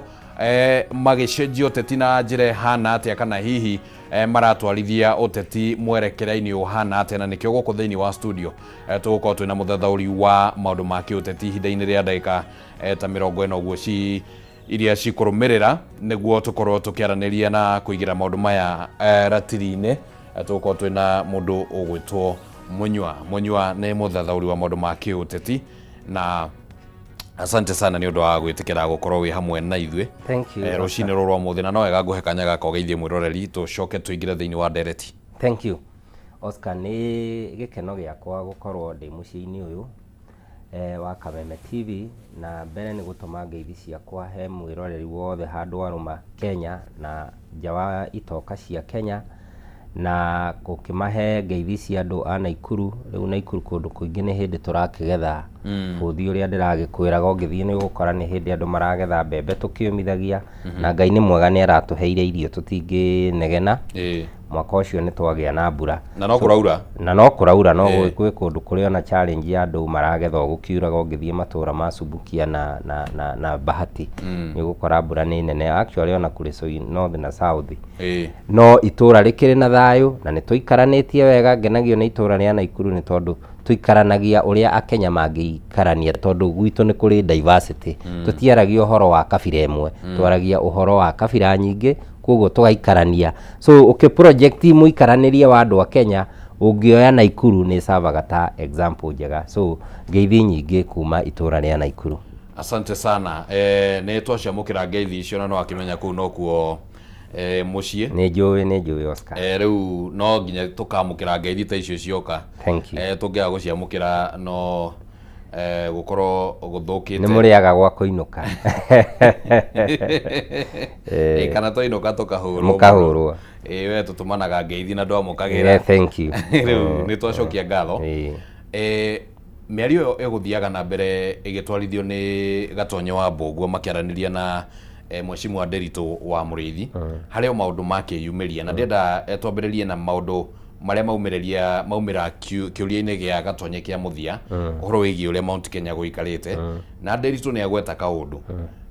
magĩcenjia ũteti na njĩra hana atĩa, kana hihi maratwarithia ũteti mwerekera-inĩ ũhana atĩa. Na nĩkĩo gũkũ thĩinĩ wa studio tũgũkorwo twĩna mũthathaũri wa maũndũ ma kĩũteti ihinda-inĩ rĩa ndagĩka ta 40 ũguo iria cikũrũmĩrĩra, nĩguo tũkorwo tũkĩaranĩria na kũigĩra maũndũ maya ratiri-inĩ. Tũgũkorwo twĩna mũndũ ũgwĩtwo Munywa nĩ mũthathaũri wa maũndũ ma kĩũteti, na asante sana nĩ ũndũ wa gwĩtĩkĩra gũkorwo wĩ hamwe na ithuĩ rũcinĩ rũrũ rwa mũthĩ, na no wega ngũhe kanya gaka ũgeithie mwĩroreri tũcoke tũingĩre thĩinĩ wa ndereti. Thank you Oscar, nĩ gĩkeno gĩakwa gũkorwo ndĩ mũciĩ-inĩ ũyũ wa Kameme TV, na mbere nĩ gũtũma ngeithi ciakwa he mwĩroreri wothe handũ warũma Kenya na nja wa itoka cia Kenya, na gũkĩmahe ngeithi cia andũ a Naikuru. Rĩu Naikuru kũndũ kũingĩ nĩ hĩndĩ tũrakĩgetha bũthi ũrĩa ndĩragĩkwĩraga ũngĩthiĩ nĩ ũgũkora nĩ hĩndĩ andũ maragetha mbembe tũkĩũmithagia, na Ngai nĩ mwega nĩ aratũheire irio tũtingĩnegena. Mwaka ũcio nĩ twagĩa na mbura na no kũraura, no gwĩ kũndũ kũrĩ ona challenge ya andũ maragetha gũkiuraga ũngĩthiĩ matũra ma Subukia na Bahati nĩ ũgũkora mbura nĩ nene. Actually ona kũrĩ Soi North na South no itũra rĩkĩrĩ na thayũ, na nĩ tũikaranĩtie wega. Ngenagio nĩ itũra rĩa Naikuru nĩ tondũ tũikaranagia ũrĩa Akenya mangĩikarania, tondũ gwitũ nĩ kũrĩ diversity. Tũtiaragia ũhoro wa kabira ĩmwe, twaragia ũhoro wa kabira nyingĩ, koguo tũgaikarania. So project mũikaranĩrie wa andũ a Kenya ũngĩoya Naikuru nĩ savaga ta example njega. So ngeithi nyingĩ kuma itũra rĩa Naikuru. Asante sana. Nĩ twacamũkĩra ngeithi icio na no akĩmenya kũu no kuo muciĩ. Nĩ njũĩ Oscar. Rĩu no nginya tũkamũkĩra ngeithi ta icio cioka. Thank you. Tũngĩaga gũciamũkĩra no gũkorwo gũthũkĩte. Nĩ mũrĩaga gwa kũinũka. Kana tũinũka tũkahũrwo. Mũkahũrwo. We tũtũmanaga ngeithi na ndwamũkagĩra. Thank you. Rĩu nĩ twacokia ngatho. Mĩario ĩyo ĩgũthiaga na mbere ĩgĩtwarithio nĩ Gatonye wa Mbũguo makĩaranĩria na Mheshimiwa Nderitu wa Mũrĩithi harĩa maũndũ makĩyumĩria, na ndĩenda twambĩrĩrie na maũndũ marĩa maumĩra kĩũria-inĩ gĩa Gatonye kĩa mũthia ũhoro wĩgiĩ ũrĩa Mount Kenya gũikarĩte, na Nderitu nĩ agweta kaũndũ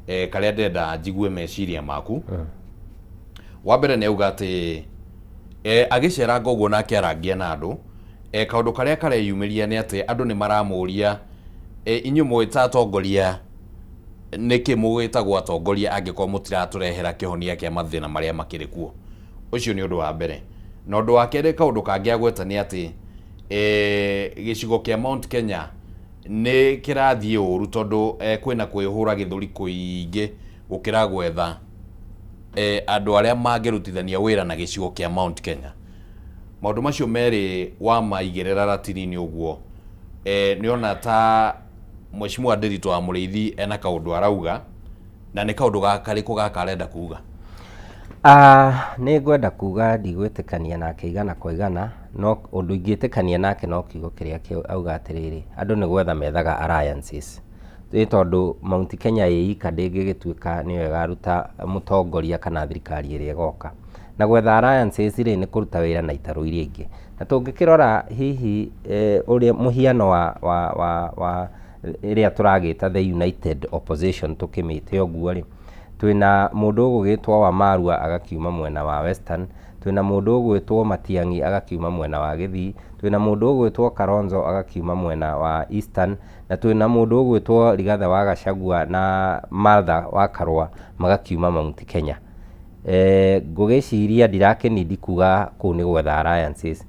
karĩa ndĩenda njigue meciria maku. Wa mbere nĩ auga atĩ agĩceranga ũguo na akĩarangia na andũ, kaũndũ karĩa kareyumĩria nĩ atĩ andũ nĩ maramũria inyuĩ mũĩ ta atongoria nĩkĩ mũgĩtagwo atongoria angĩkorwo mũtiratũrehera kĩhonia kĩa mathĩna marĩa makĩrĩ kuo. Ũcio nĩ ũndũ wa mbere. Na ũndũ wa kerĩ, kaũndũ kangĩ agweta nĩ atĩ gĩcigo kĩa Mount Kenya nĩ kĩrathiĩ ũru tondũ kwĩna kwĩhũra gĩthũri kũingĩ gũkĩra gwetha andũ arĩa mangĩrutithania wĩra na gĩcigo kĩa Mount Kenya. Maũndũ macio merĩ wa maigĩrĩra ratiri-inĩ ũguo nĩ ona ta Mheshimiwa Nderitu wa Mũrĩithi ena kaũndũ arauga, na nĩ kaũndũ karĩkũ gaka arenda kuga? Nĩ ngwenda kuga ndigwĩtĩkania nake igana kwa igana, no ũndũ ingĩtĩkania nake no kiugo kĩrĩa auga atĩrĩrĩ, andũ nĩ gwetha methaga alliances. Nĩ tondũ Mount Kenya ĩika ndĩngĩgĩtuĩka nĩyo ĩgaruta mũtongoria kana thirikari ĩrĩa ĩgoka, na gwetha alliances rĩ nĩ kũruta wĩra na itarũ iria ingĩ. Na tũngĩkĩrora hihi ũrĩa mũhiano wa ĩrĩa tũragĩta the United Opposition tũkĩmĩte ũguo rĩ, twĩna mũndũ ũgũgĩtwo Wamarua agakiuma mwena wa Western, twĩna mũndũ ũgwĩtwo Matiang'i agakiuma mwena wa Gĩthii, twĩna mũndũ ũgwĩtwo Kalonzo agakiuma mwena wa Eastern, na twĩna mũndũ ũgwĩtwo Rigathi wa Gachagua na Martha wa Karua magakiuma Mount Kenya. Ngũgĩciria ndirakĩnindi kuga kũu nĩ gwetha alliances,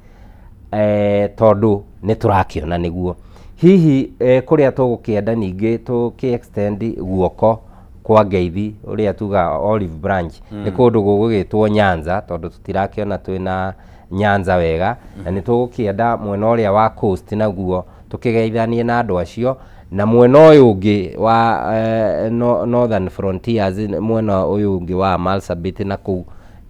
tondũ nĩ tũrakĩona nĩguo hihi kũrĩa tũgũkĩenda ningĩ tũkĩ-extend guoko kwa ngeithi ũrĩa tuga Olive Branch nĩ kũndũ gũgũgĩtwo Nyanza, tondũ tũtirakĩona twĩna Nyanza wega, na nĩ tũgũkĩenda mwena ũrĩa wa coast naguo tũkĩgeithanie na andũ acio, na mwena uyu ungi wa Northern Frontiers mwena uyu ungi wa Marsabit na ku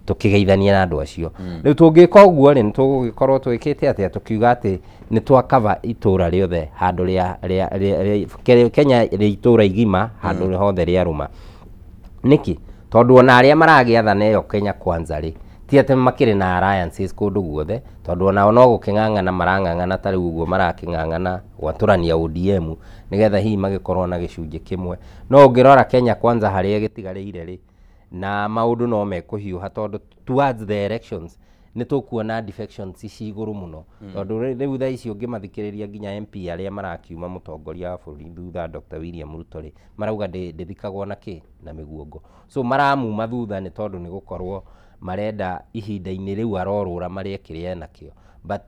tukigeithania na andu acio riu tungika uguo ni tugikorwo twikite atia tukiuga ati ni twakava itura riothe handu ria Kenya ri itura igima handu hothe ria ruma niki tondu ona aria maragiathana iyo Kenya Kwanza ri ti ati makiri na alliances kundu guothe tondu ona no guking'ang'ana marang'ang'ana tari uguo maraking'ang'ana gwaturania ODM nigetha hihi magikorwo na gicunji kimwe no ngirora Kenya Kwanza haria gitigarire ri na maundu no mekuhiuha tondu towards the elections ni tukuona defections ici iguru muno tondu riu tha ici ungimathikiriria nginya MP aria marakiuma mutongoria wa bururi thutha Dr. William Ruto ri marauga ndithikagwo na ki na miguongo so maramuma thutha ni tondu ni gukorwo marenda ihinda-ini riu arorura mariekirie nakio but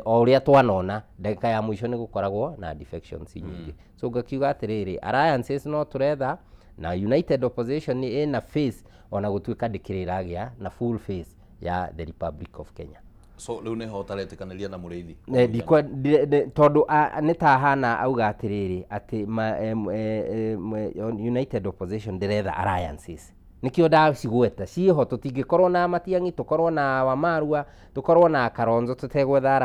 o uria twanona ndagika ya mwisho ni gukoragwo na defections nyingi so ngakiuga atiriri alliances no turetha na united opposition ina face ona gutuika ndikiriragia na full face ya the Republic of Kenya so riu neho taretikaniria na muriithi ndikwa tondu nitahana auga atiriri ati united opposition ndiretha alliances nikio ndacigweta ciho tutingikorwo na Matiang'i tukorwo na Wamarua tukorwo na Kalonzo tutegwetha